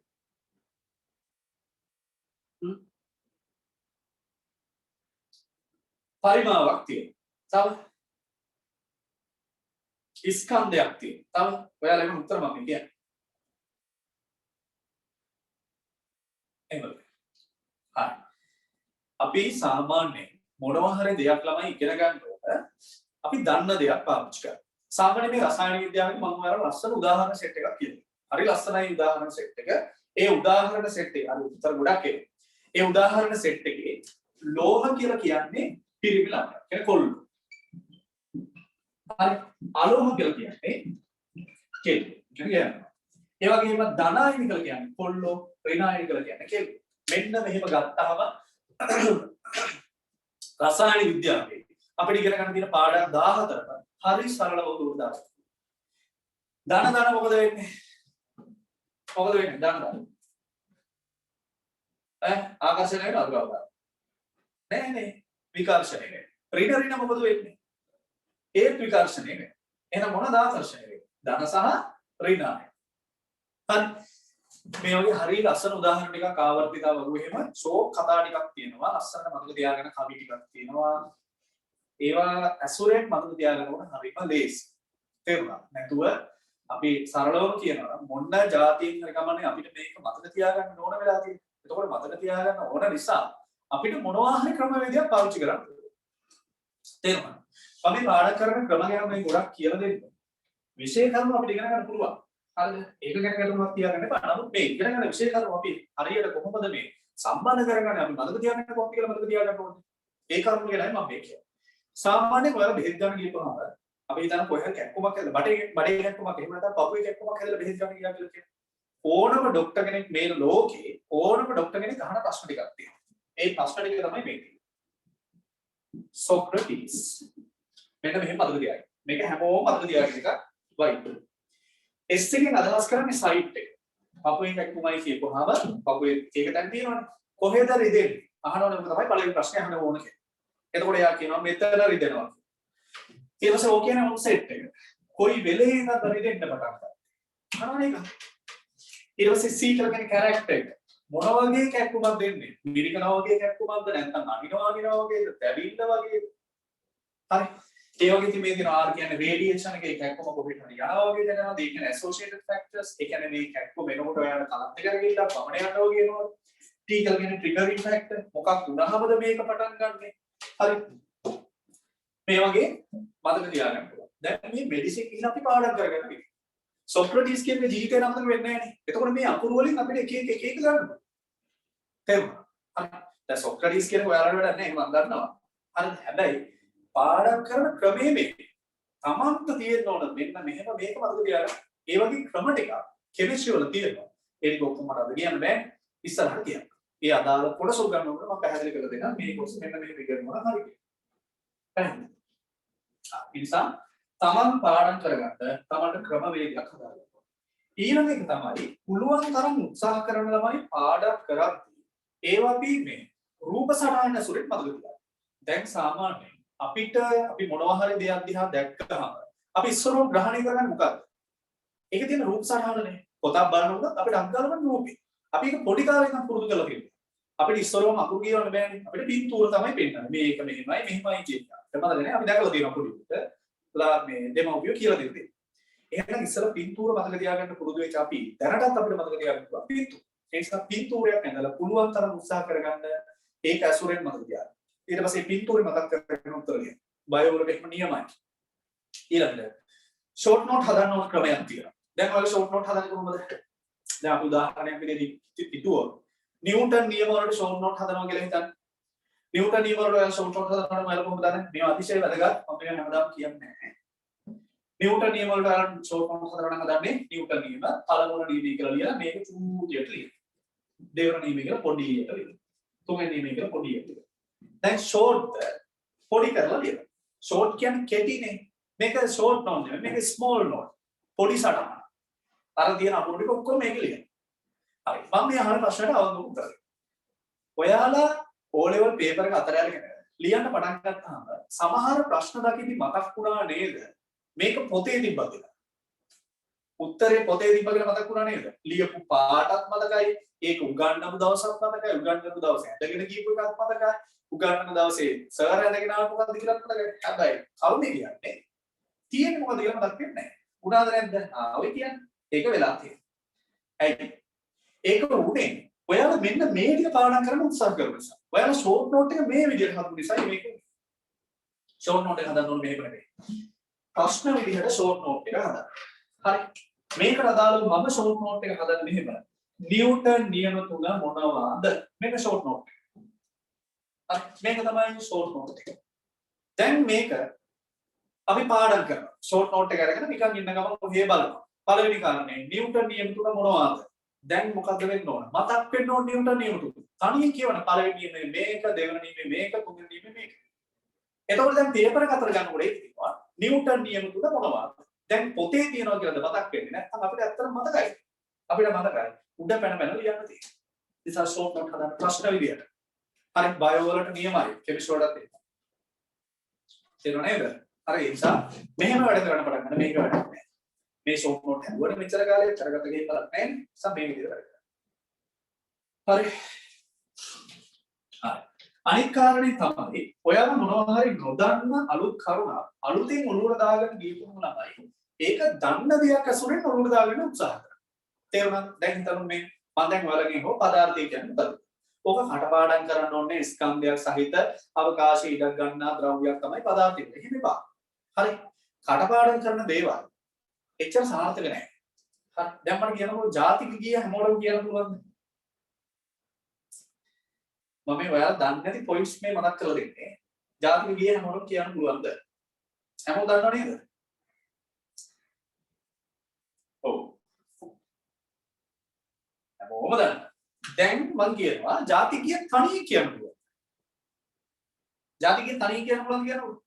[SPEAKER 1] පරිමාවක් තියෙනවා. තව ස්කන්ධයක් තියෙනවා. තව ඔයාලගේ උත්තර මම කියන්නේ. එහෙමද? හරි. අපි සාමාන්‍යයෙන් මොනවා හරි දෙයක් ළමයි ඉගෙන ගන්නකොට අපි දන්න දෙයක් පාවිච්චි කරනවා. සාමාන්‍යයෙන් මේ රසායන විද්‍යාවේ මම ඔයාලට ලස්සන උදාහරණ සෙට් එකක් කියනවා. හරි ලස්සනයි උදාහරණ සෙට් එක. ඒ උදාහරණ සෙට් එක අර උත්තර ගොඩක් එනවා. ඒ උදාහරණ සෙට් එකේ ලෝහ කියලා කියන්නේ පිරිමි ළමයි. කියන්නේ කොල්ලෝ. හරි. අලෝහ කියලා කියන්නේ කෙල්ලෝ. කියන්නේ ඒ වගේම ධනායන කියලා කියන්නේ කොල්ලෝ, ඍණායන කියලා කියන්නේ කෙල්ලෝ. මෙන්න මෙහෙම ගත්තාම රසායන විද්‍යාවේ අපිට ඉගෙන ගන්න තියෙන පාඩම් 14ක් හරි සරලව උඩට දාන්න. ධන මොකද වෙන්නේ? මොකද වෙන්නේ? ධන. ආකර්ෂණය වෙන අනුගාව. නෑ විකර්ෂණය වෙන. ඍණ මොකද වෙන්නේ? ඒත් විකර්ෂණය වෙන. එහෙනම් මොනවාද ආකර්ෂණය වෙන්නේ? ධන සහ ඍණායන. හරි. මේ වගේ හරිය ලස්සන උදාහරණ ටිකක් ආවර්තිතා වගේ එහෙම ෂෝක් කතා ටිකක් තියෙනවා. ලස්සනට මතක තියාගන්න කවි ටිකක් තියෙනවා. ඒවා ඇසුරෙන් මතක තියාගන්න ඕන හරිම ලේසි. තේරුණා? නැතුව අපි සරලවම කියනවා මොන જાතියින් හරි කමන්නේ අපිට මේක මතක තියාගන්න ඕන වෙලා තියෙනවා. එතකොට මතක තියාගන්න ඕන නිසා අපිට මොනවා හරි ක්‍රමවේදයක් පාවිච්චි කරන්න ඕනේ. තේරුණා? අපි පාඩම් කරන ක්‍රම ගැන මේ ගොඩක් කියලා දෙන්න. විශේෂ කරුණු අපිට ඉගෙන ගන්න පුළුවන්. හරිද? ඒක ගැන ගැටලුවක් තියාගන්න එපා. නමුත් මේ ඉගෙන ගන්න විශේෂ කරුණු අපි හරියට කොහොමද මේ සම්බන්ධ කරගන්නේ අපි මතක තියාගන්න කොහොමද කියලා මතක තියාගන්න ඕනේ. ඒ කරුණු ගැනයි මම මේ කියන්නේ. සාමාන්‍යයෙන් ඔයාලා බෙහෙත් ගන්න ගියපුවාම අපි හිතන කොහෙන් කැක්කමක් හැදලා බඩේ කැක්කමක් එහෙම නැත්නම් පපුවේ කැක්කමක් හැදලා බෙහෙත් ගන්න ගියා කියලා කියන්නේ. ඕනම ડોක්ටර් කෙනෙක් මේ ලෝකේ ඕනම ડોක්ටර් කෙනෙක් අහන ප්‍රශ්න ටිකක් තියෙනවා. ඒ ප්‍රශ්න ටික තමයි මේක. සොක්‍රටිස්. මෙන්න මෙහෙම මතක තියාගන්න. මේක හැමෝම මතක තියාගන්න එක වයි. S එකෙන් අදහස් කරන්නේ සයිට් එක. පපුවේ කැක්කමයි කියපුවාම පපුවේ ඒක දැන් තියෙනවනේ. කොහෙද රිදෙන්නේ? අහනවනේ මොකද තමයි පළවෙනි ප්‍රශ්නේ අහන්න ඕන කියලා. එතකොට එයා කියනවා මෙතන රිදෙනවා. ඊට පස්සේ ඕක කියන ඔන්සෙට් එක. කොයි වෙලේ ඉඳන් රිදෙන්න පටන් ගන්නවා. අනවනේ එක. ඊට පස්සේ C කියලා කියන කැරක්ටර් එක. මොන වගේ කැක්කුමක් දෙන්නේ? මිරිකනවා වගේ කැක්කුමක්ද නැත්නම් අනිනවා වගේද? තැවිල්ල වගේද? හරි. ඒ වගේ ඉතින් මේ දින R කියන්නේ රේඩියේෂන් එකේ කැක්කුම කොහෙට හරි යනවා වගේ දැනනවා. ඒ කියන්නේ ඇසෝෂියේටඩ් ෆැක්ටර්ස්. ඒ කියන්නේ මේ කැක්කුම එනකොට ඔයාලා කලන්ත කරගිලා පමණ යනවා කියනවා. T කියලා කියන්නේ ට්‍රිගරින් ෆැක්ටර්. මොකක් වුණාමද මේක පටන් ගන්නෙ? හරි. මේ වගේ මතක තියාගන්න පුළුවන්. දැන් මේ මෙඩිසින් ඉන්න අපි පාඩම් කරගෙන ඉන්නේ. සොක්‍රටිස් කියන්නේ ජීවිතේ නම් වෙන්නේ නැහැ නේ. එතකොට මේ අකුරු වලින් අපිට එක එක ගන්න. තේරුණා? හරි. දැන් සොක්‍රටිස් කියන්නේ ඔයාලට වැඩක් නැහැ. මම දන්නවා. හරි. හැබැයි පාඩම් කරන ක්‍රමයේ මේ තමන්ට තියෙන්න ඕන මෙන්න මෙහෙම මේක මතක තියාගන්න. ඒ වගේ ක්‍රම ටික කෙමිස්ට්‍රි වල තියෙනවා. ඒක ඔක්කොම මට අද කියන්න බෑ. ඉස්සරහට කියන්න. ඒ අදාළ කොටස උගන්වනකොට මම පැහැදිලි කරලා දෙනවා. මේ කොටස මෙන්න මේක ඉගෙනුවා හරි. පැහැදිලි. නිසා තමන් පාඩම් කරගන්න තමන්ට ක්‍රමවේදයක් හදාගන්න. ඊළඟ එක තමයි පුළුවන් තරම් උත්සාහ කරන ළමයි පාඩම් කරද්දී ඒවා අපි මේ රූප සටහන ඇසුරෙන් මතක තියාගන්න. දැන් සාමාන්‍යයෙන් අපිට අපි මොනවා හරි දෙයක් දිහා දැක්කම අපි ඉස්සරව ග්‍රහණය කරගන්නේ මොකක්ද? ඒකේ තියෙන රූප සටහනනේ. පොතක් බලනකොට අපිට අංගලම රූපේ. අපි ඒක පොඩි කාලේ ඉඳන් පුරුදු කරලා තියෙනවා. අපිට ඉස්සරවම අකුරු කියවන්න බෑනේ. අපිට පින්තූර තමයි පෙන්නන්නේ. මේක මෙහෙමයි කියන්නේ. මතකනේ අපි දැකලා තියෙනවා පොඩිට. මේ දෙමව්පියෝ කියලා දෙන්නේ. එහෙනම් ඉස්සර පින්තූර මතක තියාගන්න පුරුදු වෙච්ච අපි දැනටත් අපිට මතක තියාගන්න පුළුවන් පින්තූර. ඒ නිසා පින්තූරයක් ඇඳලා පුළුවන් තරම් උත්සාහ කරගන්න ඒක ඇසුරෙන් මතක තියාගන්න. ඊට පස්සේ පින්තූරේ මතක් කරගෙන උත්තර ලියන්න. බයෝ වලට එහෙම නියමයි. ඊළඟට ෂෝට් නෝට් හදන්න ඕන ක්‍රමයක් තියෙනවා. දැන් ඔයාලා ෂෝට් නෝට් හදන්නේ කොහොමද? දැන් අපි උදාහරණයක් විදිහට හිතුවොත් නිව්ටන් නියම වලට ෂෝට් නෝට් හදනවා කියලා හිතන්න. නිව්ටන් නියම වලට ඔයාලා ෂෝට් නෝට් හදනවා නම් ඔයාලා කොහොමද දන්නේ? මේවා අතිශය වැදගත්. මම මේක හැමදාම කියන්නේ නැහැ. නිව්ටන් නියම වලට ඔයාලා ෂෝට් නෝට් හදනවා නම් හදන්නේ නිව්ටන් නියම පළමුව නියමයි කියලා ලියලා මේක චූටියට ලියන්න. දෙවන නියමයි කියලා පොඩි එකට ලියන්න. තුන්වෙනි නියමයි කියලා පොඩි එකට ලියන්න. දැන් ෂෝට් පොඩි කරලා ලියන්න. ෂෝට් කියන්නේ කෙටිනේ. මේක ෂෝට් නෝට් නෙමෙයි. මේක ස්මෝල් නෝට්. පොඩි සටහන. අර තියෙන අකුරු ටික ඔක්කොම මේක ලියන්න. හරි. මම මේ අහන ප්‍රශ්නට අවබෝධ උත්තර. ඔයාලා O level paper එක අතර අරගෙන ලියන්න පටන් ගත්තාම සමහර ප්‍රශ්න දකිද්දි මතක් වුණා නේද? මේක පොතේ තිබ්බද කියලා. උත්තරේ පොතේ තිබ්බ කියලා මතක් වුණා නේද? ලියපු පාඩත් මතකයි. ඒක උගන්වපු දවසත් මතකයි. උගන්වපු දවසේ ඇදගෙන ගියපු එකත් මතකයි. උගන්වන දවසේ සර් ඇදගෙන ආව මොකද්ද කියලා මතකයි. හැබැයි කවුනේ කියන්නේ? තියෙන්නේ මොකද කියලා මතක් වෙන්නේ නැහැ. උනාද නැද්ද? ඔය කියන්නේ. ඒක වෙලා තියෙනවා. ඇයි? ඒක උනේ ඔයාලා මෙන්න මේ ටික පාඩම් කරන්න උත්සාහ කරන නිසා. ඔයාලා ෂෝට් නෝට් එක මේ විදිහට හදපු නිසා මේක ෂෝට් නෝට් එක හදන්න ඕනේ මෙහෙම නෙවෙයි. ප්‍රශ්න විදිහට ෂෝට් නෝට් එක හදන්න. හරි. මේකට අදාළව මම ෂෝට් නෝට් එක හදන්නේ මෙහෙම. නිව්ටන් නියම තුන මොනවාද? මේක ෂෝට් නෝට් එක. හරි. මේක තමයි ෂෝට් නෝට් එක. දැන් මේක අපි පාඩම් කරනවා. ෂෝට් නෝට් එක අරගෙන නිකන් ඉන්න ගමන් ඔහේ බලනවා. පළවෙනි කාරණේ නිව්ටන් නියම තුන මොනවාද? දැන් මොකද්ද වෙන්න ඕන? මතක් වෙන්න ඕන නිව්ටන් නියම තුන. තනියෙන් කියවන පළවෙනි නියමේ මේක, දෙවෙනි නියමේ මේක, තුන්වෙනි නියමේ මේක. එතකොට දැන් පේපර් එක අතර ගන්නකොට ඒක තියෙනවා. නිව්ටන් නියම තුන මොනවාද? දැන් පොතේ තියනවා කියලාද මතක් වෙන්නේ නැත්නම් අපිට ඇත්තටම මතකයි. අපිට මතකයි. උඩ පැන පැන ලියන්න තියෙනවා. ඉතින් ෂෝට් නෝට් හදන්න ප්‍රශ්න විදියට. හරි බයෝ වලට නියමයි. කෙමිස්ට්‍රි වලටත් ඒක. තේරුණා නේද? හරි ඒ නිසා මෙහෙම වැඩ කරන්න පටන් ගන්න මේක වැඩ කරන්නේ. මේ ෂෝට් නෝට් හැදුවට මෙච්චර කාලයක් කරගත්ත ගේ බලක් නැහැ. නිසා මේ විදියට වැඩ කරන්න. හරි. හරි. අනිත් කාරණේ තමයි ඔයාලා මොනවා හරි නොදන්න අලුත් කරුණක් අලුතින් ඔළුවට දාගන්න ගියපුම ළමයි. ඒක දන්න දෙයක් අසුරෙන් ඔළුවට දාගන්න උත්සාහ කරනවා. තේරුණාද? දැන් හිතමු මේ මම දැන් ඔයාලගෙන් හෝ පදාර්ථය කියන්නේ මොකද? ඕක කටපාඩම් කරන්න ඕනේ ස්කන්ධයක් සහිත අවකාශයේ ඉඩක් ගන්නා ද්‍රව්‍යයක් තමයි පදාර්ථය. එහෙම එපා. හරි. කටපාඩම් කරන දේවල් එච්චර සාර්ථක නැහැ. හරි. දැන් මම කියනකොට ජාතික ගිය හැමෝටම කියන්න පුළුවන්ද? මම මේ ඔයාලා දන්නේ නැති පොයින්ට්ස් මේ මතක් කරලා දෙන්නේ. ජාතික ගිය හැමෝටම කියන්න පුළුවන්ද? හැමෝම දන්නව නේද? ඔව්. හැමෝම දන්නවා. දැන් මම කියනවා ජාතික ගිය තනියෙන් කියන්න පුළුවන්. ජාතික ගිය තනියෙන් කියන්න පුළුවන් කියනකොට.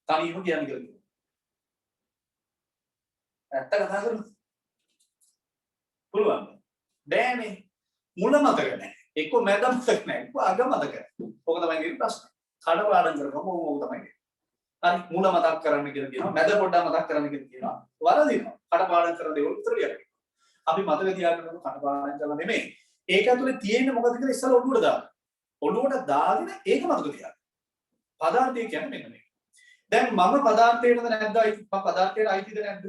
[SPEAKER 1] තනියම කියන්න කියලා. ඇත්ත කතා කරමු. පුළුවන්. බෑනේ. මුල මතක නැහැ. එක්ක මැද මතක නැහැ. එක්ක අග මතක නැහැ. ඕක තමයි තියෙන ප්‍රශ්නේ. කඩපාඩම් කරගම ඕක තමයි. හරි මුල මතක් කරන්න කියලා කියනවා. මැද පොඩ්ඩක් මතක් කරන්න කියලා කියනවා. වරදිනවා. කඩපාඩම් කරන දේවල් විතර ලියන්න. අපි මතක තියාගන්න කඩපාඩම් කරලා නෙමෙයි. ඒක ඇතුලේ තියෙන්නේ මොකද කියලා ඉස්සෙල්ලා ඔළුවට දාන්න. ඔළුවට දාගෙන ඒක මතක තියාගන්න. පදාර්ථය කියන්නේ මෙන්න මේක. දැන් මම පදාර්ථයටද නැද්ද අයිති? මම පදාර්ථයට අයිතිද නැද්ද?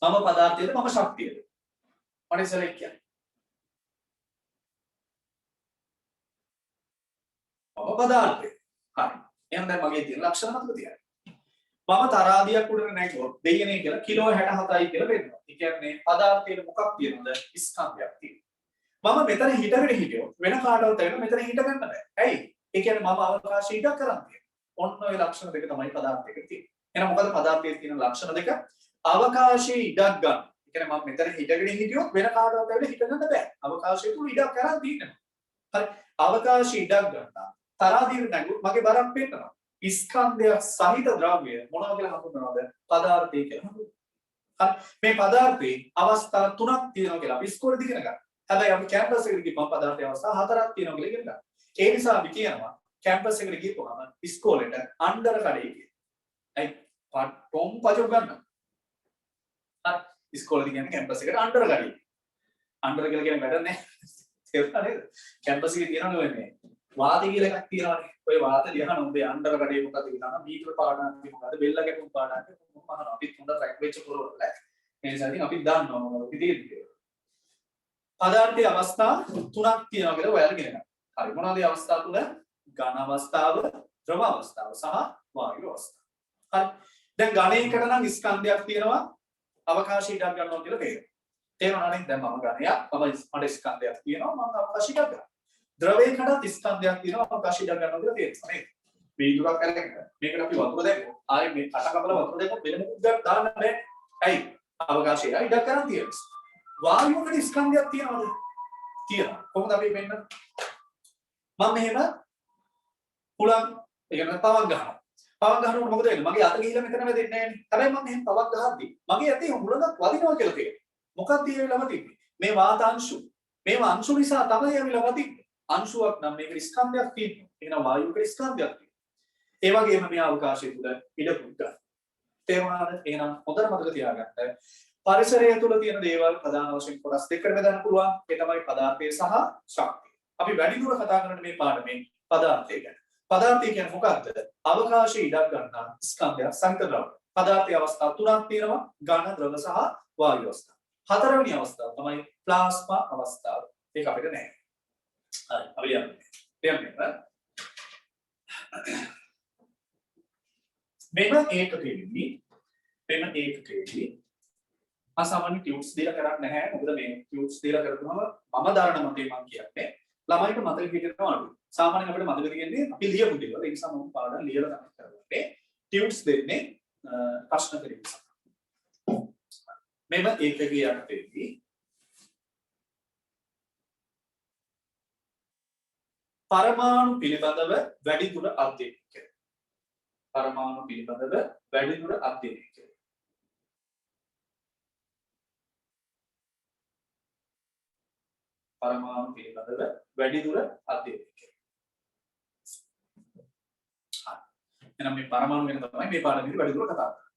[SPEAKER 1] මම පදාර්ථයේද මම ශක්තියද? මට ඉස්සෙල්ලා කියන්නේ පදාර්ථය. හරි. එහෙනම් දැන් මගේ තියෙන ලක්ෂණ මතක තියාගන්න. මම තරාදියක් උඩට නැගුවොත් දෙයනේ කියලා කිලෝ 67යි කියලා වෙනවා. ඒ කියන්නේ පදාර්ථයේ මොකක් තියෙනවද? ස්කන්ධයක් තියෙනවා. මම මෙතන හිටගෙන හිටියොත් වෙන කාටවත් වෙන මෙතන හිට ගන්න බෑ. ඇයි? ඒ කියන්නේ මම අවකාශය ඉඩක් කරන් තියෙනවා. ඔන්න ඔය ලක්ෂණ දෙක තමයි පදාර්ථයක තියෙන්නේ. එහෙනම් මොකද පදාර්ථයේ තියෙන ලක්ෂණ දෙක? අවකාශයේ ඉඩක් ගන්න. ඒ කියන්නේ මම මෙතන හිටගෙන හිටියොත් වෙන කාටවත් වෙන හිට ගන්න බෑ. අවකාශය තුල ඉඩක් කරන් තියෙනවා. හරි. අවකාශයේ ඉඩක් ගන්නවා. තරාදියට නැගුවොත් මගේ බරක් පෙන්නනවා. ස්කන්ධයක් සහිත ද්‍රව්‍ය මොනවා කියලා හඳුන්වනවද? පදාර්ථය කියලා හඳුන්වනවා. හරි. මේ පදාර්ථයේ අවස්ථා තුනක් තියෙනවා කියලා අපි ඉස්කෝලේදී ඉගෙන ගන්නවා. හැබැයි අපි කැම්පස් එකට ගිහම පදාර්ථයේ අවස්ථා හතරක් තියෙනවා කියලා ඉගෙන ගන්නවා. ඒ නිසා අපි කියනවා කැම්පස් එකට ගිහපුවම ඉස්කෝලේට අnder කඩේ කියලා. ඇයි? පොම් පජෝ ගන්න. හරි. ඉස්කෝලේදී කියන්නේ කැම්පස් එකට අnder කඩේ. අnder කියලා කියන්නේ වැඩ නැහැ. තේරුණා නේද? කැම්පස් එකේ තියෙනවනේ ඔය මේ වාත කියලා එකක් තියෙනවානේ. ඔය වාත ලියහන උඹේ අnder කඩේ මොකද කියලා මීටර පාඩම් මොකද බෙල්ල ගැටුම් පාඩම් මොකක්ද අහනවා. අපි හොඳ රැක් වෙච්ච පොරවල. ඒ නිසා ඉතින් අපි දන්නවා මොකද තියෙන්නේ. පදාර්ථයේ අවස්ථා තුනක් තියෙනවා කියලා ඔයාලා ඉගෙන ගන්න. හරි මොනවද මේ අවස්ථා තුන? ඝන අවස්ථාව, ද්‍රව අවස්ථාව සහ වායු අවස්ථාව. හරි. දැන් ඝනයකට නම් ස්කන්ධයක් තියෙනවා අවකාශය ඉඩක් ගන්නවා කියලා තේරෙනවා. තේරුණා නේද? දැන් මම ඝනයක් මට ස්කන්ධයක් තියෙනවා මම අවකාශය ඉඩක් ගන්නවා. ද්‍රවයකටත් ස්කන්ධයක් තියෙනවා අවකාශය ඉඩක් ගන්නවා කියලා තේරෙනවා නේද? වීදුරක් අරගෙන මේකට අපි වතුර දැම්මොත් ආයේ මේ කට කපලා වතුර දැම්මොත් වෙන මොකුත් දාන්න බෑ. ඇයි? අවකාශය ඉඩක් කරන් තියෙනවා. වායුවකට ස්කන්ධයක් තියෙනවද? තියෙනවා. කොහොමද අපි වෙන්නේ? මම මෙහෙම හුලං ඒ කියන්නේ පවක් ගන්නවා. පවක් ගන්නකොට මොකද වෙන්නේ? මගේ අත ගිහිල්ලා මෙතන වැදෙන්නේ නැහැ නේ. හැබැයි මම මෙහෙම පවක් ගහද්දි මගේ අතේ හුලඟක් වදිනවා කියලා තේරෙනවා. මොකක්ද ඒ වෙලාව තිබ්බේ? මේ වාත අංශු. මේවා අංශු නිසා තමයි ඒ වෙලාව තිබ්බේ. අංශුවක් නම් මේකට ස්කන්ධයක් තියෙනවා. එහෙනම් වායුවකට ස්කන්ධයක් තියෙනවා. ඒ වගේම මේ අවකාශය තුල ඉඩ පුද්ගල. තේරුණාද? එහෙනම් හොඳට මතක තියාගන්න. පරිසරය තුල තියෙන දේවල් ප්‍රධාන වශයෙන් කොටස් දෙකකට බෙදන්න පුළුවන්. ඒ තමයි පදාර්ථය සහ ශක්තිය. අපි වැඩිදුර කතා කරන්නේ මේ පාඩමේ පදාර්ථය ගැන. පදාර්ථය කියන්නේ මොකක්ද? අවකාශයේ ඉඩක් ගන්නා ස්කන්ධයක් සංකද්‍රව්‍ය. පදාර්ථයේ අවස්ථා තුනක් තියෙනවා. ඝන, ද්‍රව සහ වායු අවස්ථා. හතරවෙනි අවස්ථාව තමයි ප්ලාස්මා අවස්ථාව. ඒක අපිට නැහැ. හරි. අපි යන්නේ. මෙම ඒකකෙදී අසාමාන්‍ය ටියුබ්ස් දීලා කරන්නේ නැහැ. මොකද මේ ටියුබ්ස් දීලා කරපුවම මම දරන මතේ මම කියන්නේ ළමයිට මතක හිටිනවා අඩුයි. සාමාන්‍යයෙන් අපිට මතක තියෙන්නේ අපි ලියපු දේවල්. ඒ නිසා මම පාඩම් ලියලා තමයි කරන්නේ. ටියුබ්ස් දෙන්නේ ප්‍රශ්න කිරීම සඳහා. මෙම ඒකකයේ යටතේදී පරමාණු පිළිබඳව වැඩිදුර අධ්‍යයනය කරනවා. පරමාණු පිළිබඳව වැඩිදුර අධ්‍යයනය කරනවා. පරමාණු පිළිබඳව වැඩිදුර අධ්‍යයනය කරනවා. එහෙනම් මේ පරමාණු ගැන තමයි මේ පාඩමේදී වැඩිදුර කතා කරන්නේ.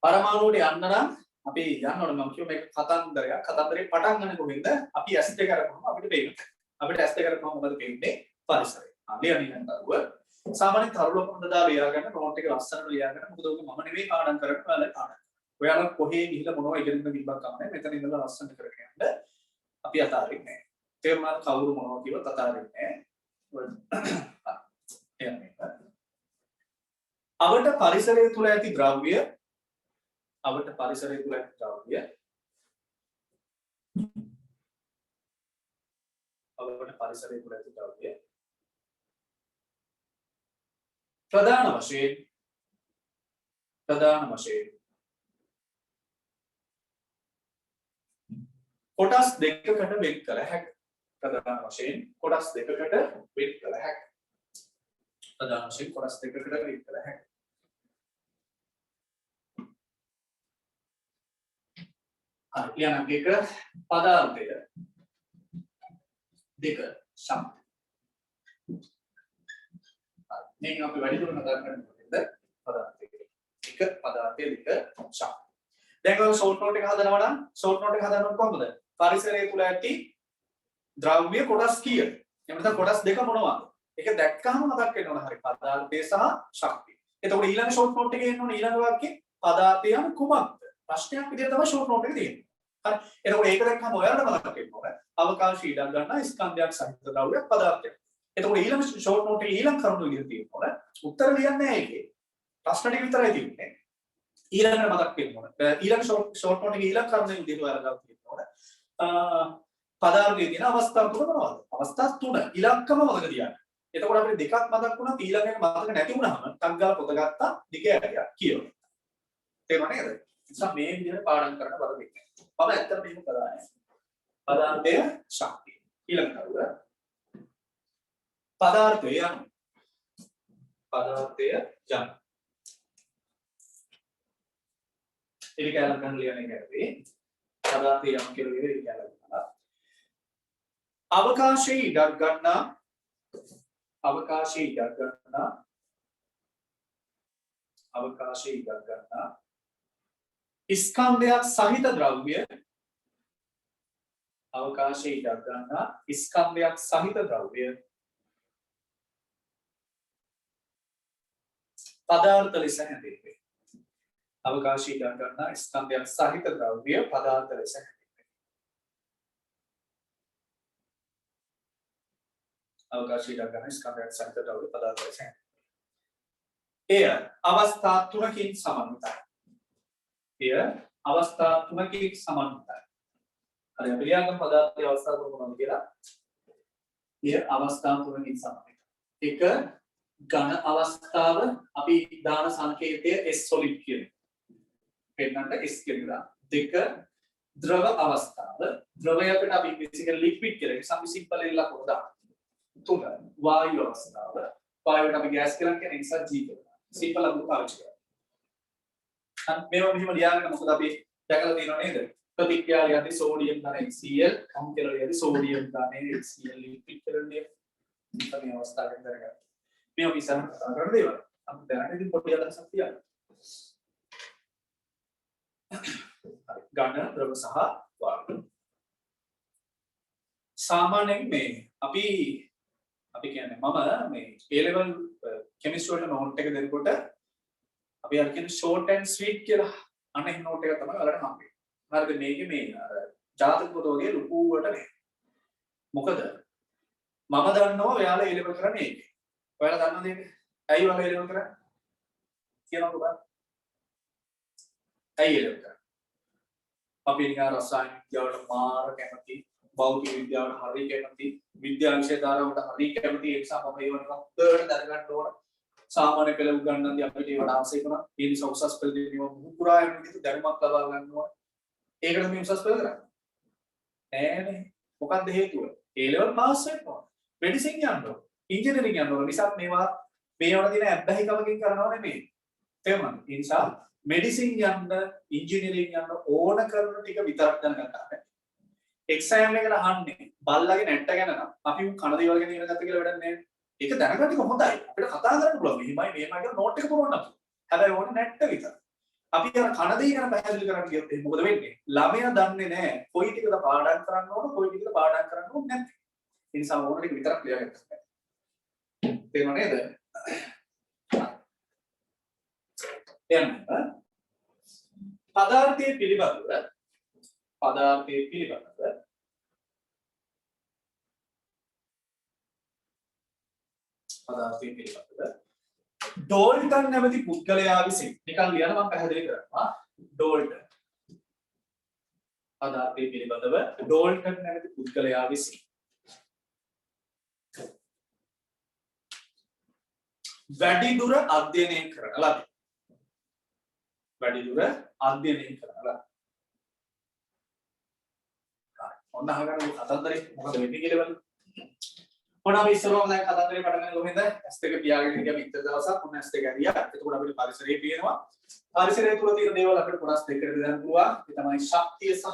[SPEAKER 1] පරමාණුවට යන්න නම් අපි යන්න ඕනේ මම කියුවා මේක කතන්දරයක්. කතන්දරේ පටන් ගන්න කොහෙන්ද? අපි S2 කරපුවම අපිට පේනවා. අපිට S2 කරපුවම මොකද පේන්නේ? පරිසරය. ලියන්නේ නේද? සාමාන්‍ය තරුණ පොත දාලා ලියා ගන්න නෝට් එක ලස්සනට ලියා ගන්න. මොකද ඔක මම නෙවෙයි පාඩම් කරන්නේ ඔයාලා පාඩම්. ඔයාලා කොහේ ගිහිල්ලා මොනවා ඉගෙන ගන්න තිබ්බක් කමන්නේ. මෙතන ඉඳලා ලස්සනට කරගෙන යන්න. අපි අතාරින්නේ නැහැ. තේරුණාද? කවුරු මොනවා කිව්වත් අතාරින්නේ නැහැ. අවට පරිසරය තුල ඇති ද්‍රව්‍ය ප්‍රධාන වශයෙන් කොටස් දෙකකට වෙන් කළ හැකියි. ප්‍රධාන වශයෙන් කොටස් දෙකකට වෙන් කළ හැකියි. හරි ඊළඟ එක පදාර්ථය දෙක ශක්තිය. මේක අපි වැඩිදුර කතා කරන්නේ පදාර්ථය. එක පදාර්ථය දෙක ශක්තිය. දැන් ඔය ෂෝට් නෝට් එක හදනවා නම් ෂෝට් නෝට් එක හදනකොට කොහොමද? පරිසරය තුල ඇති ද්‍රව්‍ය කොටස් කීයද? එහෙම නැත්නම් කොටස් දෙක මොනවද? ඒක දැක්කම මතක් වෙන්න ඕන හරි පදාර්ථය සහ ශක්තිය. එතකොට ඊළඟ ෂෝට් නෝට් එකේ එන්න ඕන ඊළඟ වාක්‍යයේ පදාර්ථය යන කුමක්ද? ප්‍රශ්නයක් විදිහට තමයි ෂෝට් නෝට් එකේ තියෙන්නේ. හරි. එතකොට ඒක දැක්කම ඔයාලට මතක් වෙන්න ඕන. අවකාශය ඉඩක් ගන්න ස්කන්ධයක් සහිත ද්‍රව්‍යයක් පදාර්ථයක්. එතකොට ඊළඟ ෂෝට් නෝට් එකේ ඊළඟ කරුණු විදිහට තියෙනවා. උත්තර ලියන්නේ නැහැ ඒකේ. ප්‍රශ්න ටික විතරයි තියෙන්නේ. ඊළඟට මතක් වෙන්න ඕන. ඊළඟ ෂෝට් නෝට් එකේ ඊළඟ කරුණු විදිහට ඔයාලා තියෙනවා. පදාර්ථයේ තියෙන අවස්ථා තුන මොනවද? අවස්ථා තුන. ඉලක්කම මතක තියාගන්න. එතකොට අපිට දෙකක් මතක් වුණා ඊළඟ එක මතක නැති වුණාම ටක් ගාලා පොත ගත්තා දිග ඇරියා කියනවා. තේරුණා නේද? නිසා මේ විදිහට පාඩම් කරන්න බල දෙන්නේ. මම ඇත්තට මේක කරා නෑ. පදාර්ථය ශක්තිය. ඊළඟ කරුව පදාර්ථය යන. ඒක කියලා ගන්න ලියන්නේ කැරේ. පදාර්ථය යන කියලා ඒක කියලා ගන්නවා. අවකාශයේ ඉඩක් ගන්නා ස්කන්ධයක් සහිත ද්‍රව්‍ය පදාර්ථ ලෙස හැඳින්වේ. අවකාශයේ ඉඩක් ගන්නා ස්කන්ධයක් සහිත ද්‍රව්‍ය පදාර්ථ ලෙස අවකාශ ඉඩක් ගන්න ස්කන්ධයක් සහිත ද්‍රව්‍ය පදාර්ථය සැඟ. එය අවස්ථා තුනකින් සමන්විතයි. එය අවස්ථා තුනකින් සමන්විතයි. හරි අපි ලියාගමු පදාර්ථයේ අවස්ථා තුන මොනවද කියලා. එය අවස්ථා තුනකින් සමන්විතයි. එක ඝන අවස්ථාව අපි දාන සංකේතය S solid කියනවා. පෙන්නන්න S කියනවා. දෙක ද්‍රව අවස්ථාව. ද්‍රවයකට අපි බේසිකලි ලික්විඩ් කියලා ඒක සම්පූර්ණ සිම්පල් එකලා පොඩ්ඩක්. තුන වායු අවස්ථාව. වායුවට අපි ගෑස් කියලා කියන නිසා G කියලා. සිම්පල් අදු පාවිච්චි කරනවා. මේවා මෙහෙම ලියාගෙන මොකද අපි දැකලා තියෙනව නේද? ප්‍රතික්‍රියාවේදී සෝඩියම් ධන HCl, කම්පියලරේදී සෝඩියම් ධන HCl ලික්විඩ් කරන්නේ. මේ අවස්ථාවෙන් දරගන්න. මේ අපි ඉස්සරහ කතා කරන දේවල්. අපි දැනට ඉතින් පොඩි අදහසක් තියන්න. ඝන ද්‍රව සහ වායු. සාමාන්‍යයෙන් මේ අපි කියන්නේ මම මේ A level chemistry වලට note එක දෙනකොට අපි අර කියන්නේ short and sweet කියලා අන්න ඒ note එක තමයි ඔයාලට හම්බෙන්නේ. හරිද මේකේ මේ අර ජාතක පොත වගේ ලොකුවට නෑ. මොකද මම දන්නවා ඔයාලා A level කරන්නේ ඒකේ. ඔයාලා දන්නවද ඒක? ඇයි ඔයාලා A level කරන්නේ? කියනකො බලන්න. ඇයි A level කරන්නේ? අපි නිකන් රසායන විද්‍යාවට මාර කැමති, භෞතික විද්‍යාවට හරි කැමති, විද්‍යා විෂය ධාරාවට හරි කැමති ඒ නිසා මම ඒවට හොඳට දැනගන්න ඕන. සාමාන්‍ය පෙළ උගන්වන්නදී අපිට ඒවට අවශ්‍ය කරන ඒ නිසා උසස් පෙළදී මේව මුහුකුරා යන විදිහට දැනුමක් ලබා ගන්න ඕන. ඒකට මේ උසස් පෙළ කරන්නේ. නෑනේ. මොකක්ද හේතුව? A level පාස් වෙන්න ඕන. මෙඩිසින් යන්න ඕන. ඉංජිනේරින් යන්න ඕන. නිසා මේවා මේවට තියෙන අබ්බැහිකමකින් කරනව නෙමෙයි. තේරුණාද? ඒ නිසා මෙඩිසින් යන්න, ඉංජිනේරින් යන්න ඕන කරන ටික විතරක් දැනගන්න ඕනේ. එක්සෑම් එකට අහන්නේ බල්ලගේ නැට්ට ගැන නම් අපි කන දේවල් ගැන ඉගෙන ගත්ත කියලා වැඩක් නෑ. ඒක දැනගන්න එක හොඳයි. අපිට කතා කරන්න පුළුවන්. මෙහිමයි කියලා නෝට් එක පුරවන්න පුළුවන්. හැබැයි ඕනේ නැට්ට විතර. අපි අර කන දේ ගැන පැහැදිලි කරන්න ගියොත් එහෙනම් මොකද වෙන්නේ? ළමයා දන්නේ නෑ කොයි ටිකද පාඩම් කරන්න ඕන, කොයි ටිකද පාඩම් කරන්න ඕනේ නැත්තේ. ඒ නිසා ඕන ටික විතරක් ලියාගන්න ඕනේ. තේරුණා නේද? එන්න පදාර්ථයේ පිළිබඳව ඩෝල්ටන් නැමැති පුද්ගලයා විසින් නිකන් ලියන මම පැහැදිලි කරනවා. ඩෝල්ටන් පදාර්ථයේ පිළිබඳව ඩෝල්ටන් නැමැති පුද්ගලයා විසින් වැඩිදුර අධ්‍යයනය කරන ලදී. වැඩිදුර අධ්‍යයනය කරන ලදී. ඔන්න අහගන්න කතන්දරේ මොකද වෙන්නේ කියලා බලන්න. ඔන්න අපි ඉස්සරහම දැන් කතන්දරේ පටන් ගන්න කොහෙන්ද? S2 පියාගෙන හිටියම ඉතර දවසක් ඔන්න S2 ඇරියා. එතකොට අපිට පරිසරය පේනවා. පරිසරය තුල තියෙන දේවල් අපිට කොටස් දෙකකට බෙදන්න පුළුවන්. ඒ තමයි ශක්තිය සහ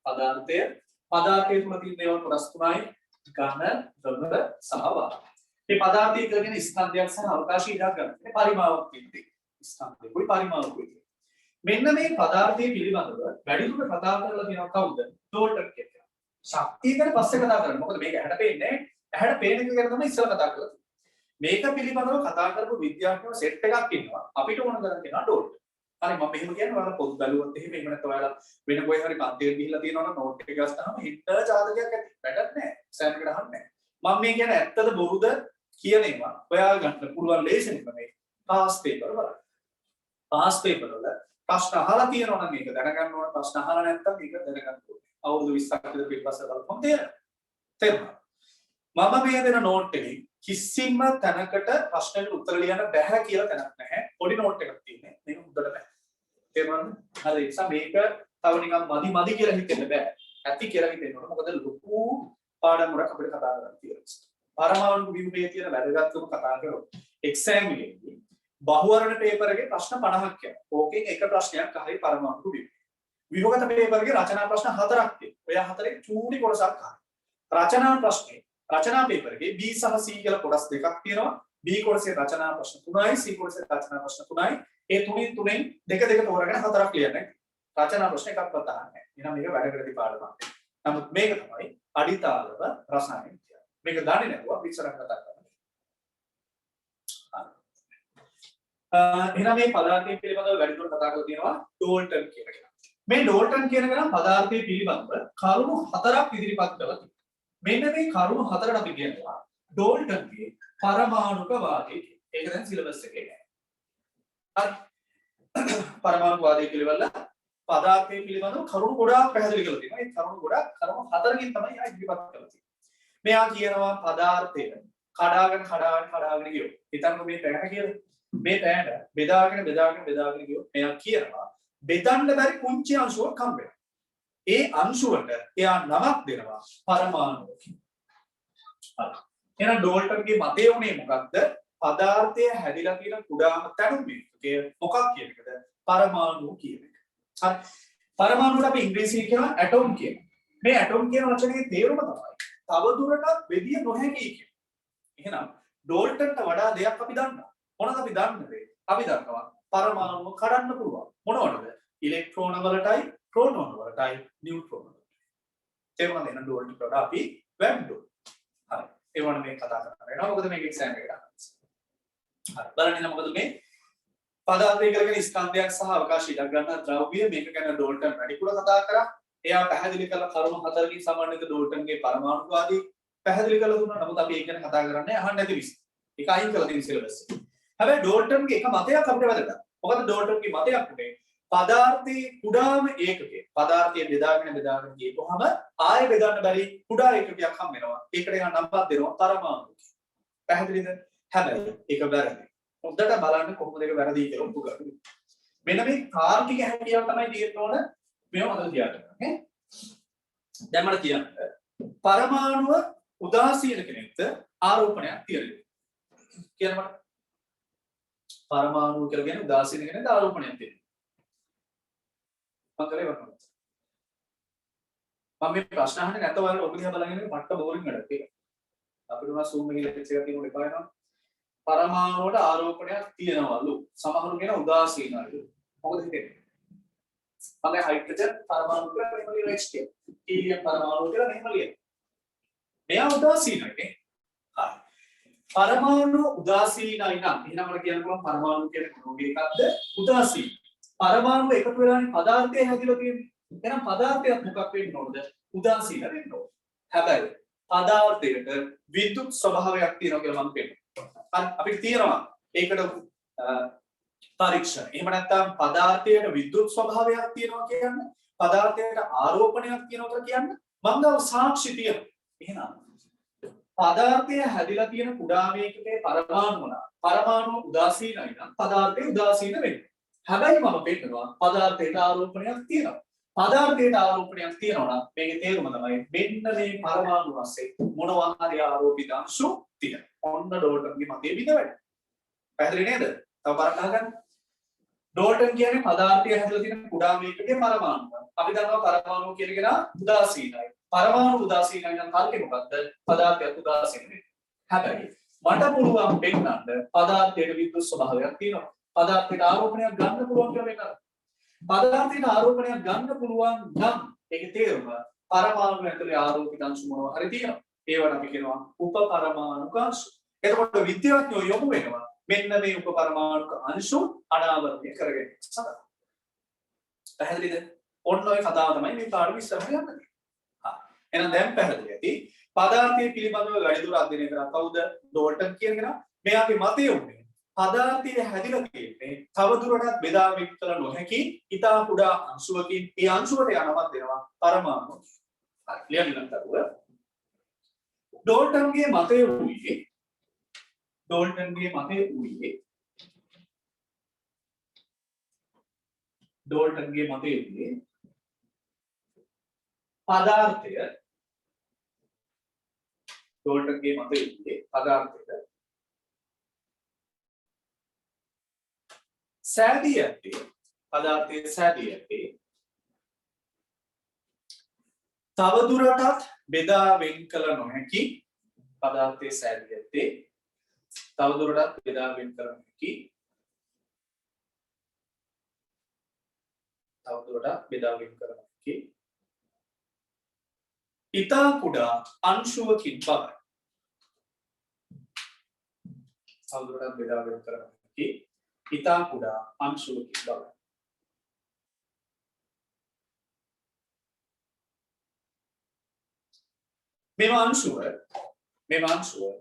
[SPEAKER 1] පදාර්ථය. පදාර්ථය තුල තියෙන දේවල් කොටස් තුනයි. ඝන, ද්‍රව සහ වායු. මේ පදාර්ථය කියන්නේ ස්කන්ධයක් සහ අවකාශ ඉඩක් ගන්න. මේ පරිමාවක් තියෙන්නේ. ස්කන්ධේ පරිමාවකුයි. මෙන්න මේ පදාර්ථයේ පිළිබඳව වැඩිදුර කතා කරලා තියෙනවා කවුද? ඩෝල්ටන් කියන්නේ. ශක්තිය ගැන පස්සේ කතා කරමු. මොකද මේක ඇහැට පේන්නේ නැහැ. ඇහැට පේන එක ගැන තමයි ඉස්සෙල්ලා කතා කරලා තියෙන්නේ. මේක පිළිබඳව කතා කරපු විද්‍යාඥයෝ සෙට් එකක් ඉන්නවා. අපිට ඕන කරන් කියනවා ඩෝල්ටන්. හරි මම මෙහෙම කියන්නේ ඔයාලා පොත් බැලුවොත් එහෙම නැත්නම් ඔයාලා වෙන කොහේ හරි පන්තියකට ගිහිල්ලා තියෙනවා නම් නෝට් එක ගස්සනම හිට්ටර් ජාතකයක් ඇති. වැඩක් නැහැ. එක්සෑම් එකට අහන්නේ නැහැ. මම මේ කියන්නේ ඇත්තද බොරුද කියන ඒවා ඔයාලා ගන්න පුළුවන් ලේසින් තමයි පාස් පේපර් වල. පාස් පේපර් වල ප්‍රශ්න අහලා තියෙනවා නම් මේක දැනගන්න ඕන. ප්‍රශ්න අහලා නැත්නම් මේක දැනගන්න ඕනේ. අවුරුදු 20ක් විතර පිටපස්ස බලපුවම තේරෙනවා. මම මේ දෙන නෝට් එකේ කිසිම තැනකට ප්‍රශ්නෙට උත්තර ලියන්න බෑ කියලා තැනක් නැහැ. පොඩි නෝට් එකක් තියෙන්නේ. මේක හොඳට බෑ. තේරුණාද? හරි ඒ නිසා මේක තව නිකන් මදි කියලා හිතෙන්න බෑ. ඇති කියලා හිතෙන්න ඕන. මොකද ලොකු පාඩම් වලක් අපිට කතා කරන්න තියෙනවා. පරමාණු ව්‍යුහයේ තියෙන වැදගත්කම කතා කරමු. එක්සෑම් එකේදී බහුවර්ණ පේපර් එකේ ප්‍රශ්න 50ක් යනවා. ඕකෙන් එක ප්‍රශ්නයක් හරිය පරමාණු ව්‍යුහය. විභවගත පේපර් එකේ රචනා ප්‍රශ්න 4ක් තියෙනවා. ඔය හතරේ චූටි කොටසක් අහන්න. රචනා පේපර් එකේ B සහ C කියලා කොටස් දෙකක් තියෙනවා. B කොටසේ රචනා ප්‍රශ්න 3යි, C කොටසේ රචනා ප්‍රශ්න 3යි. ඒ තුනෙන් දෙක තෝරගෙන 4ක් ලියන්න. රචනා ප්‍රශ්න එකක්වත් අහන්නේ නැහැ. එහෙනම් මේක වැඩ කරති පාඩමක්. නමුත් මේක තමයි අඩිතාලව රසායන විද්‍යාව. මේක දන්නේ නැතුව විස්තරක් කතා කරන්න. එහෙනම් මේ පදාර්ථය පිළිබඳව වැඩිදුර කතා කරලා තියෙනවා ඩෝල්ටන් කියන කෙනා. මේ ඩෝල්ටන් කියන කෙනා පදාර්ථය පිළිබඳව කරුණු 4ක් ඉදිරිපත් කළා. මෙන්න මේ කරුණු 4ට අපි කියනවා ඩෝල්ටන්ගේ පරමාණුක වාදය. ඒක දැන් සිලබස් එකේ නෑ. හරි. පරමාණු වාදය පිළිබඳ පදාර්ථය පිළිබඳව කරුණු ගොඩාක් පැහැදිලි කරලා තියෙනවා. ඒ කරුණු ගොඩාක් කරුණු හතරකින් තමයි ආ ඉදිරිපත් කරලා තියෙන්නේ. මෙයා කියනවා පදාර්ථය කඩාගෙන ගියෝ. හිතන්න මේ පැන කියලා. මේ පැන බෙදාගෙන ගියෝ. මෙයා කියනවා බෙදන්න බැරි කුංචි අංශුවක් හම්බ වෙනවා. ඒ අංශුවට එයා නමක් දෙනවා පරමාණුව කියලා. හරි. එහෙනම් ඩෝල්ටන්ගේ මතය උනේ මොකක්ද? පදාර්ථය හැදිලා තියෙන කුඩාම තැනුම් එකකේ මොකක් කියන එකද? පරමාණු කියන එක. හරි. පරමාණුවට අපි ඉංග්‍රීසියෙන් කියනවා ඇටොම් කියලා. මේ ඇටොම් කියන වචනේ තේරුම තමයි තවදුරටත් බෙදිය නොහැකි කියන. එහෙනම් ඩෝල්ටන්ට වඩා දෙයක් අපි දන්නවා. මොනවද අපි දන්නේ? අපි දන්නවා පරමාණුව කඩන්න පුළුවන්. මොනවද? ඉලෙක්ට්‍රෝන වලටයි, ප්‍රෝටෝන වලටයි, නියුට්‍රෝන වලටයි. තේරුණාද? එහෙනම් ඩෝල්ටන්ට වඩා අපි වැම්ඩෝ. හරි. ඒ වුණා මේ කතා කරන්නේ. මොකද මේක එක්සෑම් එකට අහන්නේ. හරි. බලන්න මොකද මේ පදාර්ථය කරගෙන ස්කන්ධයක් සහ අවකාශය ඉඩ ගන්න ද්‍රව්‍ය මේක ගැන ඩෝල්ටන් වැඩිපුර කතා කරා. එයා පැහැදිලි කළ කරුණු හතරකින් සමන්විත ඩෝල්ටන්ගේ පරමාණුවාදී පැහැදිලි කරලා දුන්නා. නමුත් අපි ඒක ගැන කතා කරන්නේ අහන්න නැති නිසා. ඒක අයින් කරලා තියෙන සිලබස් එකේ. හැබැයි ඩෝල්ටන්ගේ එක මතයක් අපිට වැදගත්. මොකද ඩෝල්ටන්ගේ මතයක් උනේ පදාර්ථයේ කුඩාම ඒකකය. පදාර්ථය බෙදාගෙන ගියපුවාම ආයෙ බෙදන්න බැරි කුඩා ඒකකයක් හම් වෙනවා. ඒකට එයා නම්පත් දෙනවා පරමාණු. පැහැදිලිද? හැබැයි ඒක වැරදි. හොඳට බලන්න කොහොමද ඒක වැරදි කියලා ඔප්පු කරන්නේ. මෙන්න මේ තාර්කික හැකියාව තමයි තියෙන්න ඕන මේව හදලා තියාගන්න. නේ? දැන් මට කියන්න පරමාණුව උදාසීන කෙනෙක්ට ආරෝපණයක් තියෙනවා. කියන්න මට පරමාණුව කියලා කියන්නේ උදාසීන කෙනෙක්ට ආරෝපණයක් තියෙනවා. මම කරේ වරනවා. මම මේ ප්‍රශ්න අහන්නේ නැත්නම් ඔයාලා ඔබ දිහා බලගෙන මට්ට බෝරින් වැඩක් ඒක. අපිට උනා Zoom එකේ ලෙක්චර් එකක් තියෙනකොට එපා වෙනවා. පරමාණුවට ආරෝපණයක් තියෙනවලු. සමහරු කියන උදාසීනයිලු. මොකද හිතෙන්නේ? මගේ හයිඩ්‍රජන් පරමාණු කියලා මෙහෙම ලියලා HT. හීලියම් පරමාණු කියලා මෙහෙම ලියනවා. මෙයා උදාසීනයි නේ. හරි. පරමාණු උදාසීනයි නම් එහෙනම් අපිට කියන්න පුළුවන් පරමාණු කියන්නේ මොනෝගේ එකක්ද? උදාසීන. පරමාණු එකතු වෙලානේ පදාර්ථය හැදිලා තියෙන්නේ. එහෙනම් පදාර්ථයක් මොකක් වෙන්න ඕනද? උදාසීන වෙන්න ඕන. හැබැයි පදාර්ථයකට විද්‍යුත් ස්වභාවයක් තියෙනවා කියලා මම කියනවා. හරි අපිට තියෙනවා ඒකට පරීක්ෂණ. එහෙම නැත්නම් පදාර්ථයට විද්‍යුත් ස්වභාවයක් තියෙනවා කියන්නේ පදාර්ථයට ආරෝපණයක් තියෙනවා කියලා කියන්නේ මම ගාව සාක්ෂි තියෙනවා. එහෙනම් පදාර්ථය හැදිලා තියෙන කුඩා මේකකේ පරමාණු වල පරමාණු උදාසීනයි නම් පදාර්ථය උදාසීන වෙන්නේ. හැබැයි මම පෙන්නනවා පදාර්ථයට ආරෝපණයක් තියෙනවා. පදාර්ථයට ආරෝපණයක් තියෙනවා නම් මේකේ තේරුම තමයි මෙන්න මේ පරමාණු වශයෙන් මොනවා හරි ආරෝපිත අංශු තියෙනවා. ඔන්න ඩෝල්ටන්ගේ මතය විද වැඩ. පැහැදිලි නේද? තව බලන්න අහගන්න. ඩෝල්ටන් කියන්නේ පදාර්ථය හැදලා තියෙන කුඩා මේකකේ පරමාණු. අපි දන්නවා පරමාණු කියන එක උදාසීනයි. පරමාණු උදාසීනයි නම් කල්ලි මොකද්ද? පදාර්ථයක් උදාසීන වෙන්නේ. හැබැයි මට පුළුවන් පෙන්නන්න පදාර්ථයේ විද්‍යුත් ස්වභාවයක් තියෙනවා. පදාර්ථයට ආරෝපණයක් ගන්න පුළුවන් කියලා වෙනවා. පදාර්ථයට ආරෝපණයක් ගන්න පුළුවන් නම් ඒකේ තේරුම පරමාණු ඇතුලේ ආරෝපිත අංශු මොනවා හරි තියෙනවා. ඒවට අපි කියනවා උපපරමාණුක අංශු. එතකොට විද්‍යාඥයෝ යොමු වෙනවා මෙන්න මේ උපපරමාණුක අංශු අනාවරණය කරගෙන සඳහා. පැහැදිලිද? ඔන්න ඔය කතාව තමයි මේ පාඩම ඉස්සරහට යන්නේ. හා. එහෙනම් දැන් පැහැදිලි ඇති. පදාර්ථයේ පිළිබඳව වැඩිදුර අධ්‍යයනය කරා කවුද? ඩෝල්ටන් කියන කෙනා. මෙයාගේ මතය උනේ පදාර්ථයේ හැදිලා තියෙන්නේ තවදුරටත් බෙදා වෙන් කළ නොහැකි ඉතා කුඩා අංශුවකින්. ඒ අංශුවට යනමක් දෙනවා පරමාණු. හරි. ලියන්න තරුව. ඩෝල්ටන්ගේ මතය වූයේ පදාර්ථය සෑදී ඇත්තේ පදාර්ථයේ සෑදී ඇත්තේ තවදුරටත් බෙදා වෙන් කළ නොහැකි පදාර්ථයේ සෑදී ඇත්තේ තවදුරටත් බෙදා වෙන් කළ නොහැකි ඉතා කුඩා අංශුවකින් බවයි. තවදුරටත් බෙදා වෙන් කළ නොහැකි ඉතා කුඩා අංශුවකින් බවයි. මෙම අංශුව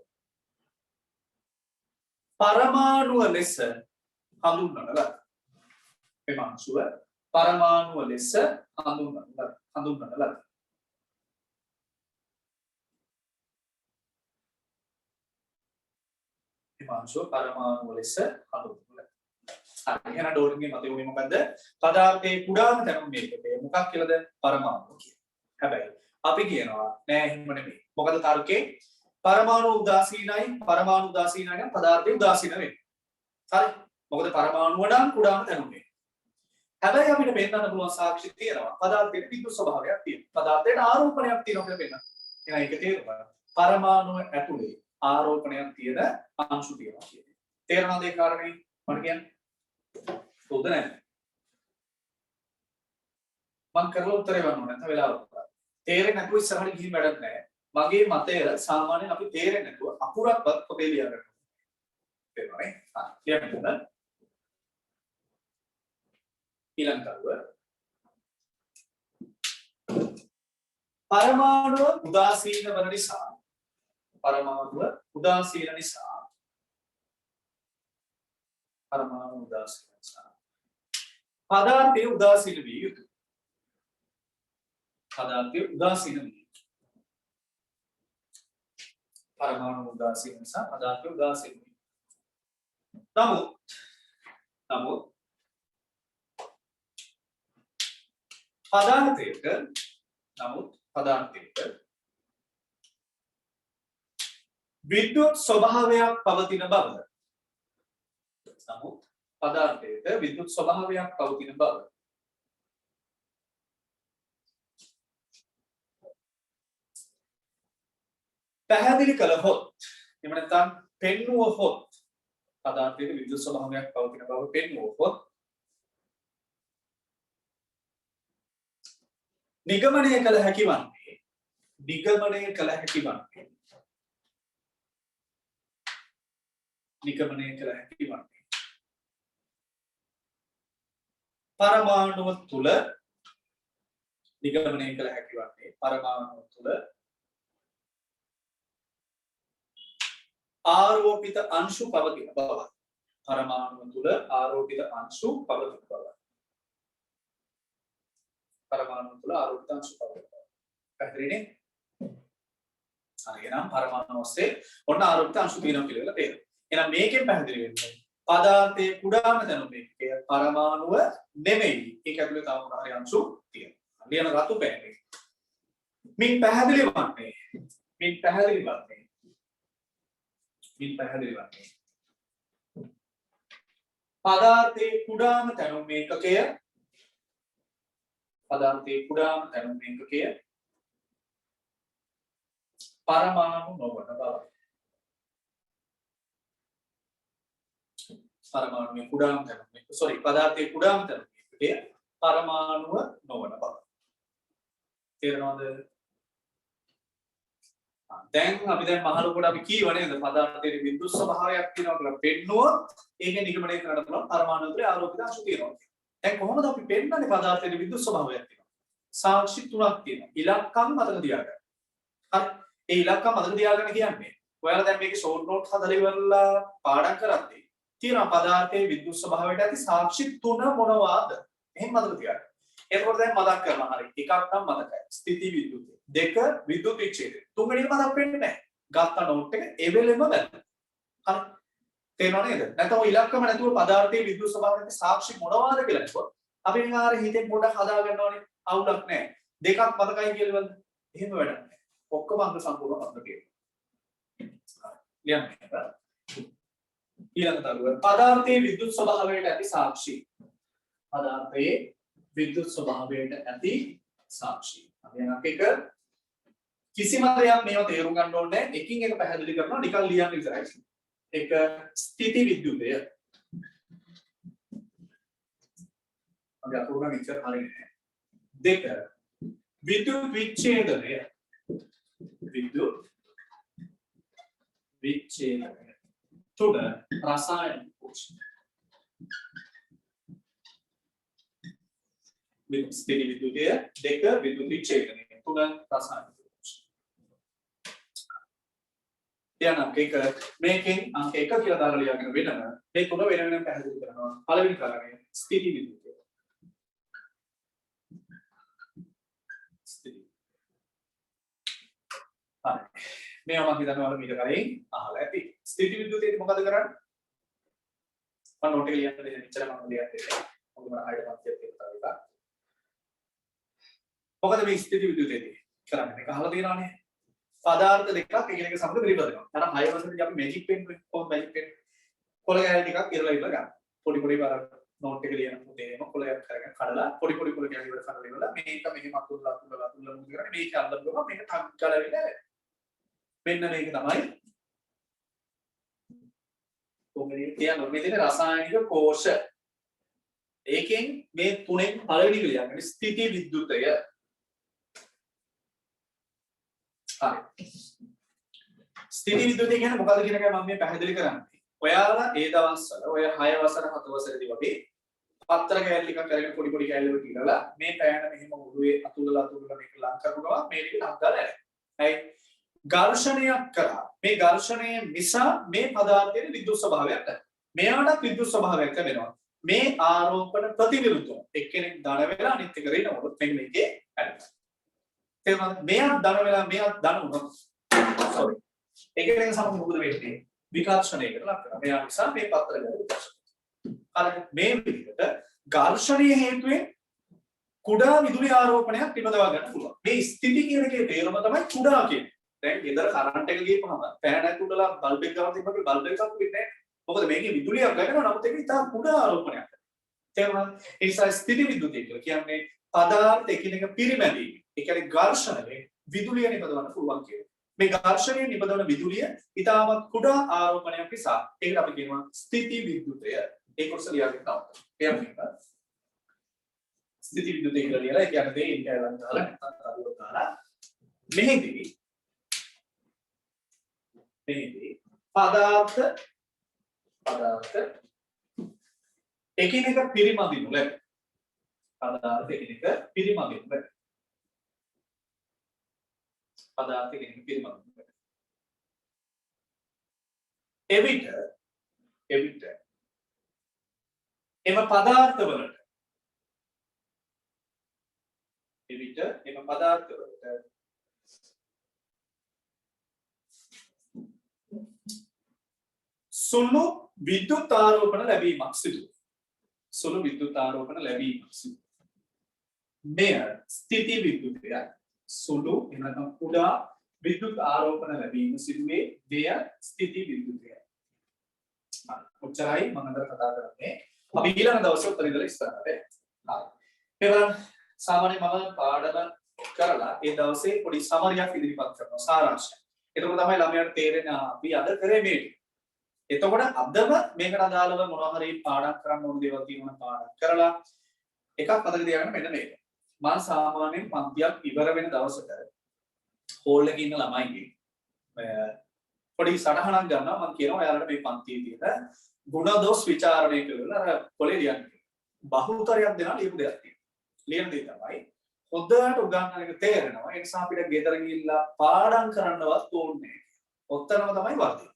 [SPEAKER 1] පරමාණුව ලෙස හඳුන්වන ලද. මෙම අංශුව පරමාණුව ලෙස හඳුන්වන ලද. අංශුව පරමාණුව ලෙස හඳුන්වනවා. හරි එහෙනම් ඩෝරින්ගේ මතය උනේ මොකද්ද? පදාර්ථයේ කුඩාම තැනුම් මේකේ මොකක් කියලාද? පරමාණු කියලා. හැබැයි අපි කියනවා නෑ එහෙම නෙමෙයි. මොකද තර්කේ පරමාණු උදාසීනයි නම් පදාර්ථය උදාසීන වෙන්නේ. හරි. මොකද පරමාණුව නම් කුඩාම තැනුම් මේක. හැබැයි අපිට පෙන්වන්න පුළුවන් සාක්ෂි තියෙනවා. පදාර්ථයේ විද්‍යුත් ස්වභාවයක් තියෙනවා. පදාර්ථයට ආරෝපණයක් තියෙනවා කියලා පෙන්වන්න. එහෙනම් ඒක තේරුණා. පරමාණුව ඇතුලේ ආරෝපණයක් තියෙන අංශු තියෙනවා කියන්නේ. තේරෙනවද ඒ කාරණේ? මම කියන්නේ. උද නැහැ. මම කරලා උත්තරේ වන්න ඕනේ නැත්නම් වෙලාවක් ගන්න. තේරෙන්නේ නැතුව ඉස්සරහට ගිහින් වැඩක් නැහැ. මගේ මතය සාමාන්‍යයෙන් අපි තේරෙන්නේ නැතුව අකුරක්වත් පොතේ ලියා ගන්න. තේරෙනවනේ? හා ලියන්න. ඊළඟ කරුව පරමාණුව උදාසීන වන නිසා පදාර්ථයේ උදාසීන විය යුතුයි. පරමාණු උදාසීන නිසා පදාර්ථය උදාසීන විය යුතුයි. නමුත් පදාර්ථයක විද්‍යුත් ස්වභාවයක් පවතින බව. පැහැදිලි කළහොත් එහෙම නැත්නම් පෙන්වුවහොත් පදාර්ථයක විද්‍යුත් ස්වභාවයක් පවතින බව පෙන්වුවහොත් නිගමනය කළ හැකි වන්නේ පරමාණුව තුල ආරෝපිත අංශු පවතින බව. පැහැදිලිනේ? හරි එහෙනම් පරමාණු ඔස්සේ ඔන්න ආරෝපිත අංශු තියෙනවා කියලා තේරෙනවා. එහෙනම් මේකෙන් පැහැදිලි වෙන්නේ පදාර්ථයේ කුඩාම තැනුම මේකේ පරමාණුව නෙමෙයි. ඒක ඇතුලේ තව මොනවා හරි අංශු තියෙනවා. ලියන රතු පෑනේ. මින් පැහැදිලි වන්නේ පදාර්ථයේ කුඩාම තැනුම් මේකකය පරමාණු නොවන බව. පදාර්ථයේ කුඩාම තැනුම් මේකකය පරමාණුව නොවන බව. තේරෙනවද? දැන් අපි මහලොකුට අපි කියව නේද පදාර්ථයේ විද්‍යුත් ස්වභාවයක් තියෙනවා කියලා පෙන්නුවොත් ඒකෙන් නිගමනය කරන්න පුළුවන් පරමාණු ඇතුලේ ආරෝපිත අංශු තියෙනවා. දැන් කොහොමද අපි පෙන්වන්නේ පදාර්ථයේ විද්‍යුත් ස්වභාවයක් තියෙනවා? සාක්ෂි තුනක් තියෙනවා. ඉලක්කම් මතක තියාගන්න. හරි. ඒ ඉලක්කම් මතක තියාගන්න කියන්නේ ඔයාලා දැන් මේකේ ෂෝට් නෝට් හදලා ඉවරලා පාඩම් කරද්දී තියෙනවා පදාර්ථයේ විද්‍යුත් ස්වභාවයට ඇති සාක්ෂි තුන මොනවාද? එහෙම මතක තියාගන්න. එතකොට දැන් මතක් කරනවා හරි. එකක් නම් මතකයි. ස්ථಿತಿ විද්‍යුත්. දෙක විද්‍යුත් විච්ඡේදය. තුන්වෙනි මතක් වෙන්නේ නැහැ. ගත්ත නෝට් එක ඒ වෙලෙම බලන්න. හරි. තේරෙනව නේද? නැත්නම් ඔය ඉලක්කම නැතුව පදාර්ථයේ විද්‍යුත් ස්වභාවයට සාක්ෂි මොනවාද කියලා කිව්වොත් අපි නිකන් අර හිතෙන් පොඩක් හදා ගන්නවනේ. අවුලක් නැහැ. දෙකක් මතකයි කියලා බලන්න. එහෙම වැඩක් නැහැ. ඔක්කොම අංග සම්පූර්ණ මතක තියෙනවා. ලියන්න. ඊළඟ තරුව පදාර්ථයේ විද්‍යුත් ස්වභාවයට ඇති සාක්ෂි. අපි යනක එක කිසිම දෙයක් මේව තේරුම් ගන්න ඕනේ නැහැ. එකින් එක පැහැදිලි කරනවා නිකන් ලියන්න විතරයි. එක ස්ථಿತಿ විද්‍යුතය. අපි අකුරු නම් ඉච්චර හරියන්නේ. දෙක විද්‍යුත් විච්ඡේදනය. තුන රසායනික පෝෂණය. ස්ථಿತಿ විද්‍යුතය. දෙක විද්‍යුත් විච්ඡේදනය. තුන රසායනික පෝෂණය. එයා නම් එක මේකෙන් අංක 1 කියලා දාලා ලියාගෙන වෙනම මේ තුන වෙන වෙනම පැහැදිලි කරනවා. පළවෙනි කාරණය ස්ථಿತಿ විද්‍යුතය. ස්ථಿತಿ. හරි. මේවා මම හිතනවා ඔයාලා මීට කලින් අහලා ඇති. ස්ථಿತಿ විද්‍යුතයේදී මොකද කරන්නේ? මම නෝට් එක ලියන්න දෙන්න ඉච්චර මම ලියන්න දෙන්නේ. මොකද මම ආයෙත් මතකයේ තියෙනවා. මොකද මේ ස්ථಿತಿ විද්‍යුතයේදී කරන්නේ? මේක අහලා තියෙනවානේ. පදාර්ථ දෙකක් එකිනෙක සමග විපදෙනවා. අර 6 වසරේදී අපි මැජික් පෙන් කොහොමද මැජික් පෙන් කොළ කැලි ටිකක් ඉරලා ගන්න. පොඩි පොඩි බාර නෝට් එක ලියන පුතේම කොළයක් කරගෙන කඩලා පොඩි පොඩි කොළ කැලි වල කඩලා ඉවරලා මේක මෙහෙම අතුල්ලා මුද කරන්නේ මේක අල්ලන් ගම මේක ටක් ගාලා වෙලා මෙන්න මේක තමයි කොහොමද කියන්නේ මේ තියෙන රසායනික කෝෂ ඒකෙන් මේ තුනෙන් පළවෙනි ක්‍රියාවකට ස්ථಿತಿ විද්‍යුතය හරි ස්ථಿತಿ විද්‍යුතය කියන්නේ මොකක්ද කියන එක මම මේ පැහැදිලි කරන්නේ ඔයාලා ඒ දවස්වල ඔය 6 වසර 7 වසරේදී වගේ පත්‍ර කෑලි ටිකක් අරගෙන පොඩි පොඩි කෑලි වලට ඉරලා මේ පෑන මෙහෙම උඩුවේ අතුල්ලා මේක ලං කරනවා මේ ටික ලං කරලා නැහැ. හරි. ඝර්ෂණයක් කරා. මේ ඝර්ෂණය නිසා මේ පදාර්ථයේ විද්‍යුත් ස්වභාවයක් නැහැ. මෙයාට විද්‍යුත් ස්වභාවයක් ලැබෙනවා. මේ ආරෝපණ ප්‍රතිවිරුද්ධව එක්කෙනෙක් දඩ වෙලා අනිත් එක රිනවොත් මෙන්න මේකේ හැදෙනවා. තේරුණාද? මෙයා දඩ වෙලා මෙයා දඩ වුණොත් sorry. ඒකෙන් සමග මොකද වෙන්නේ? විකර්ෂණයකට ලක් කරනවා. මෙයා නිසා මේ පත්‍ර ගැන විකර්ෂණය. හරි මේ විදිහට ඝර්ෂණයේ හේතුවෙන් කුඩා විදුලි ආරෝපණයක් නිපදවා ගන්න පුළුවන්. මේ ස්ථಿತಿ කියන එකේ තේරුම තමයි කුඩා කියන්නේ. දැන් ගෙදර කරන්ට් එක ගියපම පෑන ඇතුළලා බල්බ් එක ගාව තිබ්බම බල්බ් එකක් වෙන්නේ නැහැ. මොකද මේකේ විදුලියක් ගන්නවා නමුත් ඒක ඉතා කුඩා ආරෝපණයක්. තේරුණාද? ඒ නිසා ස්ථಿತಿ විද්‍යුතය කියලා කියන්නේ පදාර්ථ එකිනෙක පිරිමැදීම. ඒ කියන්නේ ඝර්ෂණයෙන් විදුලිය නිපදවන්න පුළුවන් කියන්නේ. මේ ඝර්ෂණයෙන් නිපදවන විදුලිය ඉතාමත් කුඩා ආරෝපණයක් නිසා ඒකට අපි කියනවා ස්ථಿತಿ විද්‍යුතය. ඒ කොටස ලියාගෙන තාම. එයා ස්ථಿತಿ විද්‍යුතය කියලා ලියලා ඒ කියන්නේ දෙය ඉන්ටර්නල් දාලා නැත්නම් අරුව දාලා මෙහිදී පදාර්ථ එකිනෙක පිරිමදිනු ලැබේ. පදාර්ථ එකිනෙක පිරිමදිනු ලැබේ. පදාර්ථ එකිනෙක පිරිමදිනු ලැබේ. එවිට එම පදාර්ථවලට සුළු විද්‍යුත් ආරෝපණ ලැබීමක් සිදු මෙය ස්ථಿತಿ විද්‍යුතය සුළු එනනම් කුඩා විද්‍යුත් ආරෝපණ ලැබීම සිදුවේ මෙය ස්ථಿತಿ විද්‍යුතය. ඔච්චරයි මම අද කතා කරන්නේ. අපි ඊළඟ දවසේ උත්තර ඉඳලා ඉස්සරහට යනවා. හරි. ඒ සාමාන්‍ය මම පාඩම කරලා ඒ දවසේ පොඩි සමරියක් ඉදිරිපත් කරනවා සාරාංශය. එතකොට තමයි ළමයාට තේරෙන්නේ අපි අද කරේ මේක. එතකොට අදම මේකට අදාළව මොනවා හරි පාඩම් කරන්න ඕන දේවල් තියෙනවා පාඩම් කරලා එකක් මතක තියාගන්න මෙන්න මේක. මම සාමාන්‍යයෙන් පන්තියක් ඉවර වෙන දවසට හෝල් එකේ ඉන්න ළමයිගේ පොඩි සටහනක් ගන්නවා මම කියනවා ඔයාලට මේ පන්තියේ තියෙන ගුණදෝෂ විචාරණය කරලා අර පොලේ ලියන්න. බහුතරයක් දෙනා ලියපු දෙයක් තියෙනවා. ලියන දේ තමයි හොඳට උගන්වන එක තේරෙනවා. ඒ නිසා අපිට ගෙදර ගිහිල්ලා පාඩම් කරන්නවත් ඕනේ නැහැ. ඔතනම තමයි වර්ධිත.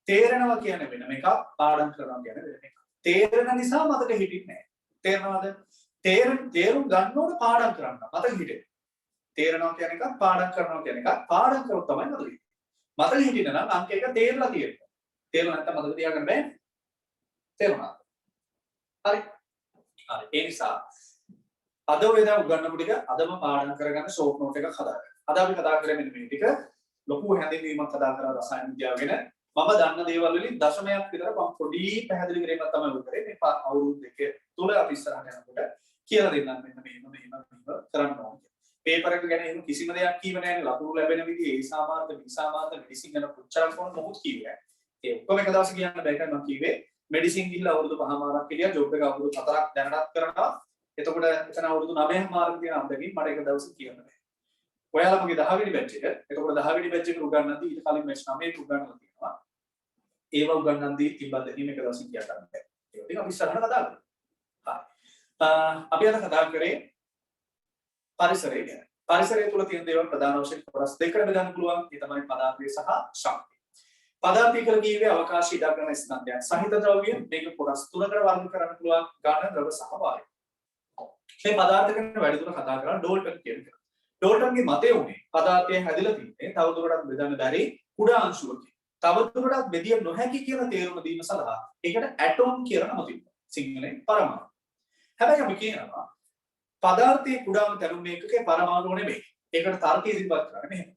[SPEAKER 1] තේරෙනවා කියන්නේ වෙන එකක් පාඩම් කරනවා කියන්නේ වෙන එකක්. තේරෙන නිසා මතක හිටින්නේ නැහැ. තේරෙනවද? තේරුම් ගන්න ඕන පාඩම් කරන්න. මතක හිටින්නේ. තේරෙනවා කියන එක පාඩම් කරනවා කියන එක පාඩම් කරොත් තමයි මතක හිටින්නේ. මතක හිටින්න නම් අංක එක තේරලා තියෙනවා. තේරුණා නැත්නම් මතක තියාගන්න බෑ. තේරුණාද? හරි. හරි. ඒ නිසා අද ඔය දැන් උගන්වපු ටික අදම පාඩම් කරගන්න ෂෝට් නෝට් එකක් හදාගන්න. අද අපි කතා කරන්නේ මෙන්න මේ ටික ලොකු හැඳින්වීමක් කතා කරලා රසායන විද්‍යාව ගැන මම දන්න දේවල් වලින් දශමයක් විතර මම පොඩි පැහැදිලි කිරීමක් තමයි කරේ. මේ අවුරුදු දෙක තුල අපි ඉස්සරහට යනකොට කියලා දෙන්නම් මෙන්න මෙහෙම කරන්න ඕනේ. පේපර් එක ගැන එහෙම කිසිම දෙයක් කීව නැහැ. ලකුණු ලැබෙන විදිහ ඒ සාමාන්‍ය මෙඩිසින් ගැන පුච්චාල් කරන මොකුත් කිව්වේ නැහැ. ඒ ඔක්කොම එක දවසක කියන්න බෑ කියලා මම කිව්වේ. මෙඩිසින් ගිහිල්ලා අවුරුදු 5මාරක් හිටියා. ජොබ් එක අවුරුදු 4ක් දැනටත් කරනවා. එතකොට එතන අවුරුදු 9මාරක් තියෙන අම්දකින් මට එක දවසක් කියන්න බෑ. ඔයාලා මගේ 10 වෙනි බැච් එක. එතකොට 10 වෙනි බැච් එක උගන්වද්දී ඊට කලින් බැච් 9ක උගන්වලා තියෙනවා. ඒව උගන්වද්දී තිබ්බද එහෙම එක දවසක් කියා ගන්න බෑ. ඒක ටික අපි ඉස්සරහට කතා කරමු. හරි. අපි අද කතා කරේ පරිසරය ගැන. පරිසරය තුල තියෙන දේවල් ප්‍රධාන වශයෙන් කොටස් දෙකකට බෙදන්න පුළුවන්. ඒ තමයි පදාර්ථය සහ ශක්තිය. පදාර්ථය කියලා කියවේ අවකාශ ඉඩකරන ස්කන්ධයක්. සහිත ද්‍රව්‍ය මේක කොටස් තුනකට වර්ග කරන්න පුළුවන් ගාන ද්‍රව සහ වායු. මේ පදාර්ථ ගැන වැඩිදුර කතා කරලා ඩෝල්ටන් කියන එක. ඩෝල්ටන්ගේ මතය උනේ පදාර්ථය හැදිලා තින්නේ තවදුරටත් බෙදන්න බැරි කුඩා අංශුවකින්. තවදුරටත් බෙදිය නොහැකි කියන තේරුම දීම සඳහා ඒකට ඇටෝම් කියලා නම තිබ්බා. සිංහලෙන් පරමාණු. හැබැයි අපි කියනවා පදාර්ථයේ කුඩාම තැනුම් මේකකේ පරමාණුව නෙමෙයි. ඒකට තර්කය ඉදිරිපත් කරන්නේ මෙහෙම.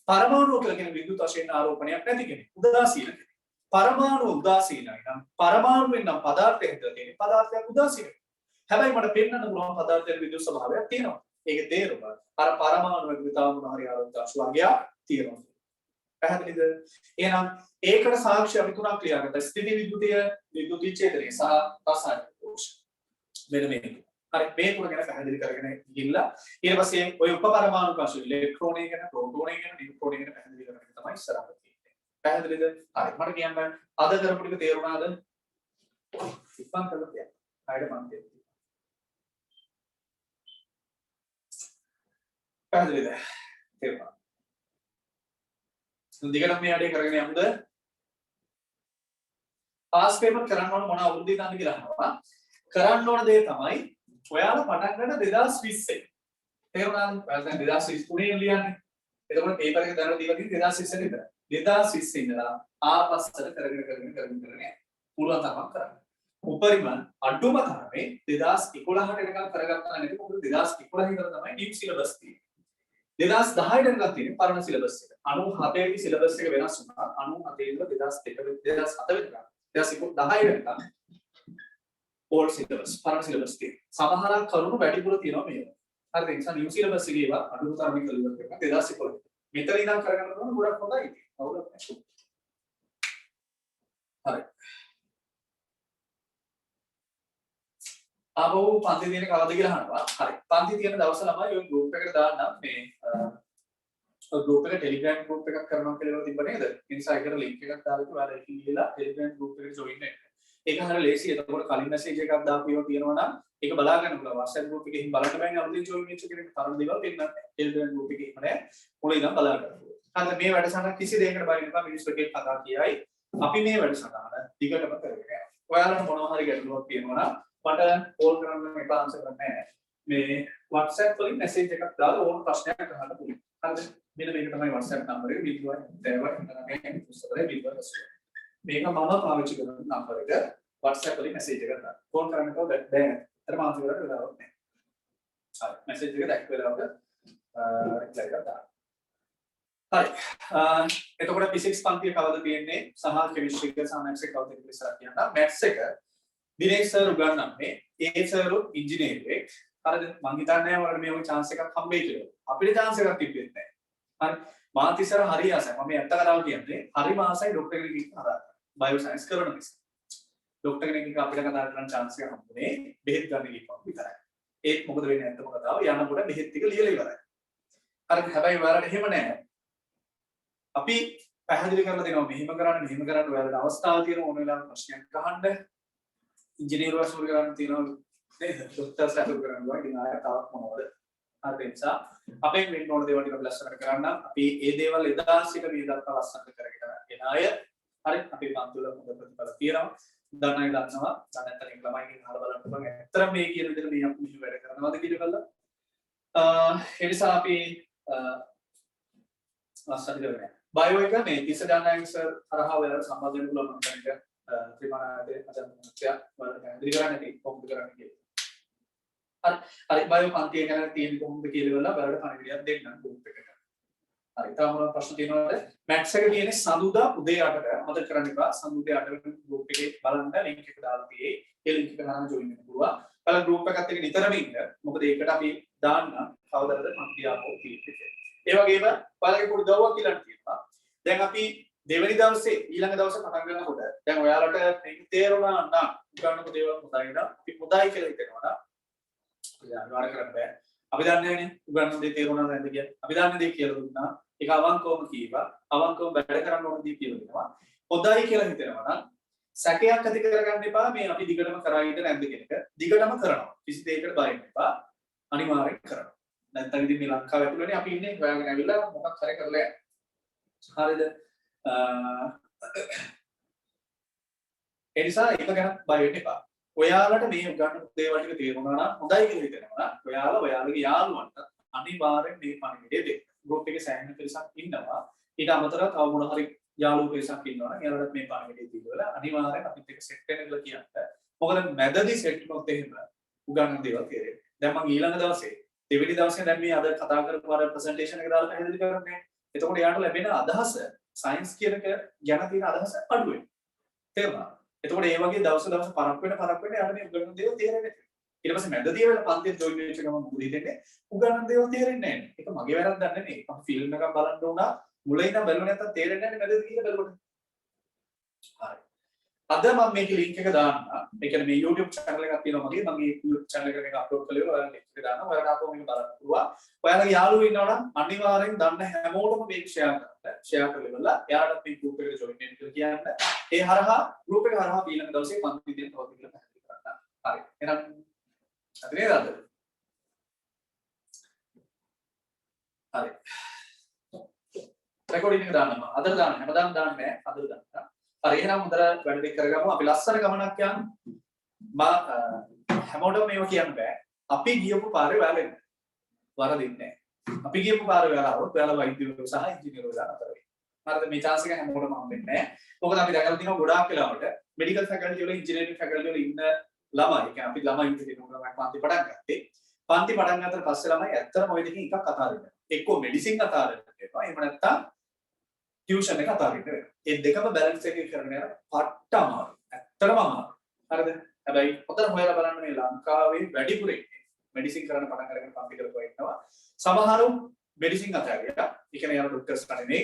[SPEAKER 1] පරමාණුව කියලා කියන විද්‍යුත් වශයෙන් ආරෝපණයක් නැති කෙනෙක්. උදාසීන කෙනෙක්. පරමාණුව උදාසීනයි නම් පරමාණුවෙන් නම් පදාර්ථය හැදලා තියෙන්නේ. පදාර්ථයක් උදාසීනයි. හැබැයි මට පෙන්නන්න පුළුවන් පදාර්ථයේ විද්‍යුත් ස්වභාවයක් තියෙනවා. ඒකේ තේරුම අර පරමාණුවක විතාම මොනවාරි ආරෝපක වර්ගයක් තියෙනවා. පැහැදිලිද? එහෙනම් ඒකට සාක්ෂි අපි තුනක් ක්‍රියාගත්තා. ස්ථිති විද්‍යුතය, විද්‍යුත් විච්ඡේදනය සහ රසායනික කෝෂ. මෙන්න මේක. හරි මේ තුන ගැන පැහැදිලි කරගෙන ගිහිල්ලා ඊට පස්සේ ඔය උපපරමාණු කෝෂ ඉලෙක්ට්‍රෝනය ගැන, ප්‍රෝටෝනය ගැන, නියුට්‍රෝනය ගැන පැහැදිලි කරගෙන තමයි ඉස්සරහට තියෙන්නේ. පැහැදිලිද? හරි මට කියන්න අද කරපු ටික තේරුණාද? ඉක්මන් කරලා කියන්න. හරියට මම කියන්න. පැහැදිලිද? තේරුණා. දිගටම මේ වැඩේ කරගෙන යමුද? පාස් පේපර් කරන්න ඕන මොන අවුරුද්දේ ගන්න කියලා අහනවා. කරන්න ඕන දේ තමයි ඔයාලා පටන් ගන්න 2020 ේ. තේරුණාද? ඔයාලා දැන් 2023 ලියන්නේ. එතකොට පේපර් එක දාලා දීලා තියෙන්නේ 2020 විතර. 2020 ඉඳලා ආපස්සට කරගෙන පුළුවන් තරම් කරන්න. උපරිම අඩුම තරමේ 2011ට එනකම් කරගත්තා නැති මොකද 2011 ඉඳලා තමයි නිව් සිලබස් තියෙන්නේ. 2010ට එනකම් තියෙන්නේ පරණ සිලබස් එක. 97 ගේ සිලබස් එක වෙනස් වුණා. 97 ඉඳලා 2007 වෙනකම් 2010 වෙනකම් ඕල්ඩ් සිලබස් පරණ සිලබස් තියෙනවා. සමහරක් කරුණු වැඩිපුර තියෙනවා මේවා. හරිද? ඒ නිසා නිව් සිලබස් එකේ ඒවා අඩුම තරමින් කලිවර් කරගන්න 2011. මෙතන ඉඳන් කරගන්න පුළුවන් ගොඩක් හොඳයි. අවුලක් නැහැ. හරි. ආපහු පන්ති තියෙන කවද කියලා අහනවා. හරි. පන්ති තියෙන දවස් ළමයි ඔය ගෲප් එකට දාන්නම් මේ ගෲප් එක ටෙලිග්‍රෑම් ගෲප් එකක් කරනවා කියලා තිබ්බ නේද? ඒ නිසා ඒකට ලින්ක් එකක් දාලා ඔයාලා ඒක ගිහලා ටෙලිග්‍රෑම් ගෲප් එකට ජොයින් වෙන්න. ඒක හරිය ලේසි. එතකොට කලින් මැසේජ් එකක් දාපු ඒවා තියෙනවා නම් ඒක බලා ගන්න පුළුවන්. WhatsApp group එකේ හින් බලන්න බෑනේ අලුතින් ජොයින් වෙච්ච කෙනෙක් තරම් දේවල් පෙන්නන්නේ. Telegram group එකේ ඉන්න නෑ. මුලින් ඉඳන් බලා ගන්න පුළුවන්. හරිද? මේ වැඩසටහන කිසි දෙයකට බය වෙන්න එපා. මිනිස්සු එකේ කතා කියයි. අපි මේ වැඩසටහන දිගටම කරගෙන යනවා. ඔයාලට මොනවා හරි ගැටලුවක් තියෙනවා නම් මට කෝල් කරන්න එපා ආන්සර් කරන්න නෑ. මේ WhatsApp වලින් මැසේජ් එකක් දාලා ඕන ප්‍රශ්නයක් අහන්න පුළුවන්. හරිද? මෙන්න මේක තමයි WhatsApp නම්බර් එක. 0.9 මේක මම පාවිච්චි කරන නම්බර එක. WhatsApp වලින් මැසේජ් එකක් දාන්න. ෆෝන් කරන්න කව දැන් අතරම ආන්සර් කරලා වෙලාවක් නැහැ. හරි මැසේජ් එක දැක්ක වෙලාවක රිප්ලයි එකක් දාන්න. හරි. එතකොට ෆිසික්ස් පන්තිය කවද තියෙන්නේ? සහ කෙමිස්ට්‍රි එක සහ මැත්ස් එක කවද කියලා ඉස්සරහ කියන්න. මැත්ස් එක දිනේෂ් සර් උගන්වන්නේ. ඒ සර් ඉංජිනේරුවෙක්. හරිද? මං හිතන්නේ ඔයාලට මේ වගේ chance එකක් හම්බෙයි කියලා. අපිට chance එකක් තිබෙන්නේ නැහැ. හරි. මාත් ඉස්සර හරි ආසයි. මම ඇත්ත කතාව කියන්නේ හරි මාසයි ඩොක්ටර් කෙනෙක් ඉන්න හදා. බයෝ සයන්ස් කරන නිසා. ඩොක්ටර් කෙනෙක් එක අපිට කතා කරන්න chance එකක් හම්බුනේ බෙහෙත් ගන්න ගිහම විතරයි. ඒත් මොකද වෙන්නේ නැත්තම කතාව යනකොට බෙහෙත් ටික ලියලා ඉවරයි. හරිද? හැබැයි ඔයාලට එහෙම නැහැ. අපි පැහැදිලි කරලා දෙනවා මෙහෙම කරන්න ඔයාලට අවස්ථාව තියෙන ඕන වෙලාවක ප්‍රශ්නයක් අහන්න. ඉංජිනේරු වශයෙන් කරන්න තියෙනවා නේද? ඩොක්ටර්ස් අසුර කරනවා. ඉතින් ආයෙ තවත් මොනවද? හරි නිසා අපෙන් වෙන්න ඕන දේවල් ටික ලස්සනට කරන්න. අපි මේ දේවල් එදා සිට මේ දක්වා ලස්සනට කරගෙන යන අය හරි අපේ පන්තිවල හොඳ ප්‍රතිඵල තියෙනවා. දන්න අය දන්නවා. දන්නේ නැත්නම් ළමයිගෙන් අහලා බලන්න පුළුවන්. ඇත්තටම මේ කියන විදිහට මේ අපි මෙහෙම වැඩ කරනවාද කියලා. ඒ නිසා අපි ලස්සනට කරගෙන බයෝ එක මේ 30 ගණන් සර් හරහා වෙලා සම්බන්ධ වෙන්න පුළුවන් මම කියන්නේ ත්‍රිමාණායතේ අජන්ත්‍ය වල පැහැදිලි කරන්නේ කොහොමද කරන්නේ කියලා. හරි බයෝ පන්තිය ගැන තියෙන කොහොමද කියලා බලලා බලන්න පණිවිඩයක් දෙන්නම් ගෲප් එකට. හරි තාම මොනවද ප්‍රශ්න තියෙනවද? මැත්ස් එක තියෙන්නේ සඳුදා උදේ 8ට මතක කරගන්න එපා. සඳුදේ 8 වෙනි ගෲප් එකේ බලන්න ලින්ක් එක දාලා තියෙයි. ඒ ලින්ක් එක ගන්න ජොයින් වෙන්න පුළුවන්. බලන්න ගෲප් එකත් එක්ක නිතරම ඉන්න. මොකද ඒකට අපි දාන්න කවදාද පන්තිය ආපහු තියෙන්නේ. ඒ වගේම ඔයාලගේ පොඩි දවවක් කියලා තියෙනවා. දැන් අපි දෙවෙනි දවසේ ඊළඟ දවසේ පටන් ගන්නකොට දැන් ඔයාලට මේක තේරුණා නම් උගන්නපු දේවල් හොඳයි නම් අපි හොඳයි කියලා හිතනවා නම් අනිවාර්ය කරන්න බෑ. අපි දන්නේ නැහැනේ උගන්නපු දේ තේරුණා නැද්ද කියලා. අපි දන්නේ දේ කියලා දුන්නා. ඒක අවංකවම කීවා. අවංකවම වැඩ කරන්න ඕන දේ කියලා දෙනවා. හොඳයි කියලා හිතනවා නම් සැකයක් ඇති කරගන්න එපා මේ අපි දිගටම කරායිද නැද්ද කියන එක. දිගටම කරනවා. කිසි දෙයකට බය වෙන්න එපා. අනිවාර්යෙන් කරනවා. නැත්නම් ඉතින් මේ ලංකාව ඇතුළේනේ අපි ඉන්නේ. හොයාගෙන ඇවිල්ලා මොකක් හරි කරලා යන්න. හරිද? ඒ නිසා ඒක ගැන බය වෙන්න එපා. ඔයාලට මේ උගන්වපු දේවල් ටික තේරුණා නම් හොඳයි කියලා හිතෙනවා නම් ඔයාලා ඔයාලගේ යාළුවන්ට අනිවාර්යෙන් මේ පණිවිඩය දෙන්න. ගෲප් එකේ සෑහෙන පිරිසක් ඉන්නවා. ඊට අමතරව තව මොන හරි යාළුවෝ පිරිසක් ඉන්නවා නම් එයාලට මේ පණිවිඩය දීලා අනිවාර්යෙන් අපිත් එක්ක සෙට් වෙන්න කියලා කියන්න. මොකද මැදදී සෙට් වුණොත් එහෙම උගන්වන දේවල් තේරෙන්නේ. දැන් මම ඊළඟ දවසේ දෙවෙනි දවසේ දැන් මේ අද කතා කරපු අර ප්‍රසන්ටේෂන් එක දාලා පැහැදිලි කරන්නේ. එතකොට යාට ලැබෙන අදහස සයන්ස් කියන එක ගැන තියෙන අදහස අඩු වෙනවා. තේරුණා? එතකොට ඒ වගේ දවස් පරක් වෙන යාට මේ උගන්වන දේවල් තේරෙන්නේ නැහැ. ඊට පස්සේ මැදදී වෙලා පන්තියේ ජොයින් වෙච්ච ගමන් මොකද හිතෙන්නේ? උගන්වන දේවල් තේරෙන්නේ නැහැ. ඒක මගේ වැරද්දක් නෙමෙයි. අපි ෆිල්ම් එකක් බලන්න උනා මුලින් ඉඳන් බැලුවේ නැත්තම් තේරෙන්නේ නැහැ මැදදී කියලා බලනකොට. හරි. අද මම මේකේ link එක දාන්න. ඒ කියන්නේ මේ YouTube channel එකක් තියෙනවා මගේ. මම මේ YouTube channel එකට මේක අප්ලෝඩ් කළේ ඔයාලා link එක දානවා. ඔයාලට ආපහු මේක බලන්න පුළුවන්. ඔයාලගේ යාළුවෝ ඉන්නවා නම් අනිවාර්යෙන් දන්න හැමෝටම මේක share කරන්න. share කරලා එයාලට මේ group එකට join වෙන්න කියලා කියන්න. ඒ හරහා group එක හරහා ඊළඟ දවසේ පන්ති දෙන්න තවත් කියලා පැහැදිලි කරන්න. හරි. එහෙනම් අද නේද අද? හරි. රෙකෝඩින් එක දාන්න මම. අදට දාන්න. හැමදාම දාන්නේ නැහැ. අදට දාන්න. හරි එහෙනම් හොඳට වැඩ ටික කරගමු. අපි ලස්සන ගමනක් යමු. හැමෝටම මේව කියන්න බෑ. අපි ගියපු පාරේ ඔයාලා වරදින්නේ නැහැ. අපි ගියපු පාරේ ඔයාලා આવොත් ඔයාලා වෛද්‍යවරු සහ ඉංජිනේරු වෙලා අතර වෙයි. හරිද? මේ chance එක හැමෝටම හම්බෙන්නේ නැහැ. මොකද අපි දැකලා තියෙනවා ගොඩාක් වෙලාවට මෙඩිකල් ෆැකල්ටි වල ඉංජිනේරින් ෆැකල්ටි වල ඉන්න ළමයි. ඒ කියන්නේ අපි ළමයි ඉඳලා ළමයි පන්ති පටන් ගත්තේ. පන්ති පටන් ගන්නතර පස්සේ ළමයි ඇත්තටම ওই දෙකෙන් එකක් අතාරින්න. එක්කෝ මෙඩිසින් අතාරින්න වෙනවා. එහෙම නැත්නම් ටියුෂන් එක අතාරින්න වෙනවා. මේ දෙකම බැලන්ස් එකේ කරගෙන යන පට්ට අමාරුයි. ඇත්තටම අමාරුයි. හරිද? හැබැයි හොඳට හොයලා බලන්න මේ ලංකාවේ වැඩිපුර ඉන්නේ මෙඩිසින් කරන්න පටන් අරගෙන පන්ති කරපුවා ඉන්නවා. සමහරු මෙඩිසින් අතාරියා. ඒ කියන්නේ යන ડોක්ටර්ස් කන්නේ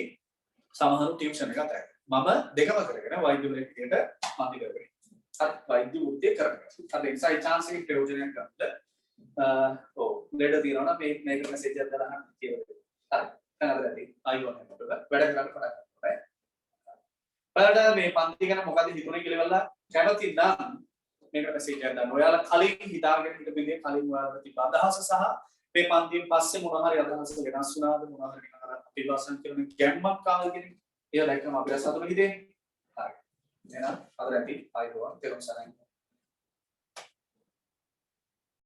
[SPEAKER 1] සමහරු ටියුෂන් එක අතාරියා. මම දෙකම කරගෙන වෛද්‍යවරයෙක් විදියට පන්ති කරගෙන. හරි වෛද්‍ය වෘත්තිය කරගෙන. හරි ඒසයි chance එකේ ප්‍රයෝජනයක් ගන්න. ඔව් ලෙඩ තියනවා නම් මේක මෙසේජ් එකක් දාලා අහන්න කියලා. හරි. දැන් අයියෝන් එකට වැඩ කරන්න පටන් ගන්නවා. ඔයාලට මේ පන්ති ගැන මොකද හිතුනේ කියලා කැමති නම් මේකට මෙසේජ් එකක් දාන්න. ඔයාලා කලින් හිතාගෙන හිටපු විදිහේ කලින් ඔයාලට තිබ්බ අදහස සහ මේ පන්තියෙන් පස්සේ මොන හරි අදහස් වෙනස් වුණාද මොන හරි නිකන් අර අපිවාසන් කියන ගැම්මක් ආවද කියන එක දැක්කම අපිට සතුටු හිතෙන්නේ. හරි. එහෙනම් අද රැටි අයියෝන් තෙරුම් සරණයි.